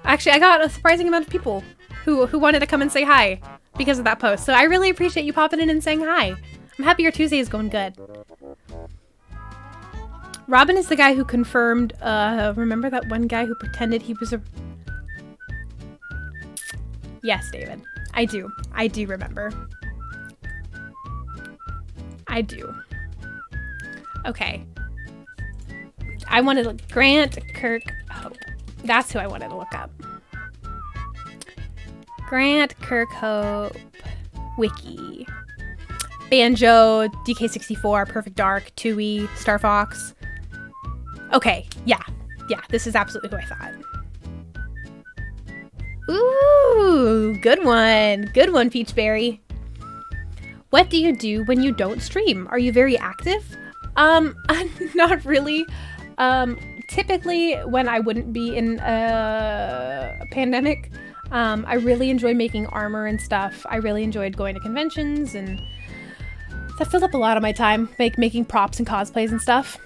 a surprising amount of people who wanted to come and say hi because of that post. So I really appreciate you popping in and saying hi. I'm happy your Tuesday is going good. Robin is the guy who confirmed, remember that one guy who pretended he was a... Yes, David. I do remember. I do. Okay. I wanted to look. Grant Kirkhope. That's who I wanted to look up. Grant Kirkhope Wiki. Banjo, DK64, Perfect Dark, Tui, Star Fox. Okay, yeah, this is absolutely who I thought. Ooh, good one, Peachberry. What do you do when you don't stream? Are you very active? Not really. Typically when I wouldn't be in a pandemic, I really enjoy making armor and stuff. I really enjoyed going to conventions, and that fills up a lot of my time, making props and cosplays and stuff.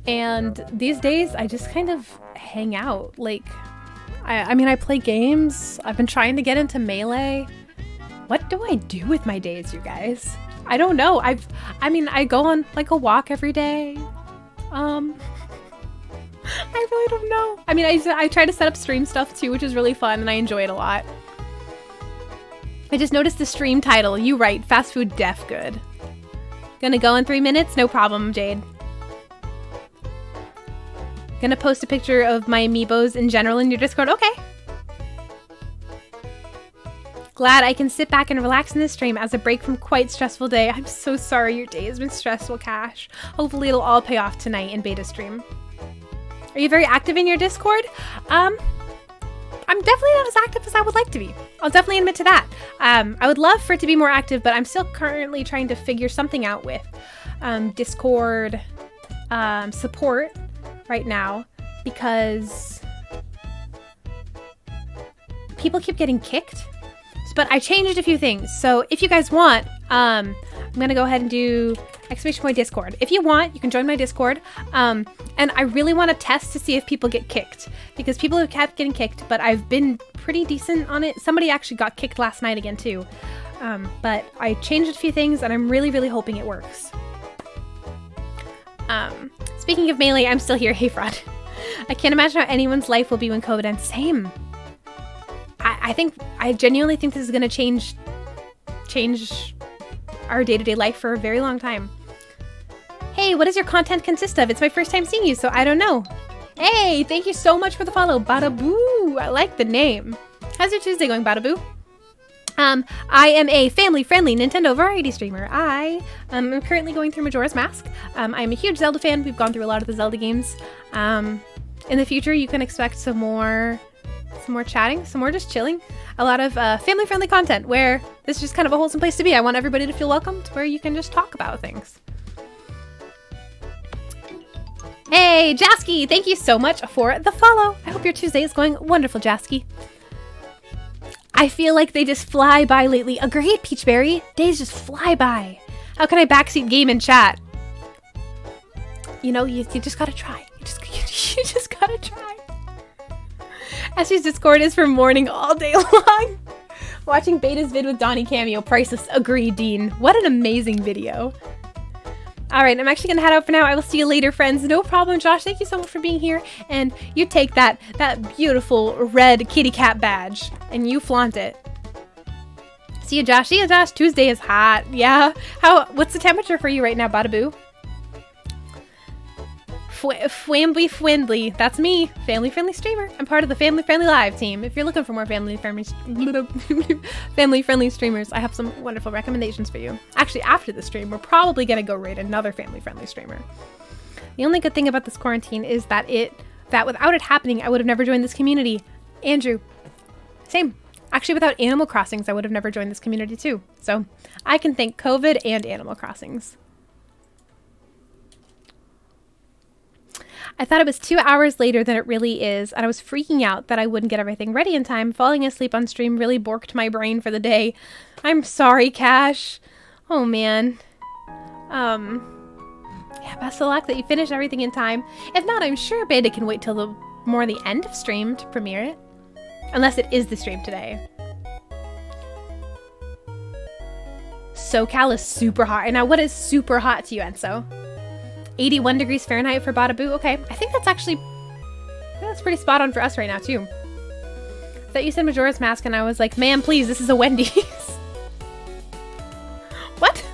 And these days I just kind of hang out. Like, I mean, I play games. I've been trying to get into Melee. What do I do with my days, you guys? I don't know. I mean, I go on like a walk every day. I really don't know. I mean, I try to set up stream stuff too, which is really fun, and I enjoy it a lot. I just noticed the stream title. You right, fast food def good. Gonna go in 3 minutes? No problem, Jade. Gonna post a picture of my amiibos in general in your Discord. Okay. Glad I can sit back and relax in this stream as a break from quite stressful day. I'm so sorry your day has been stressful, Cash. Hopefully it'll all pay off tonight in beta stream. Are you very active in your Discord? I'm definitely not as active as I would like to be. I'll definitely admit to that. I would love for it to be more active, but I'm still currently trying to figure something out with Discord support right now, because people keep getting kicked. But I changed a few things. So if you guys want, I'm gonna go ahead and do ! Discord. If you want, you can join my Discord. And I really want to test to see if people get kicked, because people have kept getting kicked, but I've been pretty decent on it. Somebody actually got kicked last night again too. But I changed a few things, and I'm really, really hoping it works. Speaking of Melee, I'm still here. Hey, Fraud. I can't imagine how anyone's life will be when COVID ends. Same. I genuinely think this is gonna change our day-to-day life for a very long time. Hey, what does your content consist of? It's my first time seeing you, so I don't know. Hey, thank you so much for the follow, Badaboo. I like the name. How's your Tuesday going, Badaboo? I am a family-friendly Nintendo variety streamer. I am currently going through Majora's Mask. I'm a huge Zelda fan. We've gone through a lot of the Zelda games. In the future, you can expect some more chatting, some more just chilling. A lot of family-friendly content where this is just kind of a wholesome place to be. I want everybody to feel welcomed, where you can just talk about things. Hey, Jasky! Thank you so much for the follow. I hope your Tuesday is going wonderful, Jasky. I feel like they just fly by lately. Agreed, Peachberry. Days just fly by. How can I backseat game and chat? You know, you just gotta try. You just gotta try. Esther's Discord is for mourning all day long. Watching Beta's vid with Donnie Cameo. Priceless. Agreed, Dean. What an amazing video. Alright, I'm actually gonna head out for now. I will see you later, friends. No problem, Josh. Thank you so much for being here. And you take that beautiful red kitty cat badge and you flaunt it. See you, Josh. See you, Josh. Tuesday is hot. Yeah. What's the temperature for you right now, Badaboo? Fwambly. That's me. Family-friendly streamer. I'm part of the Family-Friendly Live team. If you're looking for more family-friendly streamers, I have some wonderful recommendations for you. Actually, after the stream, we're probably going to go raid another family-friendly streamer. The only good thing about this quarantine is that without it happening, I would have never joined this community. Andrew. Same. Actually, without Animal Crossings, I would have never joined this community too. So I can thank COVID and Animal Crossings. I thought it was 2 hours later than it really is, and I was freaking out that I wouldn't get everything ready in time. Falling asleep on stream really borked my brain for the day. I'm sorry, Cash. Oh, man. Yeah, best of luck that you finish everything in time. If not, I'm sure Beta can wait till the end of stream to premiere it. Unless it is the stream today. SoCal is super hot. And now, what is super hot to you, Enzo? 81 degrees Fahrenheit for Badaboo. Okay, I think that's pretty spot on for us right now, too. I thought you said Majora's Mask, and I was like, ma'am, please, this is a Wendy's. What?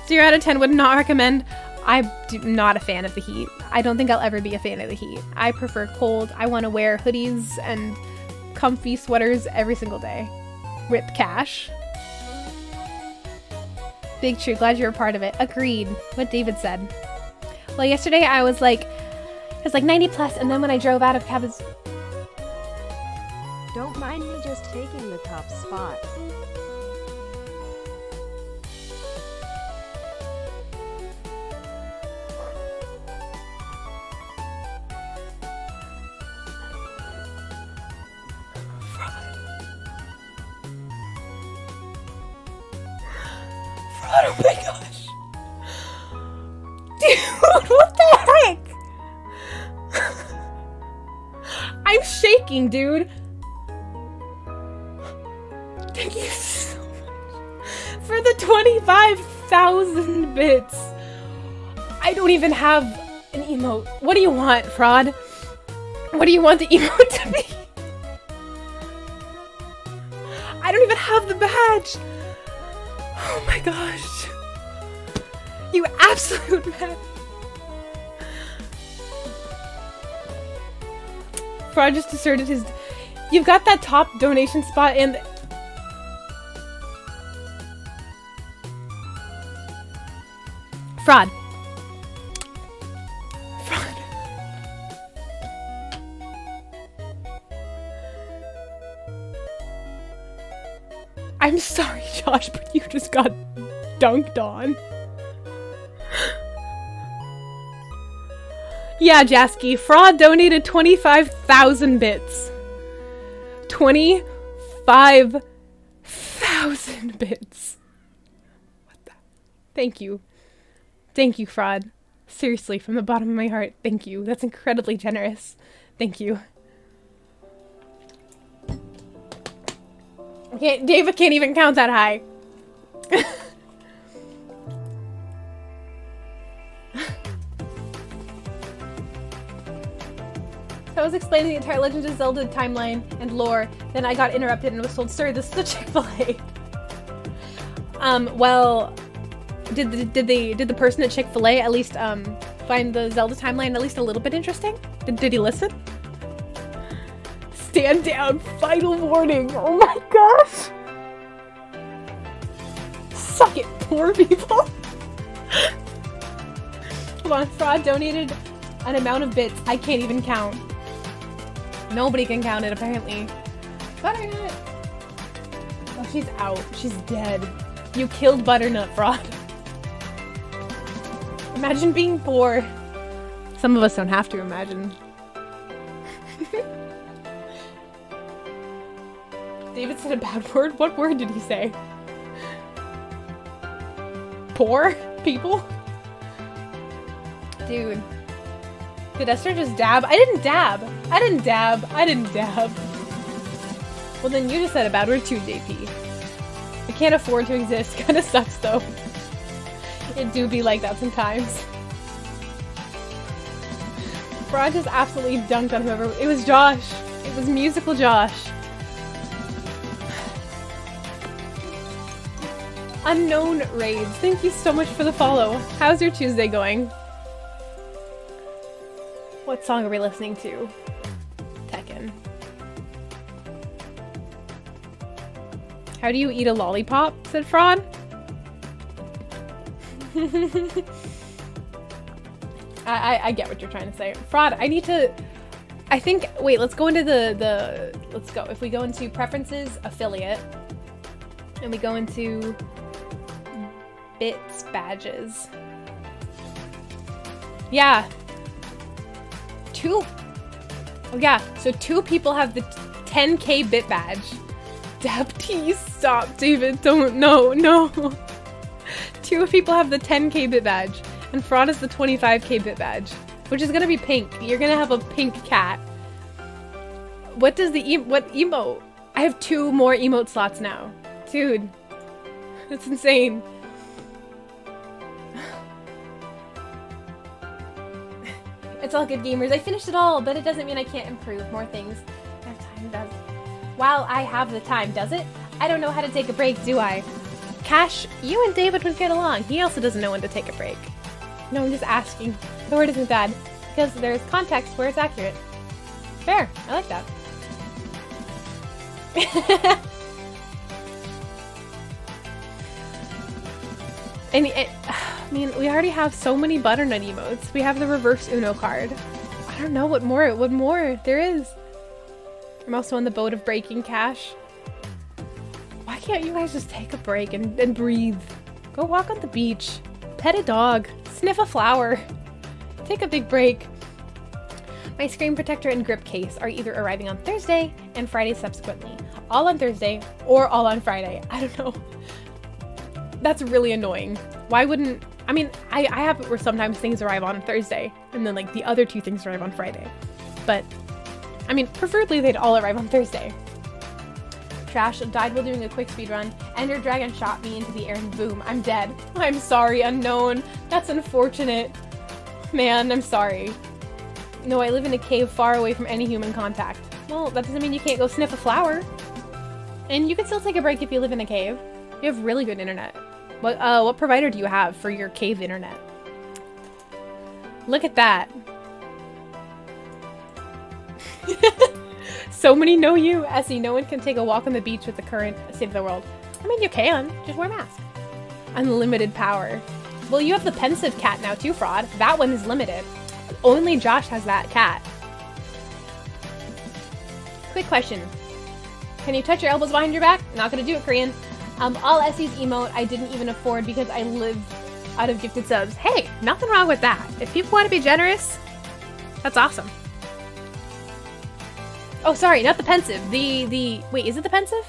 0 out of 10 would not recommend. I'm not a fan of the heat. I don't think I'll ever be a fan of the heat. I prefer cold. I want to wear hoodies and comfy sweaters every single day. Rip Cash. Big true. Glad you're a part of it. Agreed. What David said. Well, yesterday I was like 90 plus, and then when I drove out of cabins. Don't mind me just taking the top spot. Fraud, oh my gosh. Dude, what the heck? I'm shaking, dude. Thank you so much for the 25,000 bits. I don't even have an emote. What do you want, Fraud? What do you want the emote to be? I don't even have the badge. Oh my gosh. You absolute man. Fraud just asserted his... You've got that top donation spot and... Fraud. Fraud. I'm sorry, Josh, but you just got dunked on. Yeah, Jasky, Fraud donated 25,000 bits. 25,000 bits. What the? Thank you. Thank you, Fraud. Seriously, from the bottom of my heart, thank you. That's incredibly generous. Thank you. David can't even count that high. I was explaining the entire Legend of Zelda timeline and lore, then I got interrupted and was told, "Sir, this is a Chick-fil-A." Well, did the person at Chick-fil-A at least find the Zelda timeline at least a little bit interesting? Did he listen? Stand down, final warning. Oh my gosh. Suck it, poor people. Hold on, Fraud donated an amount of bits I can't even count. Nobody can count it, apparently. Butternut! Oh, she's out. She's dead. You killed Butternut, Fraud. Imagine being poor. Some of us don't have to imagine. David said a bad word? What word did he say? Poor people? Dude. Did Esther just dab? I didn't dab. I didn't dab. I didn't dab. Well, then you just said a bad word too, JP. I can't afford to exist. Kinda sucks, though. It do be like that sometimes. Fraud just absolutely dunked on whoever. It was Josh. It was musical Josh. Unknown Raids. Thank you so much for the follow. How's your Tuesday going? What song are we listening to? Tekken. How do you eat a lollipop? Said Fraud. I get what you're trying to say. Fraud, I need to... I think... Wait, let's go into the... Let's go. If we go into Preferences, Affiliate, and we go into Bits, Badges. Yeah. Oh yeah, so 2 people have the 10k bit badge. Dab tease, stop, David, don't, no. 2 people have the 10k bit badge, and Fraud is the 25k bit badge, which is gonna be pink. You're gonna have a pink cat. What does what emote? I have 2 more emote slots now. Dude, that's insane. It's all good, gamers. I finished it all, but it doesn't mean I can't improve more things. I have time, does. While I have the time, does it? I don't know how to take a break, do I? Cash, you and David would get along. He also doesn't know when to take a break. No, I'm just asking. The word isn't bad, because there's context where it's accurate. Fair. I like that. And I mean, we already have so many Butternut emotes. We have the reverse Uno card. I don't know what more there is. I'm also on the boat of breaking Cash. Why can't you guys just take a break and breathe? Go walk on the beach. Pet a dog. Sniff a flower. Take a big break. My screen protector and grip case are either arriving on Thursday and Friday subsequently. All on Thursday or all on Friday. I don't know. That's really annoying. Why wouldn't... I mean, I have it where sometimes things arrive on Thursday, and then, like, the other 2 things arrive on Friday. But, I mean, preferably they'd all arrive on Thursday. Trash died while doing a quick speed run. Ender Dragon shot me into the air and boom, I'm dead. I'm sorry, Unknown. That's unfortunate. Man, I'm sorry. No, I live in a cave far away from any human contact. Well, that doesn't mean you can't go sniff a flower. And you can still take a break if you live in a cave. You have really good internet. What provider do you have for your cave internet? Look at that. So many know you. Essie, no one can take a walk on the beach with the current state of the world. I mean, you can. Just wear a mask. Unlimited power. Well, you have the pensive cat now too, Fraud. That one is limited. Only Josh has that cat. Quick question. Can you touch your elbows behind your back? Not gonna do it, Korean. All Essie's emote I didn't even afford because I live out of gifted subs. Hey, nothing wrong with that. If people want to be generous, that's awesome. Oh, sorry, not the pensive. Wait, is it the pensive?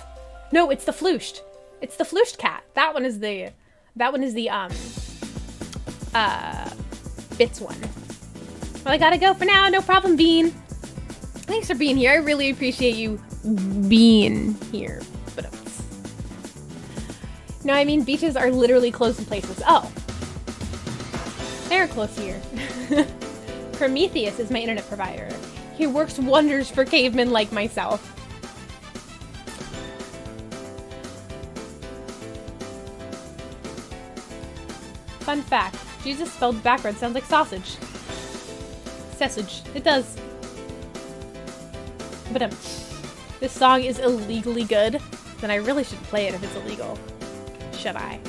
No, it's the flooshed. It's the flooshed cat. That one is the Bits one. Well, I gotta go for now. No problem, Bean. Thanks for being here. I really appreciate you being here. But no, I mean, beaches are literally closed in places. Oh. They're close here. Prometheus is my internet provider. He works wonders for cavemen like myself. Fun fact, Jesus spelled backwards sounds like sausage. Sausage. It does. But this song is illegally good, then I really should play it if it's illegal. Should I?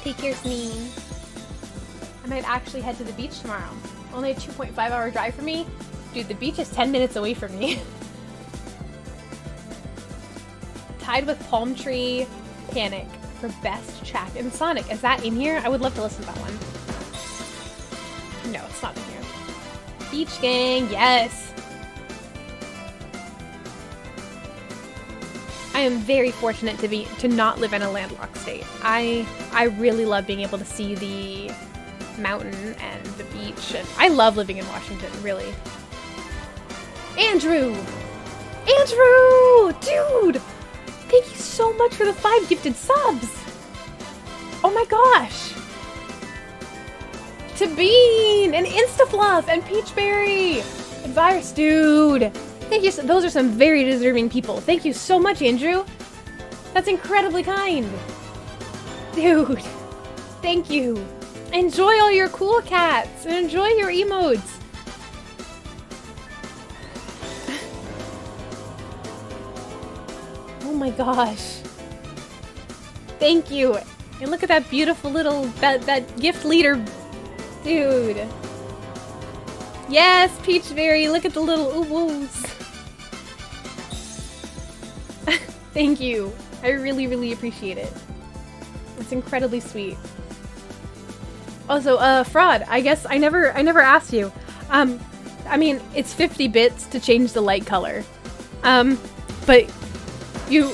Take care, Meanie. I might actually head to the beach tomorrow. Only a 2.5-hour drive for me. Dude, the beach is 10 minutes away from me. Tied with Palm Tree Panic for best track in Sonic. Is that in here? I would love to listen to that one. No, it's not in here. Beach Gang, yes! I am very fortunate to not live in a landlocked state. I really love being able to see the mountain and the beach, and I love living in Washington, really. Andrew! Andrew! Dude! Thank you so much for the 5 gifted subs! Oh my gosh! To Bean! And Instafluff! And Peachberry! And Virus! Dude! Thank you. Those are some very deserving people. Thank you so much, Andrew. That's incredibly kind. Dude. Thank you. Enjoy all your cool cats. And enjoy your emotes. Oh my gosh. Thank you. And look at that beautiful little, that gift leader. Dude. Yes, Peachberry. Look at the little ooh-woos. Thank you. I really, really appreciate it. It's incredibly sweet. Also, Fraud, I guess I never asked you. I mean, it's 50 bits to change the light color. But you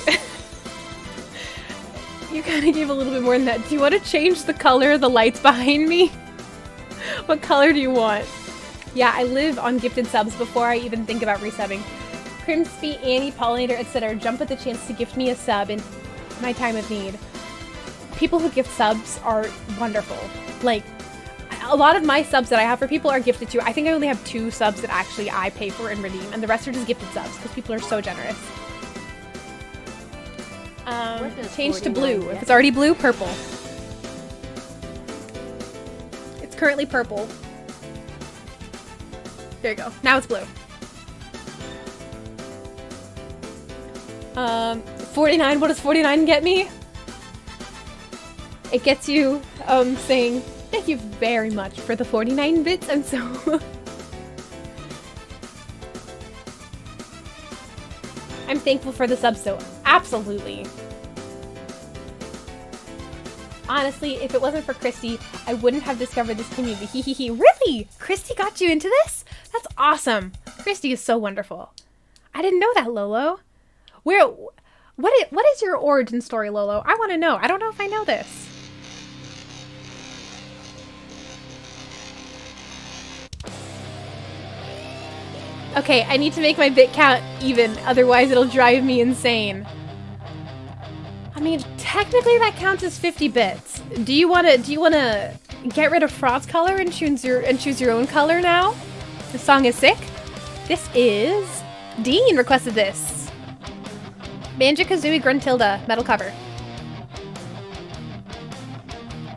you kind of gave a little bit more than that. Do you want to change the color of the lights behind me? What color do you want? Yeah, I live on gifted subs before I even think about resubbing. Crimsby, Annie, Pollinator, etc. jump at the chance to gift me a sub in my time of need. People who gift subs are wonderful. Like, a lot of my subs that I have for people are gifted too. I think I only have 2 subs that actually I pay for and redeem, and the rest are just gifted subs because people are so generous. Change to blue. If it's already blue, purple. It's currently purple. There you go. Now it's blue. 49. What does 49 get me? It gets you saying thank you very much for the 49 bits, and so I'm thankful for the subs though. Absolutely. Honestly, if it wasn't for Christy, I wouldn't have discovered this community. Hee hee hee. Really? Christy got you into this? That's awesome. Christy is so wonderful. I didn't know that, Lolo. What is your origin story, Lolo? I want to know. I don't know if I know this. Okay, I need to make my bit count even, otherwise it'll drive me insane. I mean, technically that counts as 50 bits. Do you wanna get rid of Fraud's color and choose your own color now? The song is sick. This is Dean requested this. Banjo-Kazooie Gruntilda, metal cover.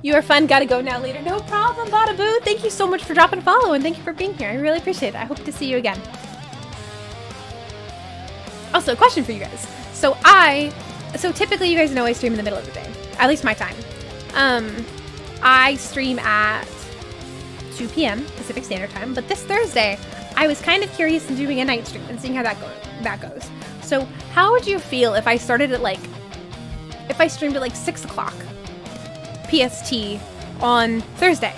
You are fun, gotta go now later. No problem, Bada Boo. Thank you so much for dropping a follow and thank you for being here. I really appreciate it. I hope to see you again. Also, a question for you guys. So typically you guys know I stream in the middle of the day. At least my time. I stream at 2 p.m. Pacific Standard Time, but this Thursday I was kind of curious in doing a night stream and seeing how that goes. So how would you feel if I started at if I streamed at 6 o'clock PST on Thursday?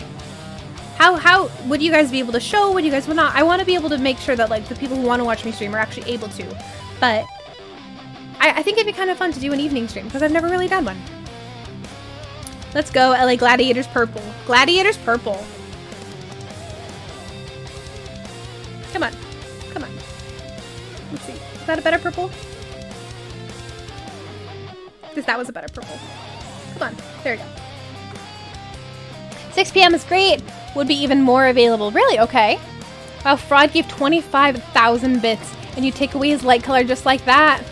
How would you guys be able to show? Would you guys not? I want to be able to make sure that the people who want to watch me stream are actually able to. But I think it'd be kind of fun to do an evening stream because I've never really done one. Let's go, LA Gladiators purple. Gladiators purple. Come on. Come on. Let's see. Is that a better purple? Because that was a better purple. Come on. There we go. 6 p.m. is great. Would be even more available. Really? Okay. Wow, Fraud gave 25,000 bits and you take away his light color just like that.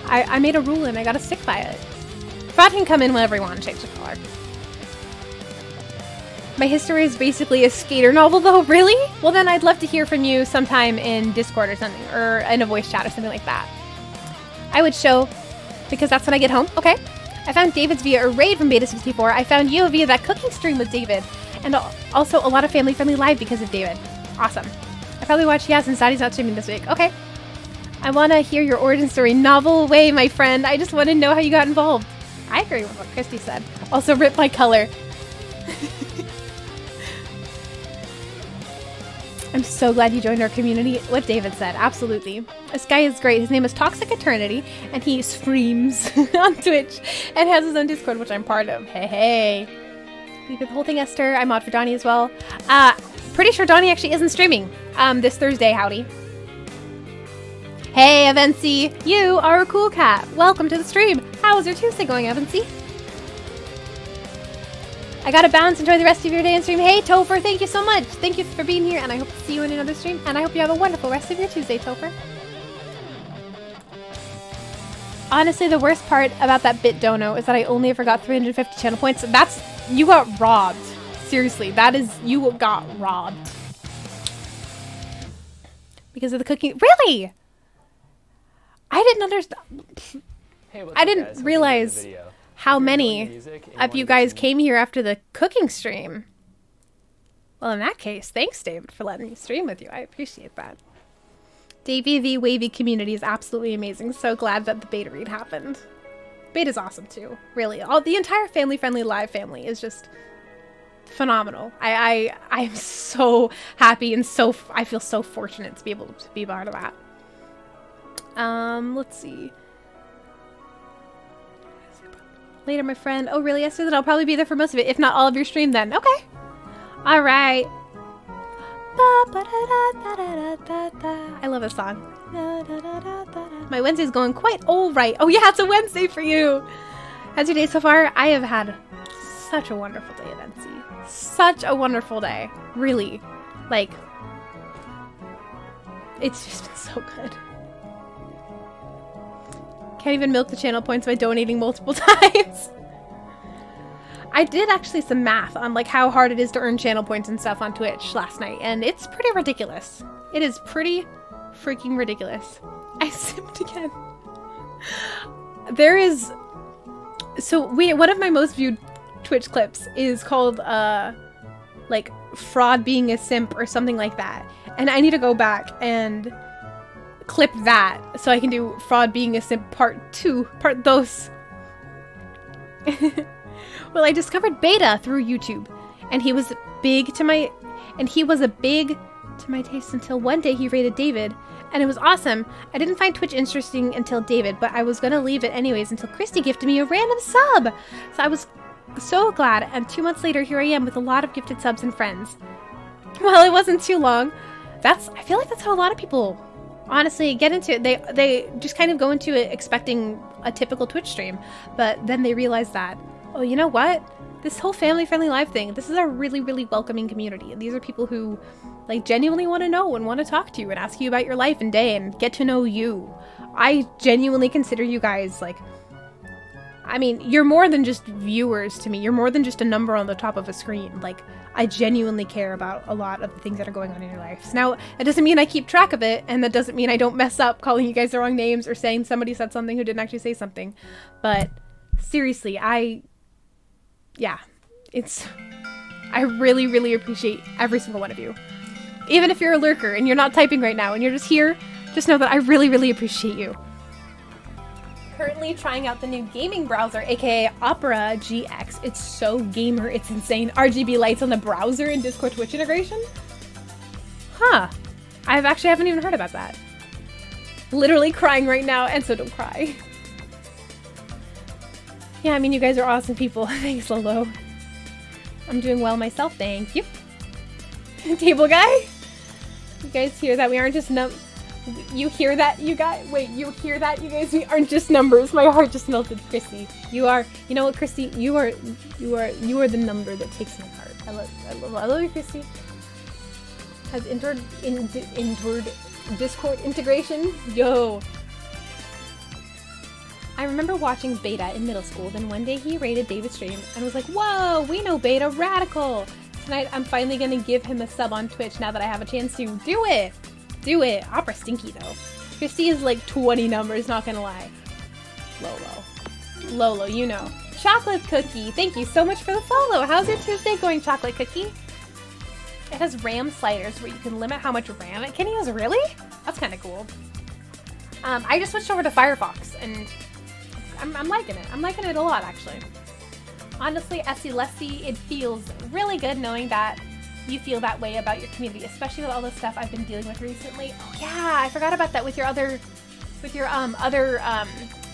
I made a rule and I gotta stick by it. Fraud can come in whenever he wants to change the color. My history is basically a skater novel though, really? Well then I'd love to hear from you sometime in Discord or something, or in a voice chat or something like that. I would show, because that's when I get home. Okay. I found David's via a raid from Beta 64. I found you via that cooking stream with David. And also a lot of family-friendly live because of David. Awesome. I probably watched since Daddy's not streaming this week. Okay. I want to hear your origin story. Novel way, my friend. I just want to know how you got involved. I agree with what Christy said. Also, rip my color. I'm so glad you joined our community. What David said, absolutely. This guy is great. His name is Toxic Eternity, and he streams on Twitch and has his own Discord, which I'm part of. Hey, hey. You did the whole thing, Esther. I mod for Donnie as well. Pretty sure Donnie actually isn't streaming this Thursday, howdy. Hey, Evancy. You are a cool cat. Welcome to the stream. How was your Tuesday going, Evancy? I gotta bounce. Enjoy the rest of your day and stream. Hey, Topher, thank you so much. Thank you for being here, and I hope to see you in another stream. And I hope you have a wonderful rest of your Tuesday, Topher. Honestly, the worst part about that bit dono is that I only ever got 350 channel points. That's... You got robbed. Seriously, that is... You got robbed. Because of the cooking... Really? I didn't understand... Hey, I didn't realize how many of you guys came here after the cooking stream. Well, in that case, thanks, David, for letting me stream with you. I appreciate that. Davey the Wavy community is absolutely amazing. So glad that the beta read happened. Beta's awesome, too. Really. The entire family-friendly live family is just phenomenal. I am so happy and I feel so fortunate to be able to be part of that. Let's see. Later, my friend. Oh, really, Esther? Then I'll probably be there for most of it, if not all of your stream then. Okay. All right. I love this song. My Wednesday's going quite all right. Oh, yeah, it's a Wednesday for you. How's your day so far? I have had such a wonderful day at NC. Such a wonderful day. Really. Like, it's just been so good. Can't even milk the channel points by donating multiple times. I did actually some math on like how hard it is to earn channel points and stuff on Twitch last night, and it's pretty ridiculous. It is pretty freaking ridiculous. I simped again. There is... So one of my most viewed Twitch clips is called like fraud being a simp or something like that. And I need to go back and clip that so I can do fraud being a simp part 2, part dos. Well, I discovered Beta through YouTube, and he was big to my taste until one day he rated David, and it was awesome. I didn't find Twitch interesting until David, but I was gonna leave it anyways until Christy gifted me a random sub. So I was so glad, and 2 months later, here I am with a lot of gifted subs and friends. Well, it wasn't too long. I feel like that's how a lot of people honestly get into it. They just kind of go into it expecting a typical Twitch stream, but then they realize that, oh, you know what? This whole family-friendly live thing, this is a really, really welcoming community. And these are people who like genuinely want to know and want to talk to you and ask you about your life and day and get to know you. I genuinely consider you guys like, I mean, you're more than just viewers to me. You're more than just a number on the top of a screen. Like, I genuinely care about a lot of the things that are going on in your lives. Now, it doesn't mean I keep track of it, and that doesn't mean I don't mess up calling you guys the wrong names or saying somebody said something who didn't actually say something. But seriously, I really, really appreciate every single one of you. Even if you're a lurker and you're not typing right now and you're just here, just know that I really, really appreciate you. Currently trying out the new gaming browser, aka Opera GX. It's so gamer, it's insane. RGB lights on the browser and Discord Twitch integration? Huh. I haven't even heard about that. Literally crying right now, and so don't cry. Yeah, I mean, you guys are awesome people. Thanks, Lolo. I'm doing well myself, thank you. Table guy? You guys hear that? We aren't just You hear that, you guys? Wait, you hear that, you guys? We aren't just numbers. My heart just melted, Christy. You know what, Christy? You are the number that takes my heart. I love you, Christy. Has entered Discord integration. Yo. I remember watching Beta in middle school. Then one day he rated David's stream and was like, "Whoa, we know Beta, radical." Tonight I'm finally gonna give him a sub on Twitch now that I have a chance to. Do it. Do it. Opera stinky though. 50 is like 20 numbers, not gonna lie. Low. Lolo, you know. Chocolate Cookie, thank you so much for the follow. How's your Tuesday going, Chocolate Cookie? It has RAM sliders where you can limit how much RAM it can use. Really? That's kind of cool. I just switched over to Firefox, and I'm liking it. I'm liking it a lot, actually. Honestly, Essie Lessie, it feels really good knowing that you feel that way about your community, especially with all the stuff I've been dealing with recently. Oh yeah, I forgot about that with your the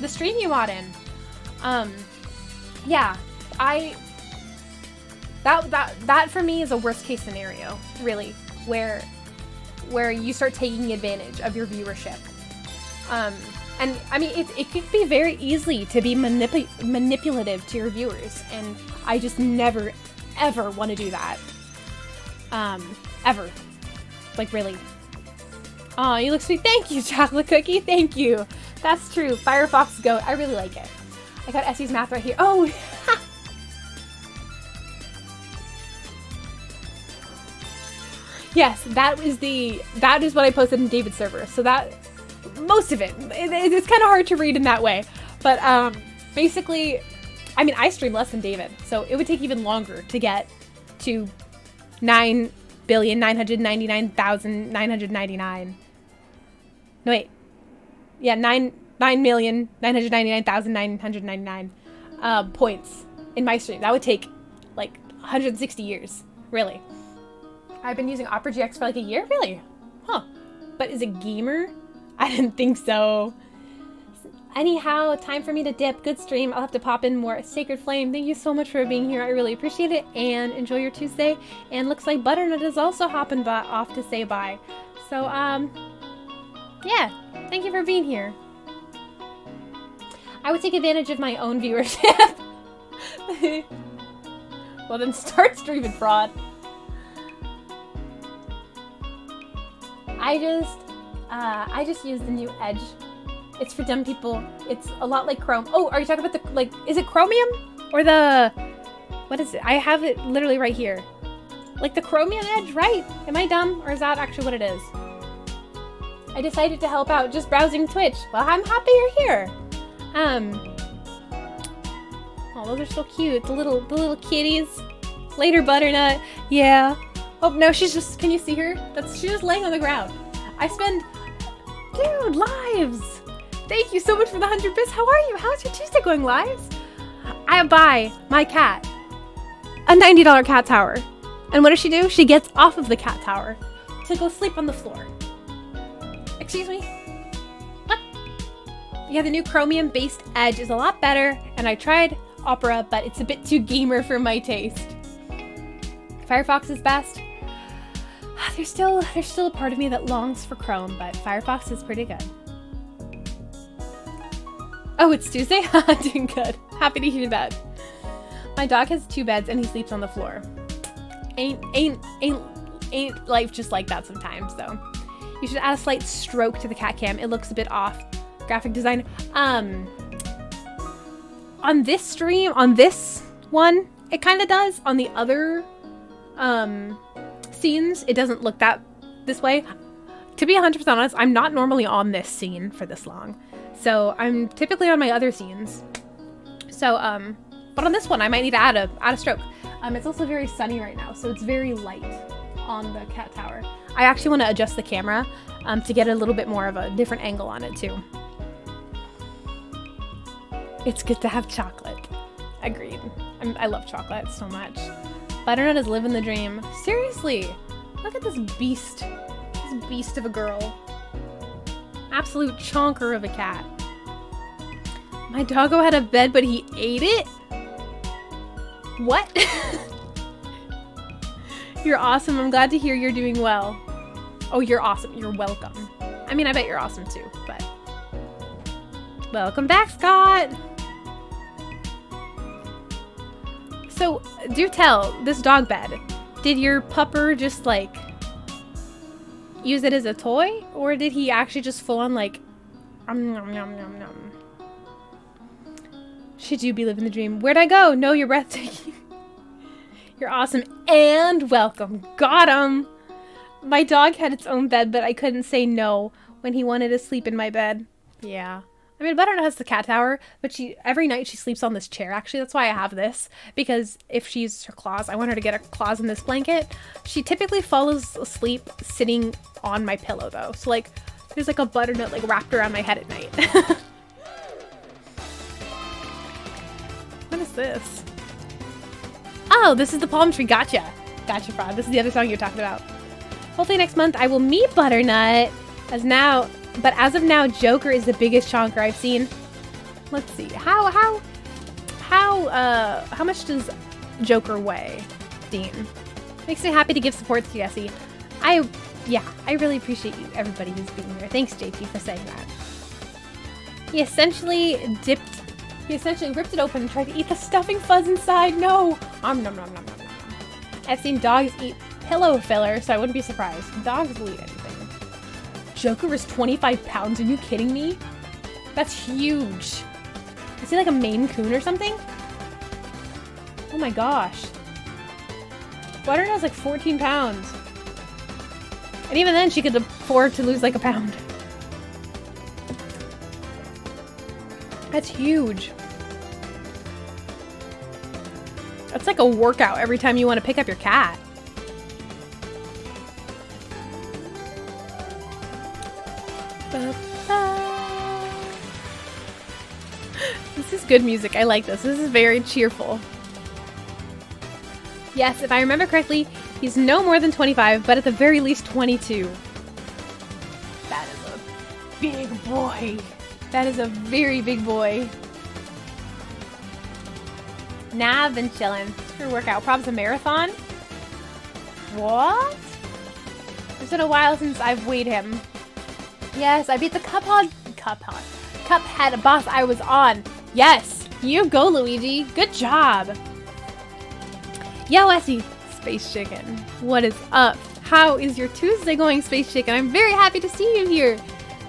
stream you mod in. Yeah, that for me is a worst case scenario, really, where you start taking advantage of your viewership. And I mean, it could be very easily to be manipulative to your viewers, and I just never, ever want to do that. Ever. Like, really. Aw, you look sweet. Thank you, Chocolate Cookie. Thank you. That's true. Firefox Go. I really like it. I got Essie's math right here. Oh! Yes, that is what I posted in David's server. So that, most of it's kind of hard to read in that way. But, basically, I mean, I stream less than David, so it would take even longer to get to 9,999,999. No, wait. Yeah, 9,999,999 points in my stream. That would take like 160 years, really. I've been using Opera GX for like a year, really? Huh. But is it gamer? I didn't think so. Anyhow, time for me to dip. Good stream. I'll have to pop in more. Sacred Flame, thank you so much for being here. I really appreciate it. And enjoy your Tuesday. And looks like Butternut is also hopping off to say bye. So, yeah. Thank you for being here. I would take advantage of my own viewership. Well, then start streaming, fraud. I just use the new Edge. It's for dumb people. It's a lot like Chrome. Oh, are you talking about the, like, is it Chromium? Or the, what is it? I have it literally right here. Like the Chromium Edge, right? Am I dumb? Or is that actually what it is? I decided to help out just browsing Twitch. Well, I'm happy you're here. Oh, those are so cute. The little kitties. Later, Butternut. Yeah. Oh, no, she's just, can you see her? She's just laying on the ground. I spend, dude, lives. Thank you so much for the 100 bits. How are you? How's your Tuesday going, lives? I buy my cat a $90 cat tower. And what does she do? She gets off of the cat tower to go sleep on the floor. Excuse me? What? Yeah, the new Chromium-based Edge is a lot better, and I tried Opera, but it's a bit too gamer for my taste. Firefox is best. There's still a part of me that longs for Chrome, but Firefox is pretty good. Oh, it's Tuesday? Doing good. Happy to hear that. My dog has 2 beds and he sleeps on the floor. Ain't life just like that sometimes, though. You should add a slight stroke to the cat cam. It looks a bit off. Graphic design. On this stream, on this one, it kind of does. On the other scenes, it doesn't look this way. To be 100% honest, I'm not normally on this scene for this long. So I'm typically on my other scenes. So, but on this one, I might need to add a stroke. It's also very sunny right now, so it's very light on the cat tower. I actually want to adjust the camera to get a little bit more of a different angle on it too. It's good to have chocolate. Agreed. I love chocolate so much. Butternut is living the dream. Seriously, look at this beast. This beast of a girl. Absolute chonker of a cat. My doggo had a bed, but he ate it? What? You're awesome. I'm glad to hear you're doing well. Oh, you're awesome. You're welcome. I mean, I bet you're awesome too, but... Welcome back, Scott! So, do tell, this dog bed, did your pupper just, like, use it as a toy? Or did he actually just full on, like, nom nom nom nom? Should you be living the dream? Where'd I go? No, you're breathtaking. You're awesome and welcome. Got him! My dog had its own bed, but I couldn't say no when he wanted to sleep in my bed. Yeah. I mean, Butternut has the cat tower, but every night she sleeps on this chair. Actually, that's why I have this, because if she uses her claws, I want her to get her claws in this blanket. She typically falls asleep sitting on my pillow, though. So, like, there's like a Butternut like wrapped around my head at night. What is this? Oh, this is the palm tree. Gotcha. Gotcha, Fraud. This is the other song you're talking about. Hopefully next month I will meet Butternut. But as of now, Joker is the biggest chonker I've seen. Let's see. How much does Joker weigh, Dean? Makes me happy to give support to Jesse. I really appreciate you, everybody who's being here. Thanks, JP, for saying that. He essentially ripped it open and tried to eat the stuffing fuzz inside. No! Nom nom nom nom nom nom. I've seen dogs eat pillow filler, so I wouldn't be surprised. Dogs will eat anything. Joker is 25 pounds. Are you kidding me? That's huge. Is he like a Maine Coon or something? Oh my gosh. Butternut's like 14 pounds. And even then, she could afford to lose like a pound. That's huge. That's like a workout every time you want to pick up your cat. This is good music. I like this. This is very cheerful. Yes, if I remember correctly, he's no more than 25, but at the very least 22. That is a big boy. That is a very big boy. Nah, I've been chilling. It's for workout. Prob's a marathon? What? It's been a while since I've weighed him. Yes, I beat the Cuphead boss I was on. Yes, you go, Luigi. Good job. Yo, Essie, Space Chicken. What is up? How is your Tuesday going, Space Chicken? I'm very happy to see you here.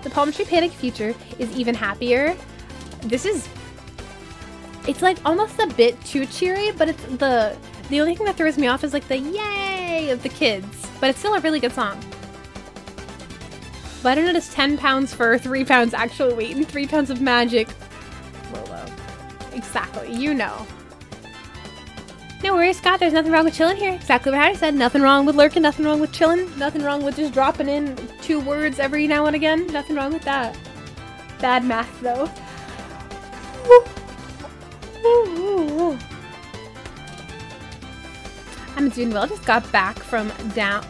The Palm Tree Panic feature is even happier. It's like almost a bit too cheery, but it's the only thing that throws me off is like the yay of the kids. But it's still a really good song. Butternut is 10 pounds for 3 pounds actual weight and 3 pounds of magic. Lolo. Exactly, you know. No worries, Scott. There's nothing wrong with chilling here. Exactly what I said. Nothing wrong with lurking. Nothing wrong with chilling. Nothing wrong with just dropping in 2 words every now and again. Nothing wrong with that. Bad math, though. I'm doing well. Just got back from town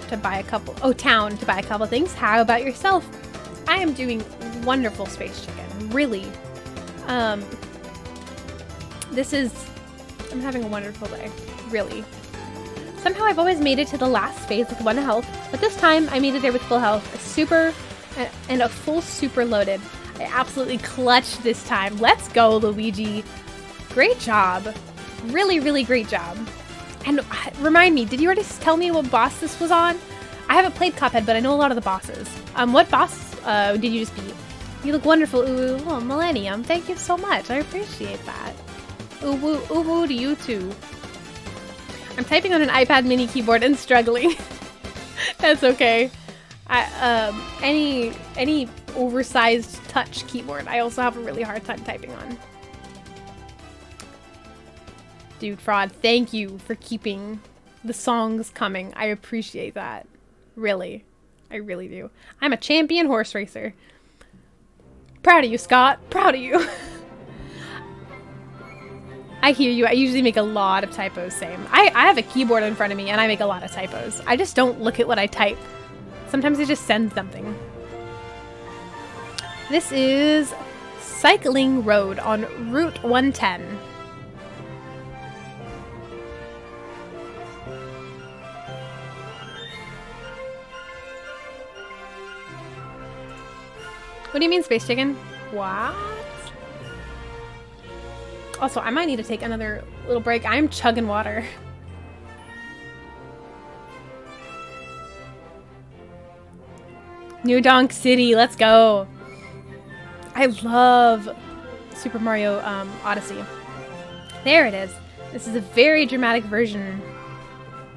to buy a couple things. How about yourself? I am doing wonderful, Space Chicken. Really. I'm having a wonderful day. Really. Somehow I've always made it to the last phase with 1 health, but this time I made it there with full health, a full super loaded. I absolutely clutched this time. Let's go, Luigi. Great job. Really, really great job. And remind me, did you already tell me what boss this was on? I haven't played Cuphead, but I know a lot of the bosses. What boss did you just beat? You look wonderful, Uwu. Oh, Millennium. Thank you so much. I appreciate that. Uwu, uwu to you too. I'm typing on an iPad mini keyboard and struggling. That's okay. Any oversized touch keyboard, I also have a really hard time typing on. Dude, Fraud, thank you for keeping the songs coming. I appreciate that. Really. I really do. I'm a champion horse racer. Proud of you, Scott. Proud of you. I hear you. I usually make a lot of typos, same. I have a keyboard in front of me and I make a lot of typos. I just don't look at what I type. Sometimes I just send something. This is Cycling Road on Route 110. What do you mean, Space Chicken? What? Also, I might need to take another little break. I'm chugging water. New Donk City, let's go. I love Super Mario Odyssey. There it is. This is a very dramatic version.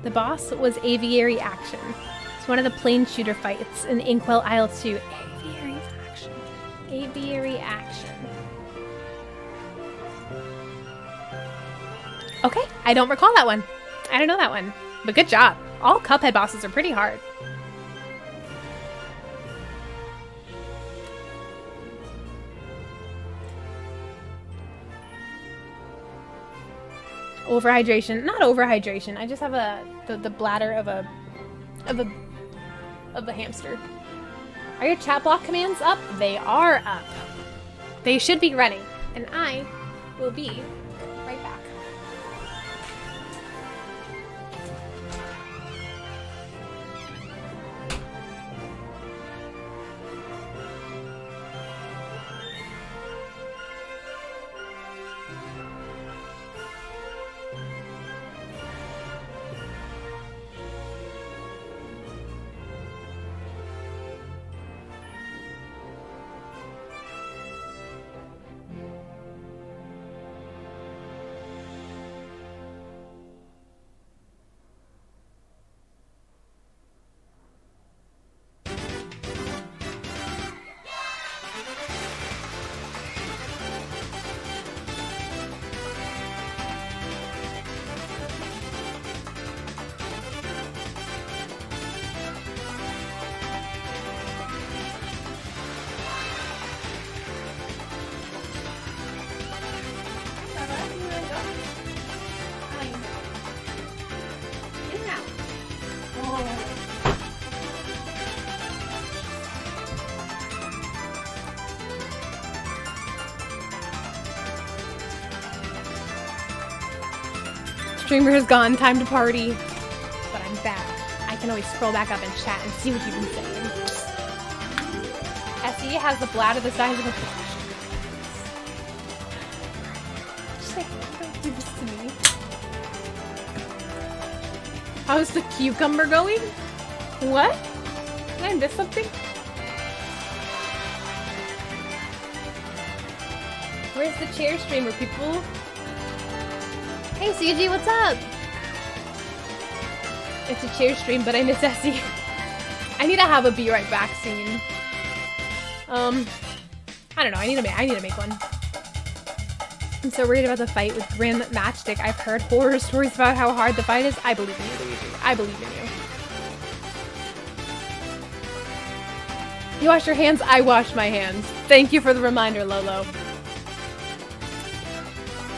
The boss was Aviary Action. It's one of the plane shooter fights in Inkwell Isle 2. Aviary Action. Aviary action. Okay, I don't recall that one. I don't know that one. But good job. All Cuphead bosses are pretty hard. Overhydration. Not overhydration. I just have the bladder of a hamster. Are your chat block commands up? They are up. They should be running. And I will be right back. Streamer has gone, time to party. But I'm back. I can always scroll back up and chat and see what you've been saying. SE has the bladder the size of a fish. She's like, don't do this to me. How's the cucumber going? What? Did I miss something? Where's the chair streamer, people? Hey CG, what's up? It's a cheer stream, but I miss Essie. I need to have a be right back scene. I don't know. I need to make one. I'm so worried about the fight with Grand Matchstick. I've heard horror stories about how hard the fight is. I believe in you, Luigi. I believe in you. You wash your hands. I wash my hands. Thank you for the reminder, Lolo.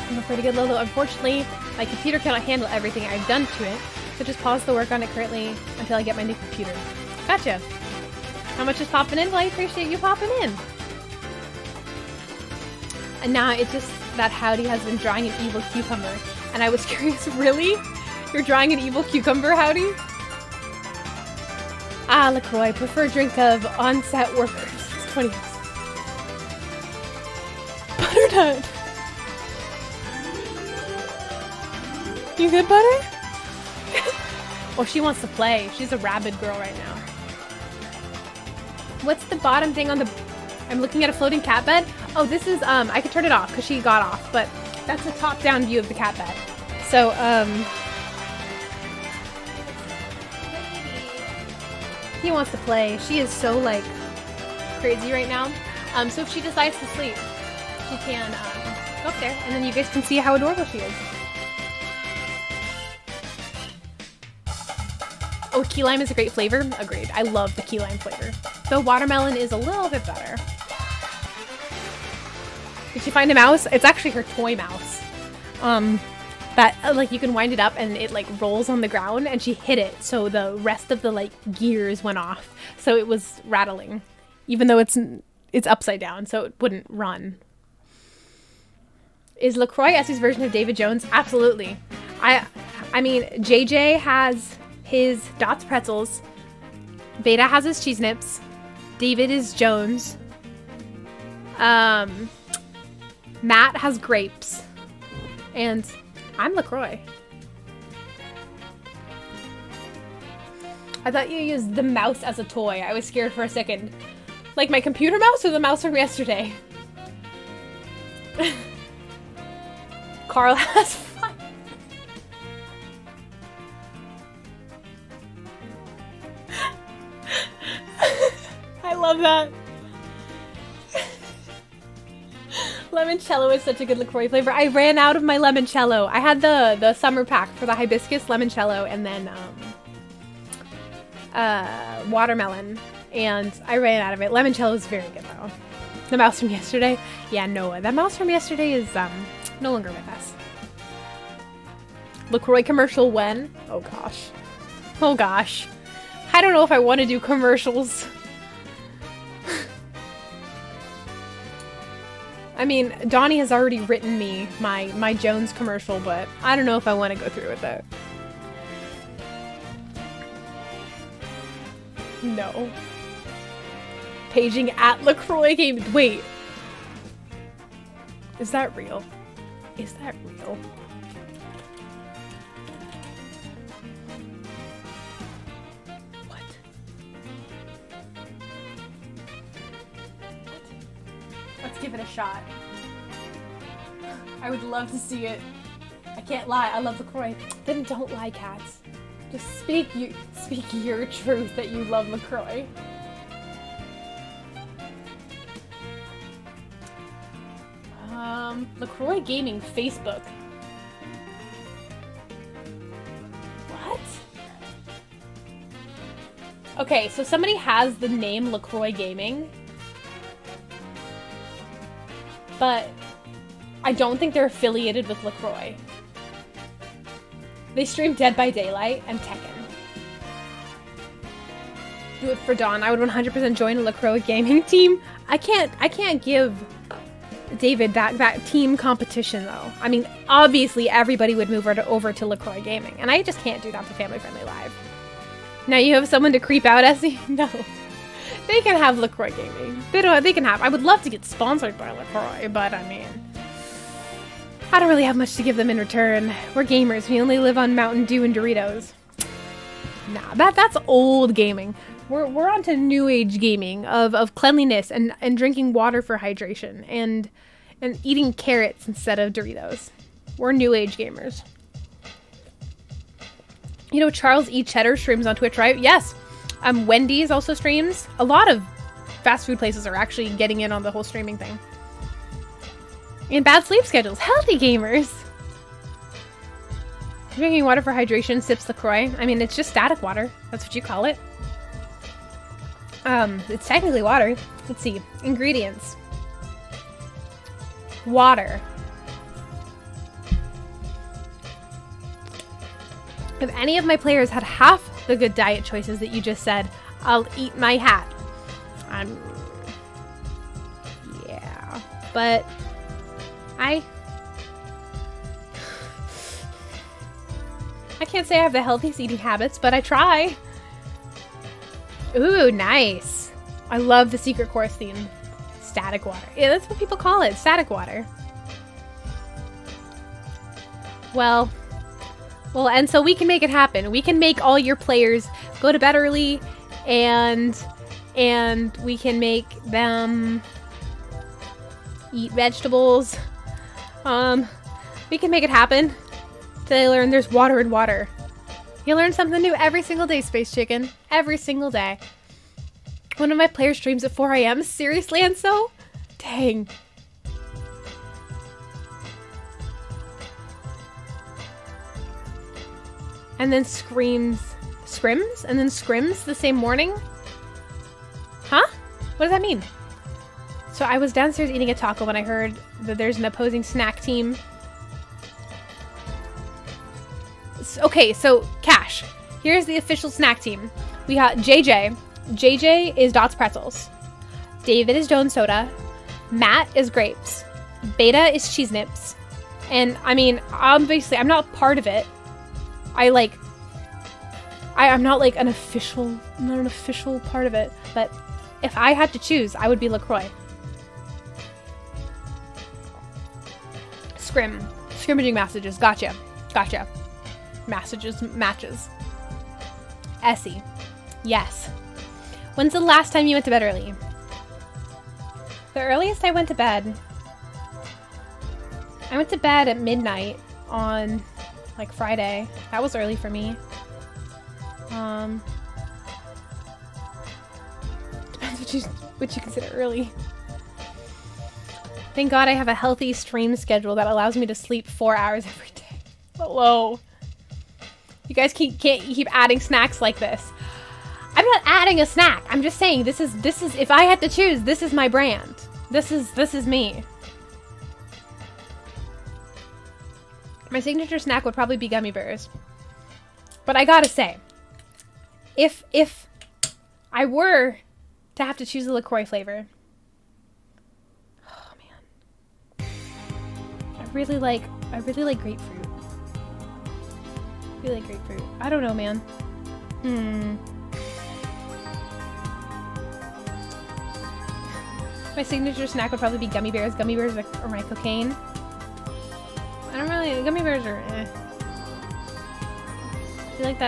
I'm pretty good, Lolo. Unfortunately, my computer cannot handle everything I've done to it, so just pause the work on it currently until I get my new computer. Gotcha. How much is popping in? Well, I appreciate you popping in. And now it's just that Howdy has been drawing an evil cucumber, and I was curious, really? You're drawing an evil cucumber, Howdy? Ah, LaCroix, prefer drink of on-set workers. 20 years. Butternut! You good, Butter? Oh, she wants to play. She's a rabid girl right now. What's the bottom thing on the... I'm looking at a floating cat bed. Oh, this is, I could turn it off because she got off, but that's a top-down view of the cat bed. So, he wants to play. She is so, like, crazy right now. So if she decides to sleep, she can, go up there, and then you guys can see how adorable she is. Oh, key lime is a great flavor. Agreed. I love the key lime flavor. The watermelon is a little bit better. Did she find a mouse? It's actually her toy mouse. That, like, you can wind it up and it, like, rolls on the ground, and she hit it, so the rest of the, like, gears went off. So it was rattling, even though it's upside down, so it wouldn't run. Is LaCroix Essie's version of David Jones? Absolutely. I mean, JJ has his Dots Pretzels. Beta has his Cheese Nips. David is Jones. Matt has grapes. And I'm LaCroix. I thought you used the mouse as a toy. I was scared for a second. Like my computer mouse or the mouse from yesterday? Carl has fun. I love that. Limoncello is such a good LaCroix flavor. I ran out of my limoncello. I had the summer pack for the hibiscus limoncello and then watermelon, and I ran out of it. Limoncello is very good though. The mouse from yesterday? Yeah, Noah. That mouse from yesterday is no longer with us. LaCroix commercial when? Oh gosh. Oh gosh. I don't know if I want to do commercials. I mean, Donnie has already written me my Jones commercial, but I don't know if I want to go through with it. No. Paging at LaCroix game. Wait. Is that real? Is that real? What? Let's give it a shot. I would love to see it. I can't lie. I love LaCroix. Then don't lie, cats. Just speak your truth that you love LaCroix. LaCroix Gaming Facebook. What? Okay, so somebody has the name LaCroix Gaming, but I don't think they're affiliated with LaCroix. They stream Dead by Daylight and Tekken. Do it for Dawn. I would 100% join a LaCroix Gaming team. I can't give David that team competition though. I mean, obviously everybody would move over to LaCroix Gaming, and I just can't do that for Family Friendly Live. Now you have someone to creep out, Essie? No. They can have LaCroix Gaming. They can have. I would love to get sponsored by LaCroix, but I mean, I don't really have much to give them in return. We're gamers. We only live on Mountain Dew and Doritos. Nah, that's old gaming. We're on to new age gaming of cleanliness and drinking water for hydration and eating carrots instead of Doritos. We're new age gamers. You know, Charles E. Cheddar streams on Twitch, right? Yes. Wendy's also streams. A lot of fast food places are actually getting in on the whole streaming thing. And bad sleep schedules. Healthy gamers. Drinking water for hydration, sips LaCroix. I mean, it's just static water. That's what you call it. It's technically water. Let's see. Ingredients. Water. If any of my players had half the good diet choices that you just said, I'll eat my hat. Yeah. But I can't say I have the healthiest eating habits, but I try. Ooh, nice. I love the Secret Course theme. Static water. Yeah, that's what people call it. Static water. Well, and so we can make it happen. We can make all your players go to bed early, and we can make them eat vegetables. We can make it happen. They learn there's water in water. You learn something new every single day, Space Chicken. Every single day. One of my players streams at 4 a.m. Seriously, and so? Dang. And then scrims the same morning? Huh? What does that mean? So I was downstairs eating a taco when I heard that there's an opposing snack team. Okay, so Cash, here's the official snack team. We got JJ. JJ is Dots Pretzels. David is Jones Soda. Matt is Grapes. Beta is Cheese Nips. And I mean, obviously, I'm not part of it. I'm not like an official part of it. But if I had to choose, I would be LaCroix. Scrimmaging messages. Gotcha. Matches. Essie. Yes. When's the last time you went to bed early? The earliest I went to bed, I went to bed at midnight on like Friday. That was early for me. Depends what you consider early. Thank God I have a healthy stream schedule that allows me to sleep 4 hours every day. Hello. You guys can't keep adding snacks like this. I'm not adding a snack. I'm just saying this is if I had to choose, this is my brand. This is me. My signature snack would probably be gummy bears. But I gotta say, if I were to have to choose a LaCroix flavor, oh man, I really like grapefruit. I really like grapefruit. I don't know, man. My signature snack would probably be gummy bears. Gummy bears are my cocaine. I don't really... Gummy bears are eh. I feel like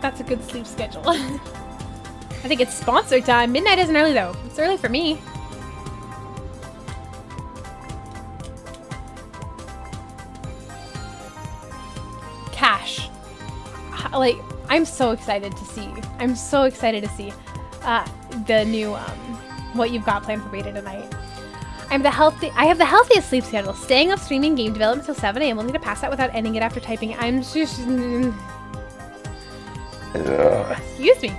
that's a good sleep schedule. I think it's sponsor time. Midnight isn't early though. It's early for me. Cash. Like, I'm so excited to see. I'm so excited to see the new what you've got planned for beta tonight. I have the healthiest sleep schedule. Staying up streaming game development until 7 a.m. only to pass out without ending it after typing. I'm just... Excuse me.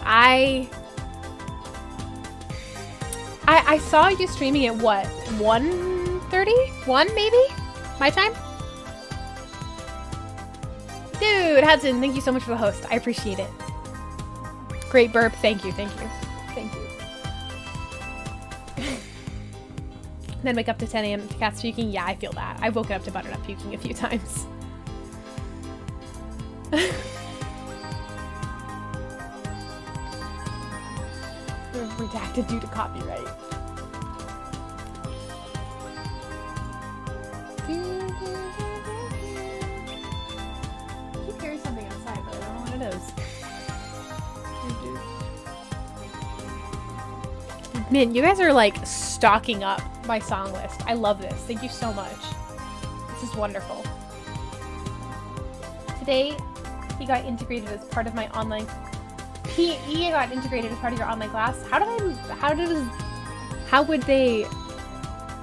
I saw you streaming at what? 1:30? 1 maybe? My time? Dude, Hudson, thank you so much for the host. I appreciate it. Great burp. Thank you, thank you. Thank you. Then wake up to 10 a.m. to cats puking. Yeah, I feel that. I've woken up to Butternut puking a few times. Redacted due to copyright. I keep hearing something outside, but I don't know what it is. Man, you guys are like stocking up my song list. I love this. Thank you so much. This is wonderful. Today, he got integrated as part of my online... He got integrated as part of your online class. How would they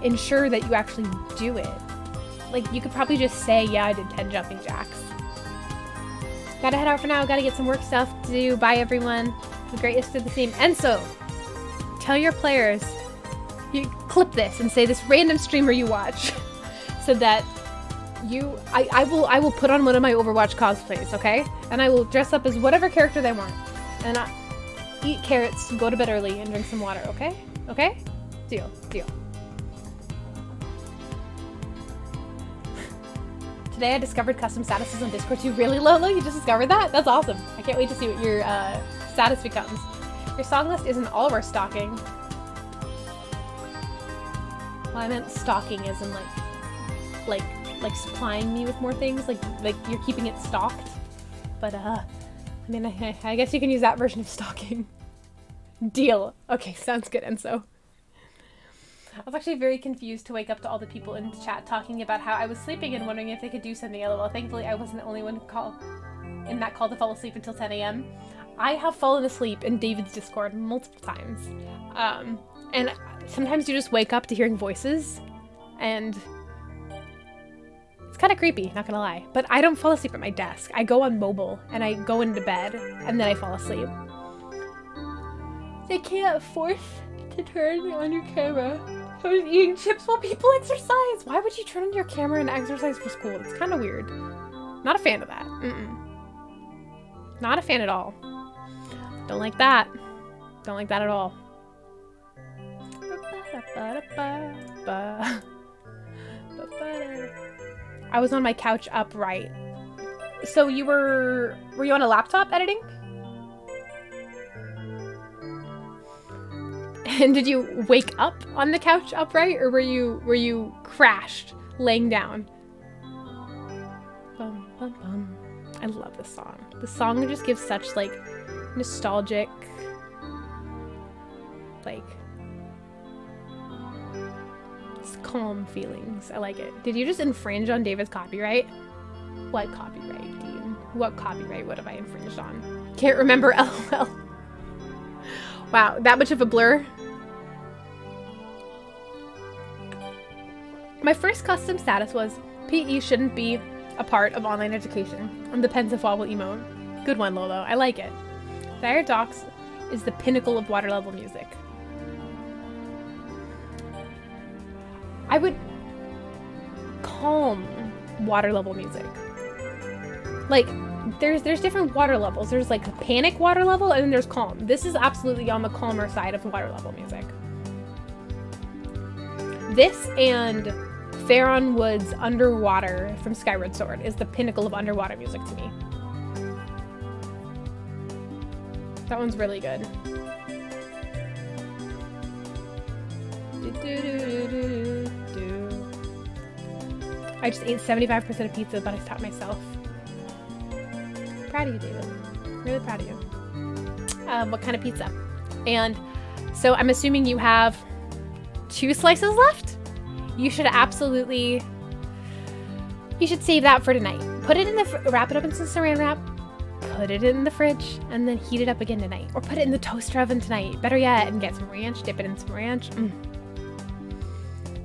ensure that you actually do it? Like, you could probably just say, yeah, I did 10 jumping jacks. Gotta head out for now. Gotta get some work stuff to do. Bye, everyone. The greatest did the same. Enzo, tell your players, you clip this and say this random streamer you watch, so that I will put on one of my Overwatch cosplays, okay? And I will dress up as whatever character they want. And I eat carrots, go to bed early, and drink some water, okay? Okay? Deal. Deal. Today I discovered custom statuses on Discord too. Really, Lolo? You just discovered that? That's awesome. I can't wait to see what your status becomes. Your song list isn't all of our stalking. Well, I meant stalking as in like supplying me with more things. Like you're keeping it stocked. But I mean, I guess you can use that version of stalking. Deal. Okay, sounds good, Enzo. I was actually very confused to wake up to all the people in the chat talking about how I was sleeping and wondering if they could do something. LOL. Thankfully, I wasn't the only one in that call to fall asleep until 10 a.m. I have fallen asleep in David's Discord multiple times. And sometimes you just wake up to hearing voices, and it's kind of creepy, not gonna lie. But I don't fall asleep at my desk. I go on mobile, and I go into bed, and then I fall asleep. They can't force to turn on your camera. I was eating chips while people exercise. Why would you turn on your camera and exercise for school? It's kind of weird. Not a fan of that. Not a fan at all. Don't like that. Don't like that at all. I was on my couch upright. So were you on a laptop editing? And did you wake up on the couch upright, or were you crashed laying down? Bum, bum, bum. I love this song. The song just gives such like nostalgic, like calm feelings. I like it. Did you just infringe on David's copyright? What copyright, Dean? What copyright would have I infringed on? Can't remember. LOL. Wow, that much of a blur? My first custom status was PE shouldn't be a part of online education. I'm the pensive wobble emote. Good one, Lolo. I like it. Dire Docks is the pinnacle of water level music. I would calm water level music. Like, there's different water levels. There's like panic water level and then there's calm. This is absolutely on the calmer side of water level music. This and Faron Wood's Underwater from Skyward Sword is the pinnacle of underwater music to me. That one's really good. I just ate 75% of pizza, but I stopped myself. Proud of you, David. Really proud of you. What kind of pizza? And so I'm assuming you have 2 slices left? You should absolutely... You should save that for tonight. Put it in the... Wrap it up in some saran wrap. Put it in the fridge. And then heat it up again tonight. Or put it in the toaster oven tonight. Better yet, and get some ranch. Dip it in some ranch.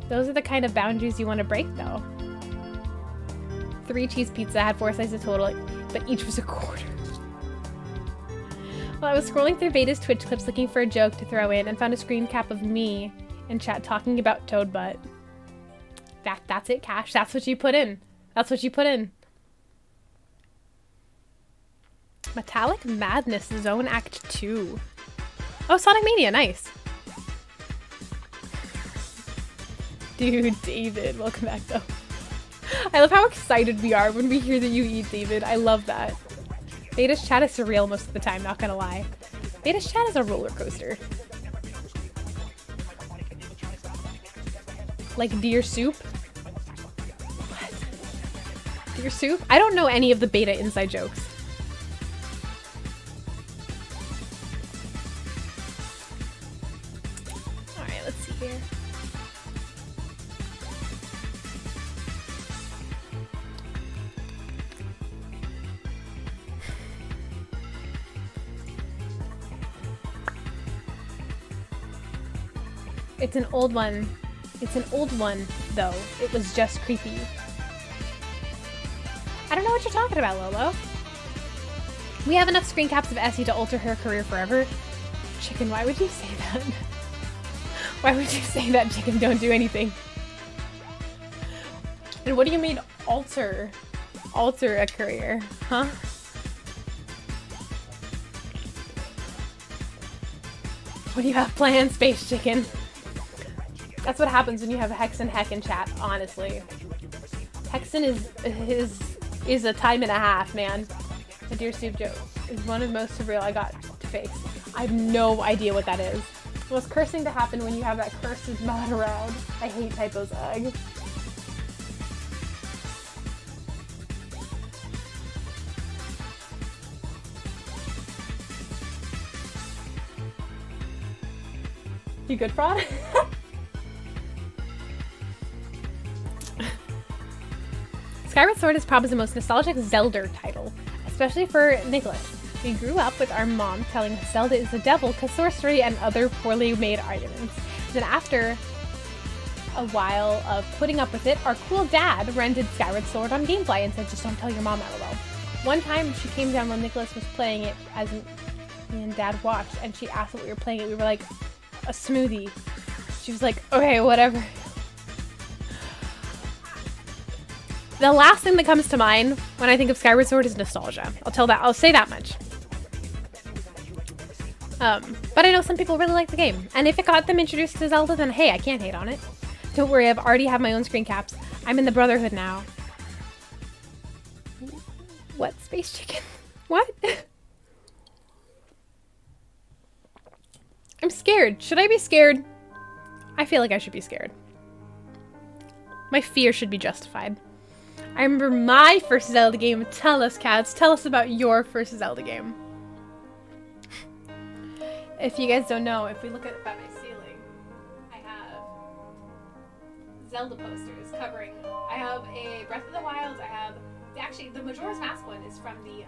Those are the kind of boundaries you want to break, though. 3 cheese pizza, had 4 slices total, but each was a quarter. Well, I was scrolling through Beta's Twitch clips looking for a joke to throw in and found a screen cap of me in chat talking about Toad Butt. That's it, Cash. That's what you put in. That's what you put in. Metallic Madness Zone Act 2. Oh, Sonic Mania, nice. Dude, David, welcome back though. I love how excited we are when we hear that you eat, David. I love that. Beta's chat is surreal most of the time, not gonna lie. Beta's chat is a roller coaster. Like Deer Soup? What? Deer Soup? I don't know any of the Beta inside jokes. Alright, let's see here. It's an old one. It's an old one, though. It was just creepy. I don't know what you're talking about, Lolo. We have enough screen caps of Essie to alter her career forever. Chicken, why would you say that? Why would you say that, Chicken? Don't do anything. And what do you mean, alter? Alter a career, huh? What do you have planned, Space Chicken? That's what happens when you have Hex and Heck in chat, honestly. Hexen is a time and a half, man. The Deer Soup joke is one of the most surreal I got to face. I have no idea what that is. It was cursing to happen when you have that cursed mod around. I hate typos, ugh. You good, Fraud? Skyward Sword is probably the most nostalgic Zelda title, especially for Nicholas. We grew up with our mom telling us Zelda is the devil because sorcery and other poorly made arguments. Then after a while of putting up with it, our cool dad rented Skyward Sword on Gamefly and said, just don't tell your mom, LOL. One time she came down when Nicholas was playing it as me and Dad watched, and she asked what we were playing it. We were like, a smoothie. She was like, okay, whatever. The last thing that comes to mind when I think of Skyward Sword is nostalgia. I'll say that much. But I know some people really like the game. And if it got them introduced to Zelda, then hey, I can't hate on it. Don't worry, I've already have my own screen caps. I'm in the Brotherhood now. What? Space Chicken? What? I'm scared. Should I be scared? I feel like I should be scared. My fear should be justified. I remember my first Zelda game. Tell us, cats. Tell us about your first Zelda game. If you guys don't know, if we look at my ceiling, I have Zelda posters covering. I have a Breath of the Wild. I have actually the Majora's Mask one is from the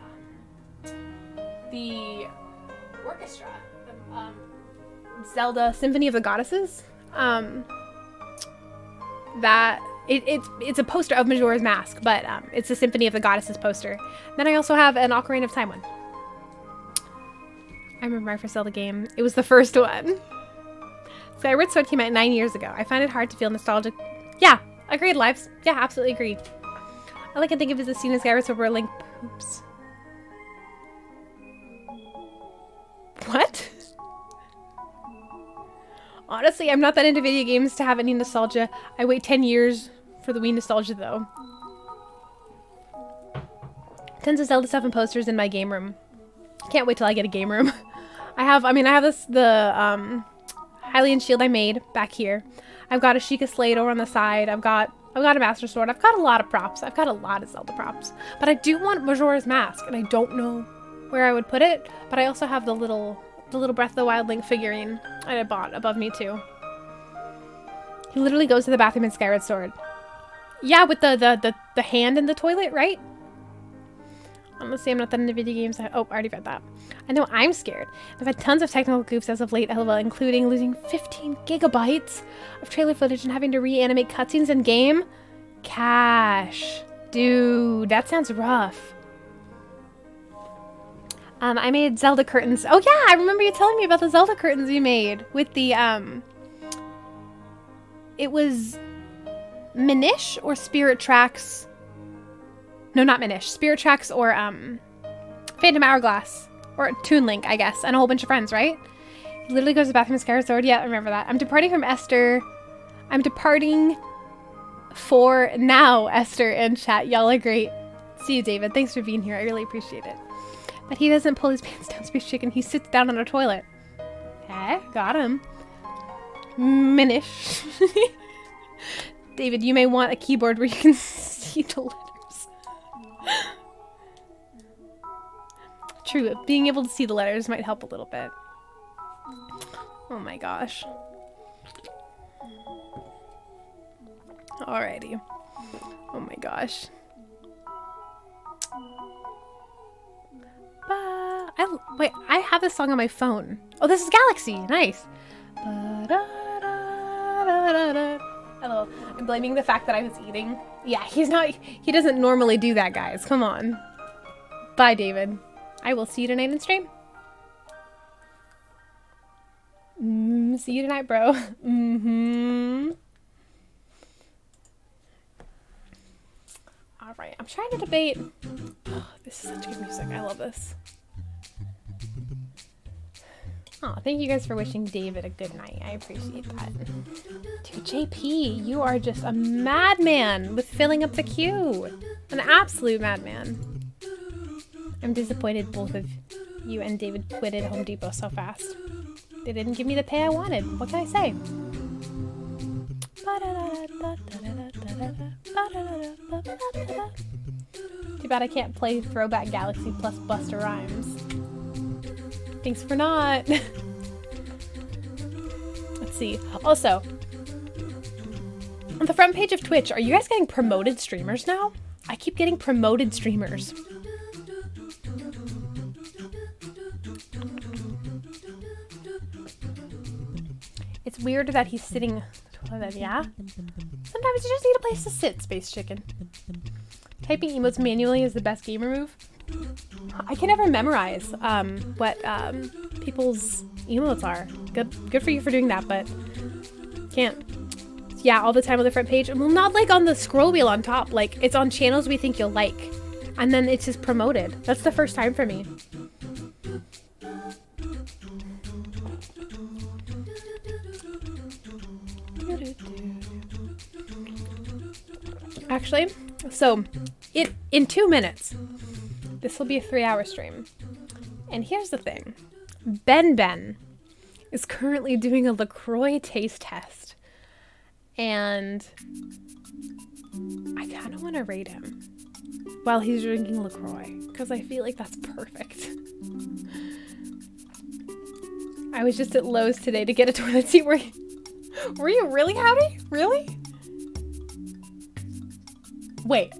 orchestra. The, Zelda Symphony of the Goddesses. That It's a poster of Majora's Mask, but it's a Symphony of the Goddesses poster. Then I also have an Ocarina of Time one. I remember my first Zelda game. It was the first one. Skyward Sword came out 9 years ago. I find it hard to feel nostalgic. Yeah, agreed, Lives. Yeah, absolutely agreed. All I can think of is the scene in Skyward Sword where Link poops. What? Honestly, I'm not that into video games to have any nostalgia. I wait 10 years for the Wii nostalgia, though. Tons of Zelda stuff and posters in my game room. Can't wait till I get a game room. I have the Hylian shield I made back here. I've got a Sheikah Slate over on the side. I've got a Master Sword. I've got a lot of props. I've got a lot of Zelda props. But I do want Majora's Mask, and I don't know where I would put it. But I also have the little Breath of the Wild Link figurine that I bought above me too. He literally goes to the bathroom in Skyward Sword. Yeah, with the hand in the toilet, right? Honestly, I'm not that into video games. Oh, I already read that. I know I'm scared. I've had tons of technical goofs as of late, LOL, including losing 15 gigabytes of trailer footage and having to reanimate cutscenes in game. Cash. Dude, that sounds rough. I made Zelda curtains. Oh yeah, I remember you telling me about the Zelda curtains you made with the, it was Minish or Spirit Tracks. No, not Minish. Spirit Tracks or Phantom Hourglass. Or Toon Link, I guess. And a whole bunch of friends, right? He literally goes to the bathroom in Skyward Sword. Yeah, I remember that. I'm departing from Esther. I'm departing for now, Esther and chat. Y'all are great. See you, David. Thanks for being here. I really appreciate it. But he doesn't pull his pants down, Space Chicken. He sits down on a toilet. Okay, got him. Minish. David, you may want a keyboard where you can see the letters. True, being able to see the letters might help a little bit. Oh my gosh. Alrighty. Oh my gosh. Wait, I have this song on my phone. Oh, this is Galaxy. Nice. Hello. I'm blaming the fact that I was eating. Yeah, he doesn't normally do that, guys. Come on. Bye, David. I will see you tonight in stream. See you tonight, bro. Alright, I'm trying to debate. Oh, this is such good music. I love this. Oh, thank you guys for wishing David a good night. I appreciate that. Dude, JP, you are just a madman with filling up the queue. An absolute madman. I'm disappointed both of you and David quitted Home Depot so fast. They didn't give me the pay I wanted. What can I say? Too bad I can't play Throwback Galaxy plus Buster Rhymes. Thanks for not. Let's see. Also, on the front page of Twitch, are you guys getting promoted streamers now? I keep getting promoted streamers. It's weird that he's sitting. Yeah? Sometimes you just need a place to sit, Space Chicken. Typing emotes manually is the best gamer move. I can never memorize what people's emotes are. Good for you for doing that, but can't. Yeah, all the time on the front page. Well, not like on the scroll wheel on top. Like, it's on channels we think you'll like. And then it's just promoted. That's the first time for me. Actually, so in 2 minutes, this will be a 3-hour stream. And here's the thing. Ben is currently doing a LaCroix taste test. And I kind of want to rate him while he's drinking LaCroix, because I feel like that's perfect. I was just at Lowe's today to get a toilet seat. Were you really, Howdy? Really? Wait.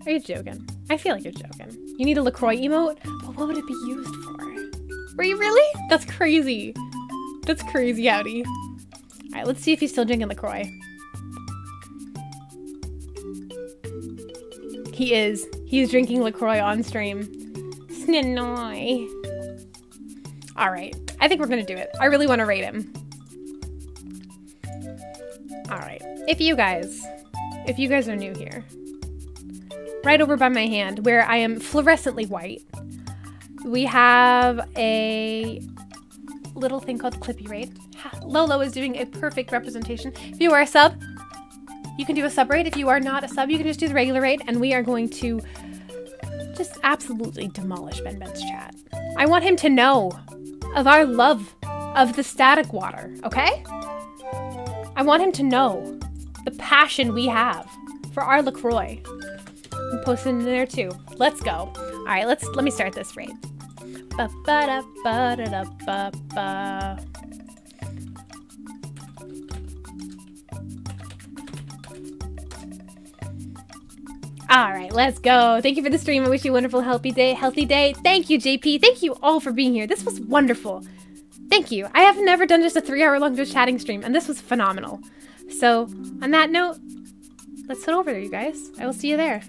Are you joking? I feel like you're joking. You need a LaCroix emote? But what would it be used for? Were you really? That's crazy. That's crazy, Howdy. Alright, let's see if he's still drinking LaCroix. He is. He's drinking LaCroix on stream. Sninoy. Alright. I think we're gonna do it. I really want to rate him. Alright. If you guys are new here, right over by my hand, where I am fluorescently white, we have a little thing called Clippy Rate. Lolo is doing a perfect representation. If you are a sub, you can do a sub rate. If you are not a sub, you can just do the regular rate, and we are going to just absolutely demolish Ben's chat. I want him to know of our love of the static water, okay? I want him to know the passion we have for our LaCroix. I'm posting in there too. Let's go. All right, let me start this rate. Ba-ba-da-ba-da-da-ba-ba. All right, let's go. Thank you for the stream. I wish you a wonderful, healthy day. Thank you, JP. Thank you all for being here. This was wonderful. Thank you. I have never done just a 3-hour-long just chatting stream, and this was phenomenal. So, on that note, let's head over there, you guys. I will see you there.